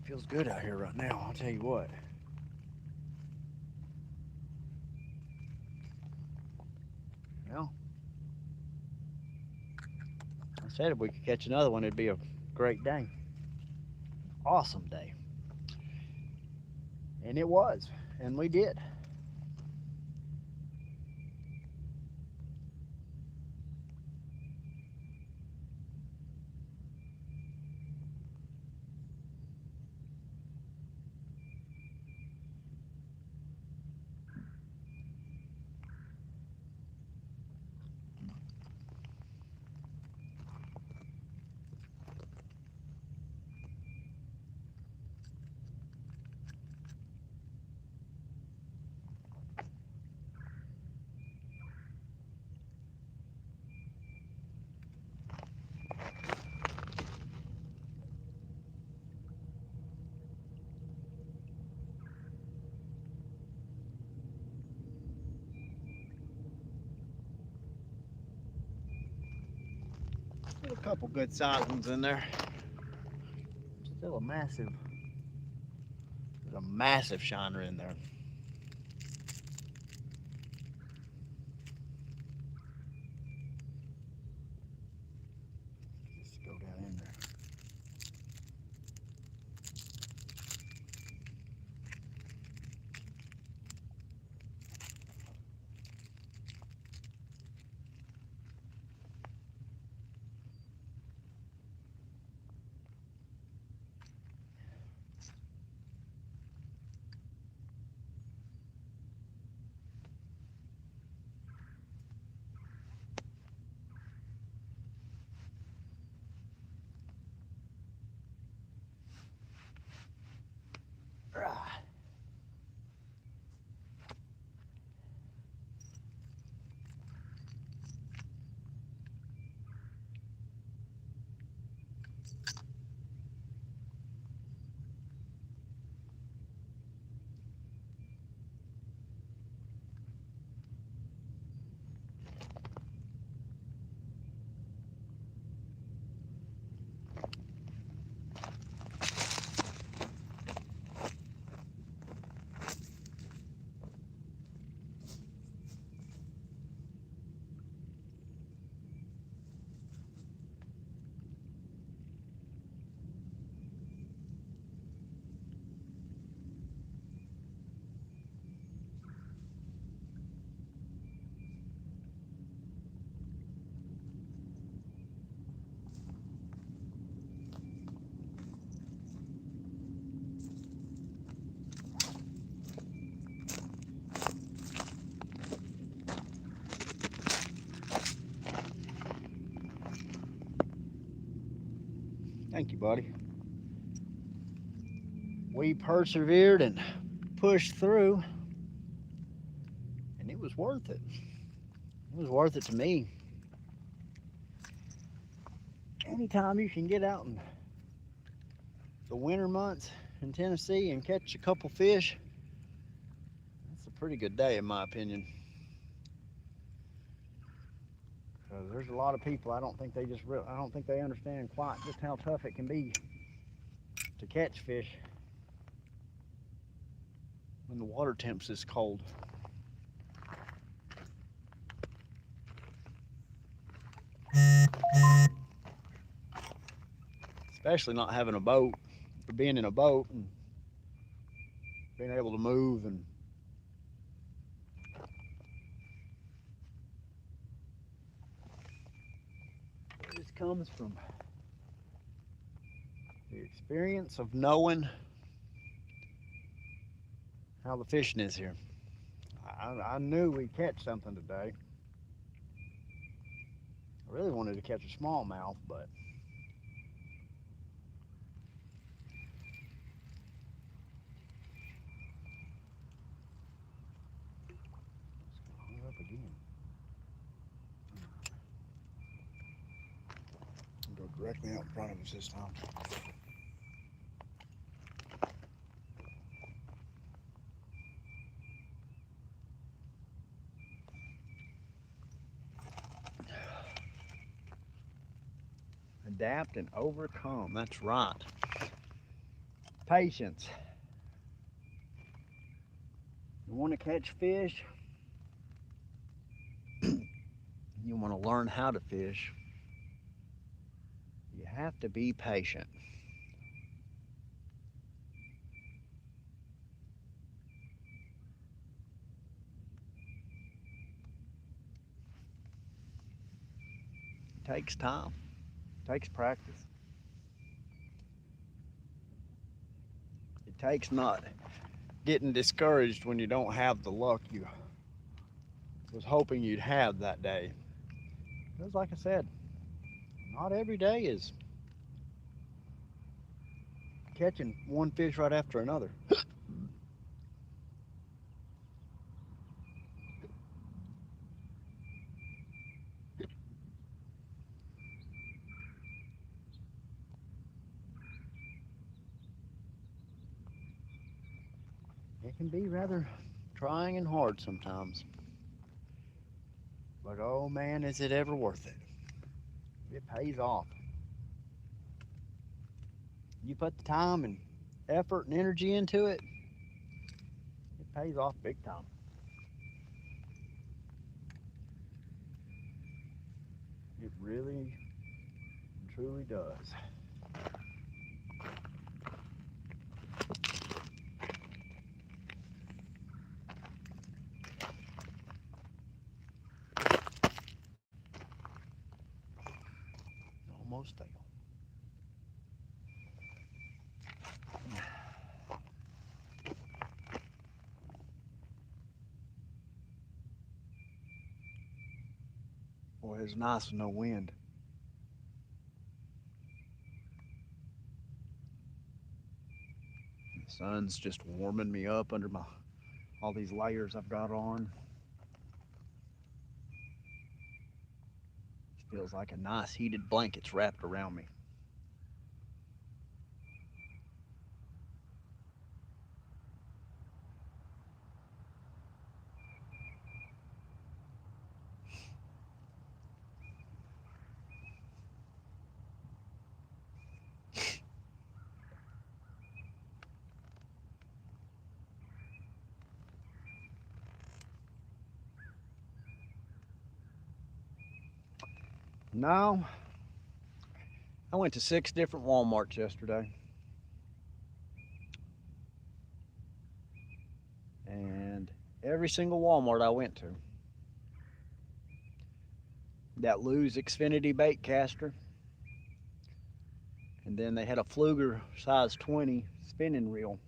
Feels good out here right now, I'll tell you what. Well, I said if we could catch another one, it'd be a great day. Awesome day. And it was, and we did. Still a couple good sized ones in there. Still a massive, there's a massive shiner in there. Just go down in there. Right. Thank you, buddy. We persevered and pushed through, and it was worth it. It was worth it to me. Anytime you can get out in the winter months in Tennessee and catch a couple fish, that's a pretty good day in my opinion. Because there's a lot of people, I don't think they understand quite just how tough it can be to catch fish when the water temps is cold. Especially not having a boat, or being in a boat and being able to move. And this comes from the experience of knowing how the fishing is here. I knew we'd catch something today. I really wanted to catch a smallmouth, but again. Go directly out in front of us this time. Adapt and overcome. That's right. Patience. You want to catch fish? You want to learn how to fish? You have to be patient. It takes time. It takes practice. It takes not getting discouraged when you don't have the luck you was hoping you'd have that day. Because like I said, not every day is catching one fish right after another. It can be rather trying and hard sometimes. But oh man, is it ever worth it? It pays off. You put the time and effort and energy into it, it pays off big time. It really, truly does. Almost there. Boy, it's nice with no wind. The sun's just warming me up under all these layers I've got on. It feels like a nice heated blanket's wrapped around me. No, I went to 6 different Walmarts yesterday. And every single Walmart I went to, that Lew's Xfinity bait caster, and then they had a Pflueger size 20 spinning reel.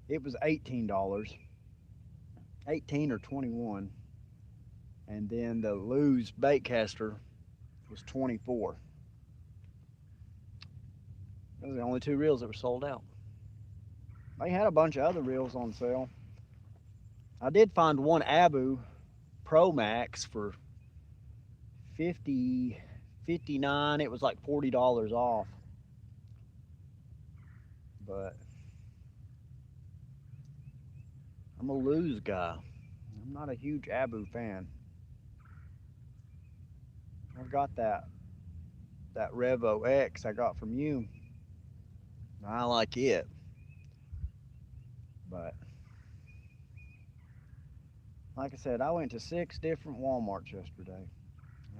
It was $18, 18 or 21, and then the Lew's bait caster was 24. Those are the only 2 reels that were sold out. They had a bunch of other reels on sale. I did find one Abu Pro Max for $59. It was like $40 off. But I'm a Lew's guy. I'm not a huge Abu fan. I've got that Revo X I got from you. I like it. But like I said, I went to 6 different Walmarts yesterday.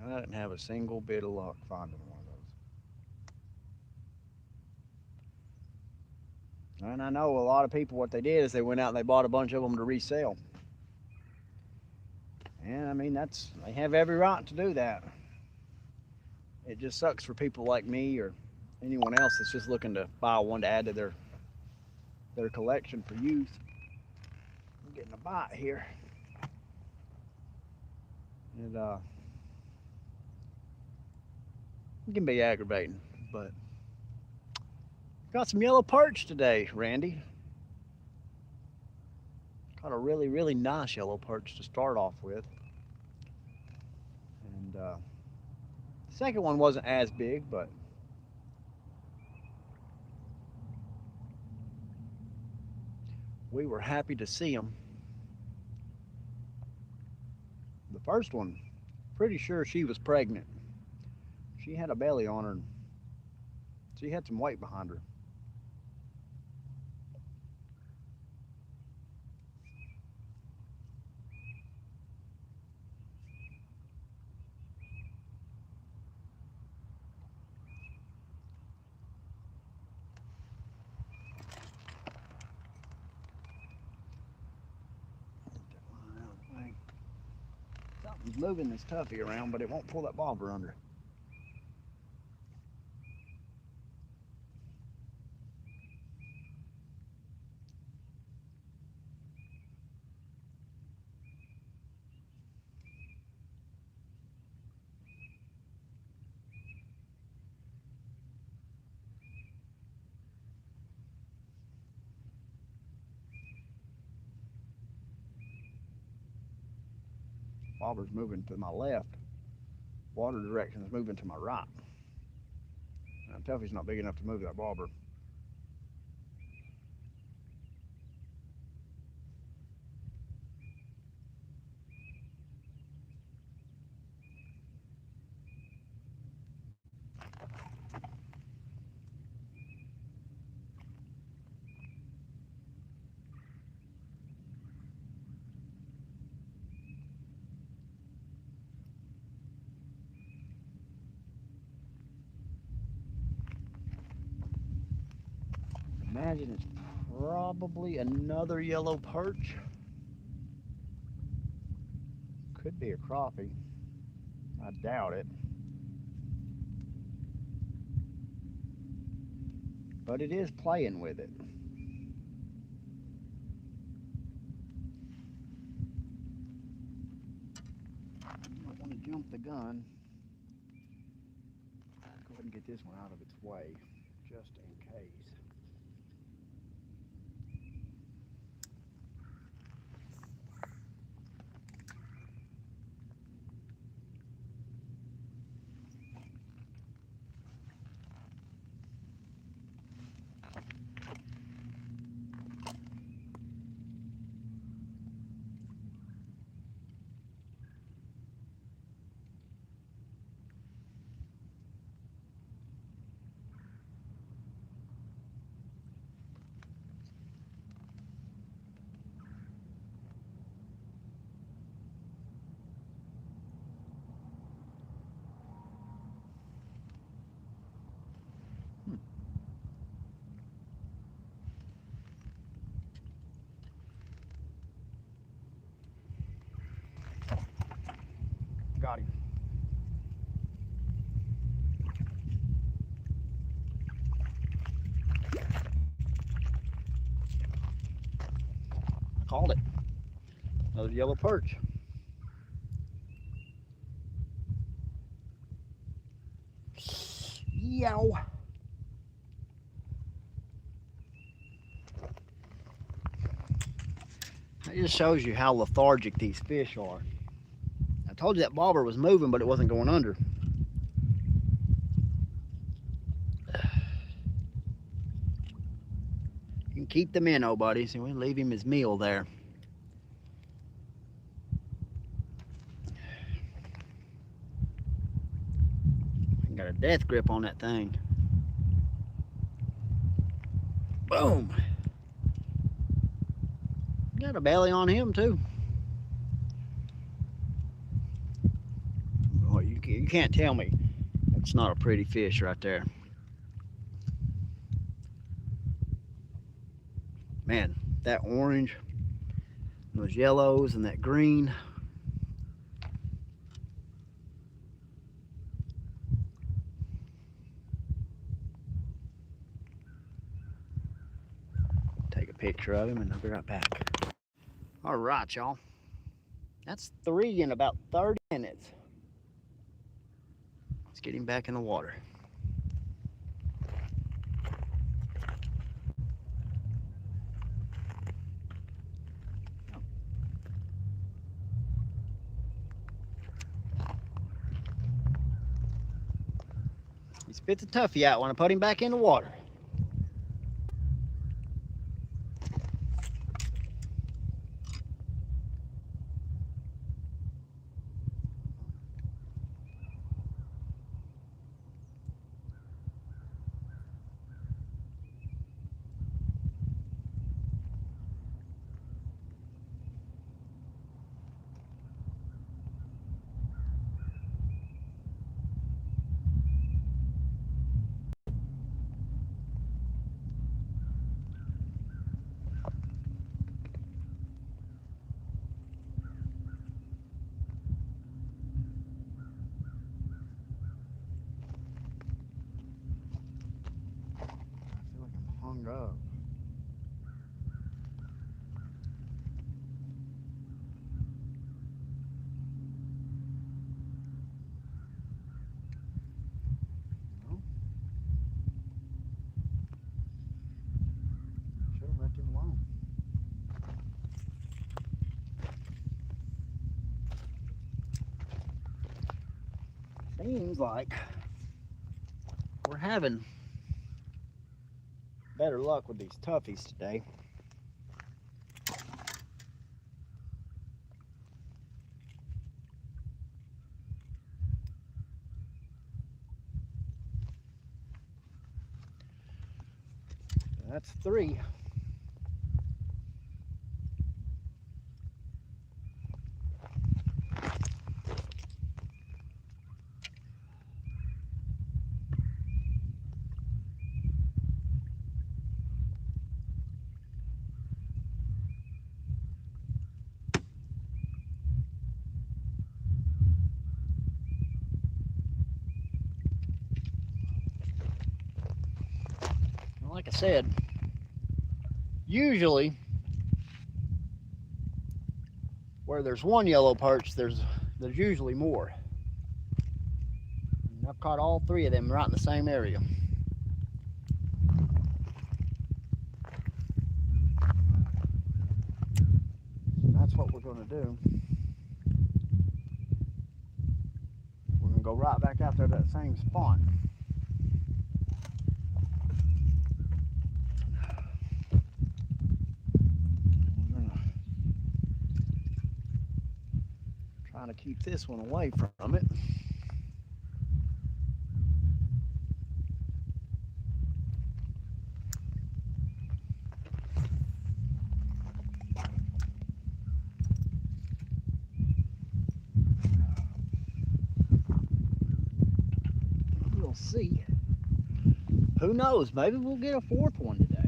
And I didn't have a single bit of luck finding one of those. And I know a lot of people, what they did is they went out and they bought a bunch of them to resell. And I mean, they have every right to do that. It just sucks for people like me or anyone else that's just looking to buy one to add to their collection for use. I'm getting a bite here. And it can be aggravating, but got some yellow perch today, Randy. Caught a really, really nice yellow perch to start off with. And the second one wasn't as big, but we were happy to see him. The first one, pretty sure she was pregnant. She had a belly on her, and she had some weight behind her. Something's moving this tuffy around, but it won't pull that bobber under. Bobber's moving to my left. Water direction is moving to my right. And tuffy's not big enough to move that bobber. Imagine it's probably another yellow perch. Could be a crappie. I doubt it. But it is playing with it. I don't want to jump the gun. Go ahead and get this one out of its way, just in case. Got him. Called it. Another yellow perch. Yow. It just shows you how lethargic these fish are. I told you that bobber was moving, but it wasn't going under. You can keep the minnow, buddy. So we leave him his meal there. Got a death grip on that thing. Boom. Got a belly on him too. Oh, you can't tell me that's not a pretty fish right there. Man, that orange, those yellows, and that green. Take a picture of him and I'll be right back. All right, y'all. That's 3 in about 30 minutes. Let's get him back in the water. spits a toughie out when I put him back in the water. Hung up. No. Should have left him alone. Seems like we're having better luck with these toughies today. That's 3. Like I said, usually where there's one yellow perch, there's usually more. And I've caught all 3 of them right in the same area. So that's what we're going to do. We're going to go right back out there to that same spot. Trying to keep this one away from it. We'll see. Who knows? Maybe we'll get a 4th one today.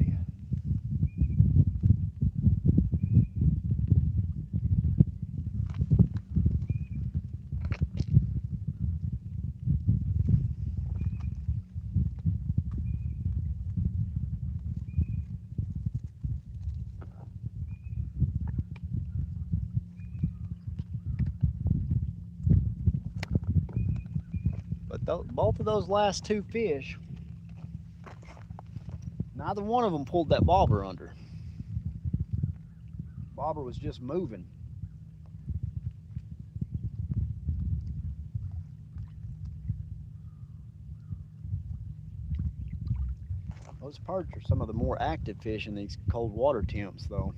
But both of those last 2 fish, neither one of them pulled that bobber under. Bobber was just moving. Those perch are some of the more active fish in these cold water temps, though.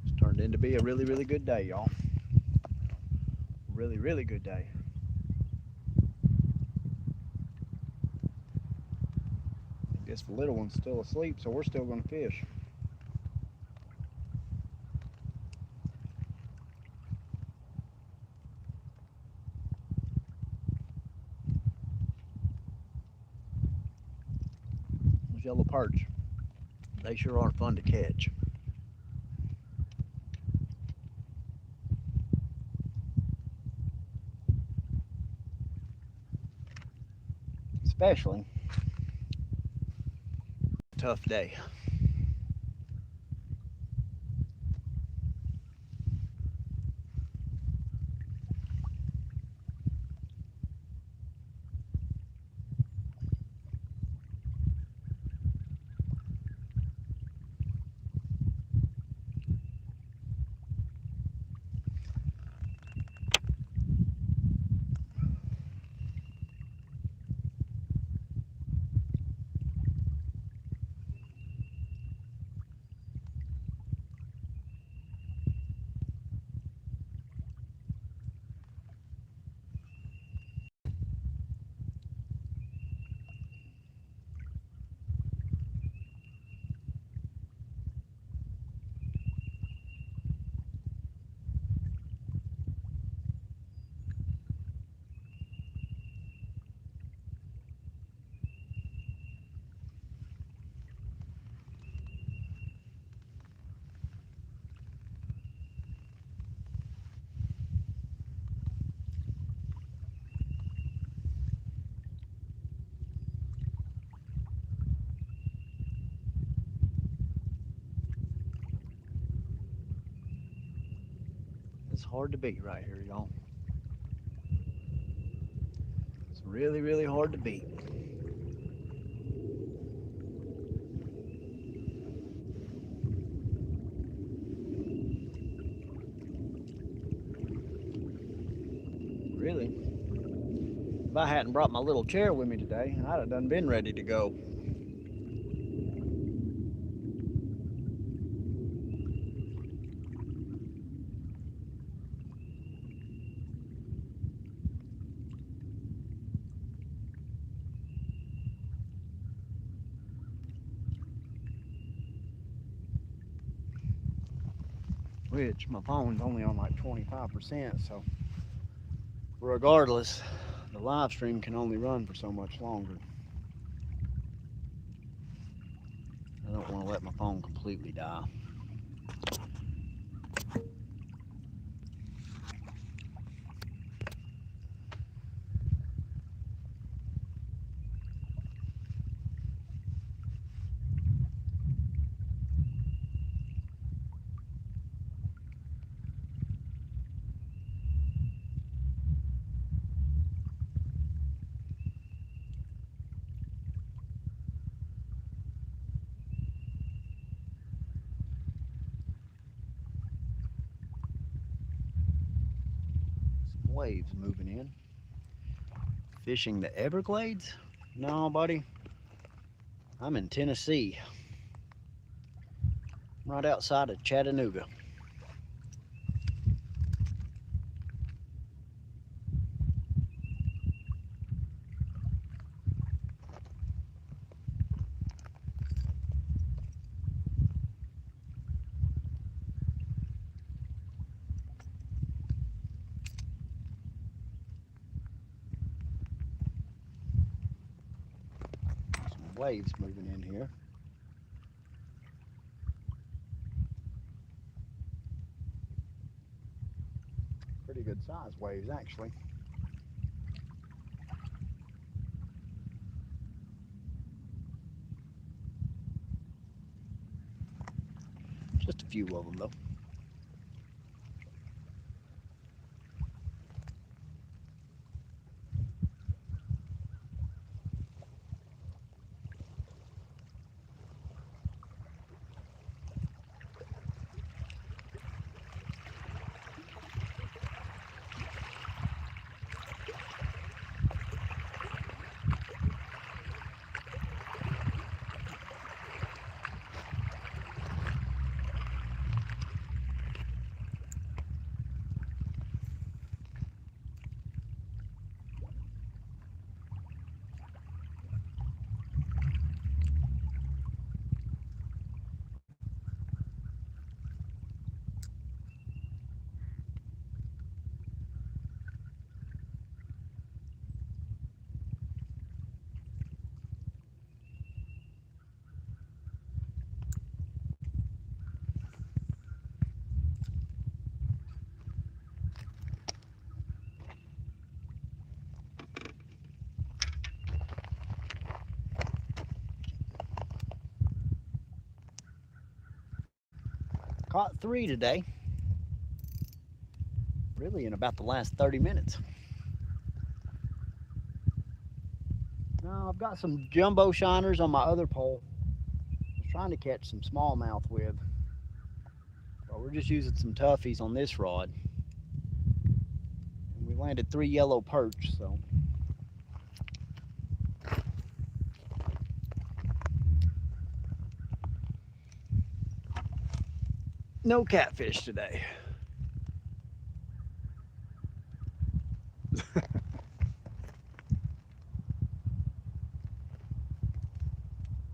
It's turned into be a really, really good day, y'all. Really, really good day. I guess the little one's still asleep, so we're still going to fish. Those yellow perch, they sure are fun to catch. Especially a tough day. It's hard to beat right here, y'all. It's really, really hard to beat. Really, if I hadn't brought my little chair with me today, I'd have done been ready to go. Which my phone's only on like 25%, so regardless, the live stream can only run for so much longer. I don't want to let my phone completely die. Some waves moving in. Fishing the Everglades? No, buddy. I'm in Tennessee. Right outside of Chattanooga. Some waves moving in here. Pretty good size waves, actually. Just a few of them, though. Caught 3 today. Really in about the last 30 minutes. Now I've got some jumbo shiners on my other pole. I was trying to catch some smallmouth with. But we're just using some toughies on this rod. And we landed 3 yellow perch, so. No catfish today.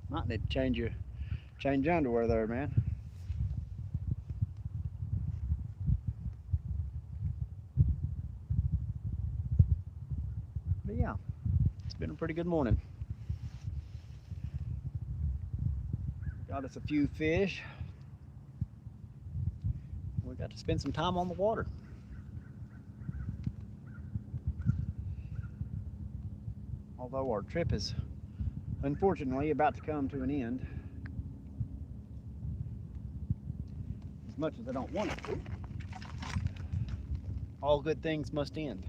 Might need to change your underwear there, man. But yeah, it's been a pretty good morning. Got us a few fish. We got to spend some time on the water. Although our trip is unfortunately about to come to an end. As much as I don't want it to. all good things must end.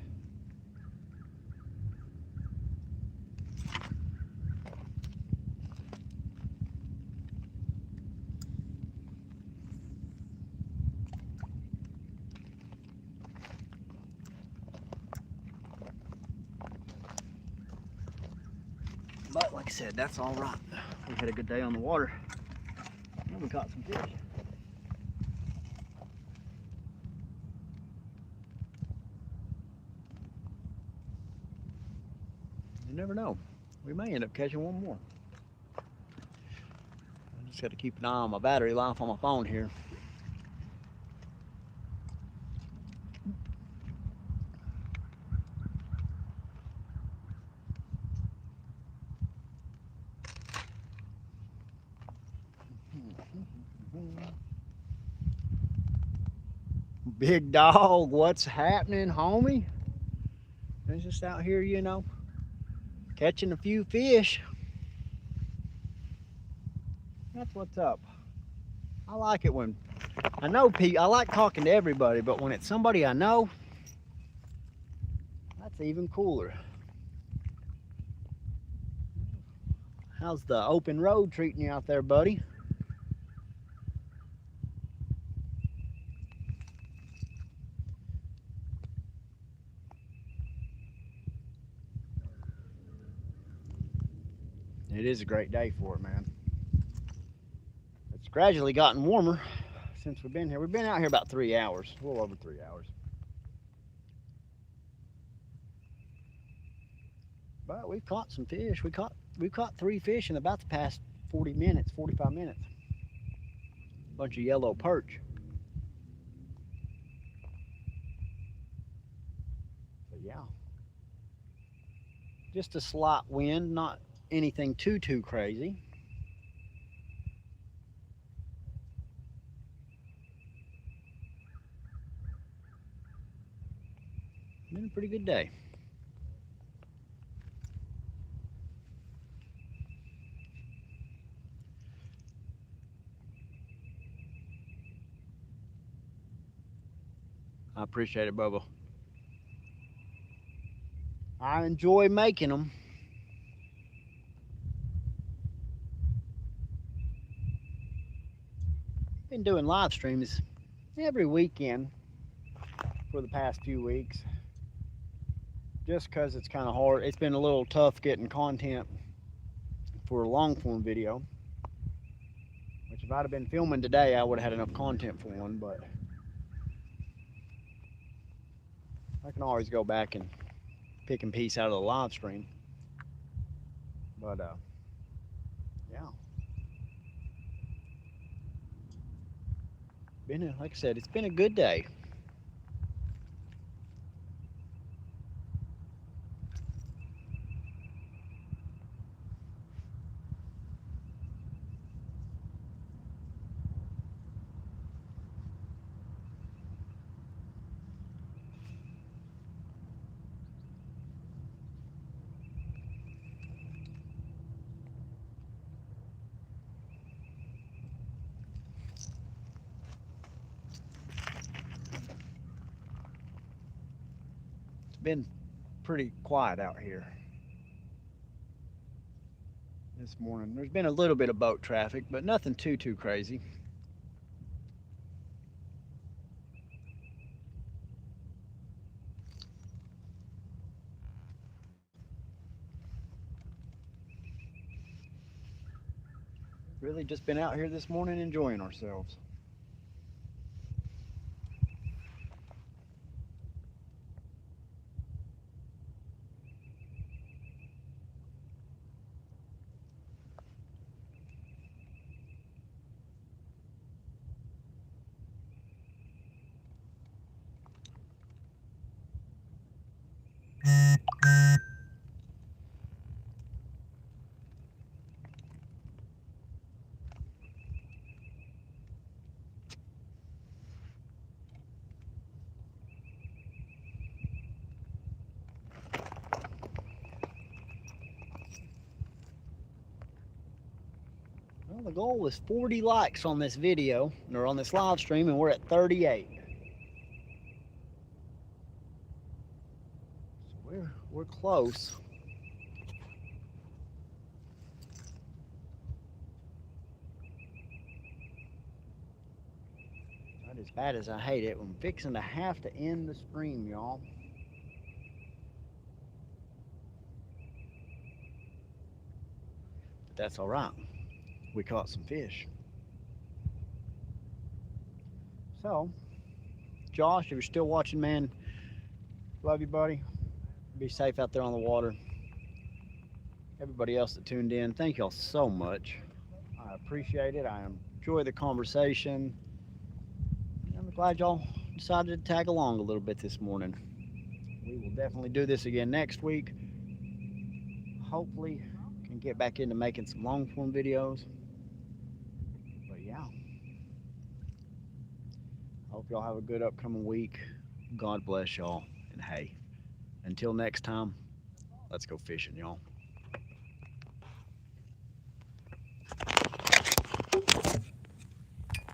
But like I said, that's all right. We had a good day on the water. And we caught some fish. You never know. We may end up catching one more. I just got to keep an eye on my battery life on my phone here. Big dog, what's happening, homie? I'm just out here, you know, catching a few fish. That's what's up. I like it when I know people. I like talking to everybody, but when it's somebody I know, that's even cooler. How's the open road treating you out there, buddy? It is a great day for it, man. It's gradually gotten warmer since we've been here. We've been out here about 3 hours, a little over 3 hours. But we've caught some fish. We've caught 3 fish in about the past 40 minutes, 45 minutes. Bunch of yellow perch. So yeah. Just a slight wind, not anything too crazy. Been a pretty good day. I appreciate it, Bubba. I enjoy making them. Been doing live streams every weekend for the past few weeks. Just because it's kind of hard. It's been a little tough getting content for a long form video. Which if I'd have been filming today, I would have had enough content for one, but I can always go back and pick and piece out of the live stream. But yeah. Like I said, it's been a good day. Been pretty quiet out here this morning. There's been a little bit of boat traffic, but nothing too crazy. Really just been out here this morning enjoying ourselves. Well, the goal was 40 likes on this video, or on this live stream, and we're at 38. close. Not as bad as I hate it. I'm fixing to have to end the stream, y'all. But that's all right. We caught some fish. So, Josh, if you're still watching, man, love you, buddy. Be safe out there on the water. Everybody else that tuned in, thank y'all so much. I appreciate it. I enjoy the conversation. I'm glad y'all decided to tag along a little bit this morning. We will definitely do this again next week. Hopefully, can get back into making some long form videos. But yeah, hope y'all have a good upcoming week. God bless y'all. And hey, until next time, let's go fishing, y'all.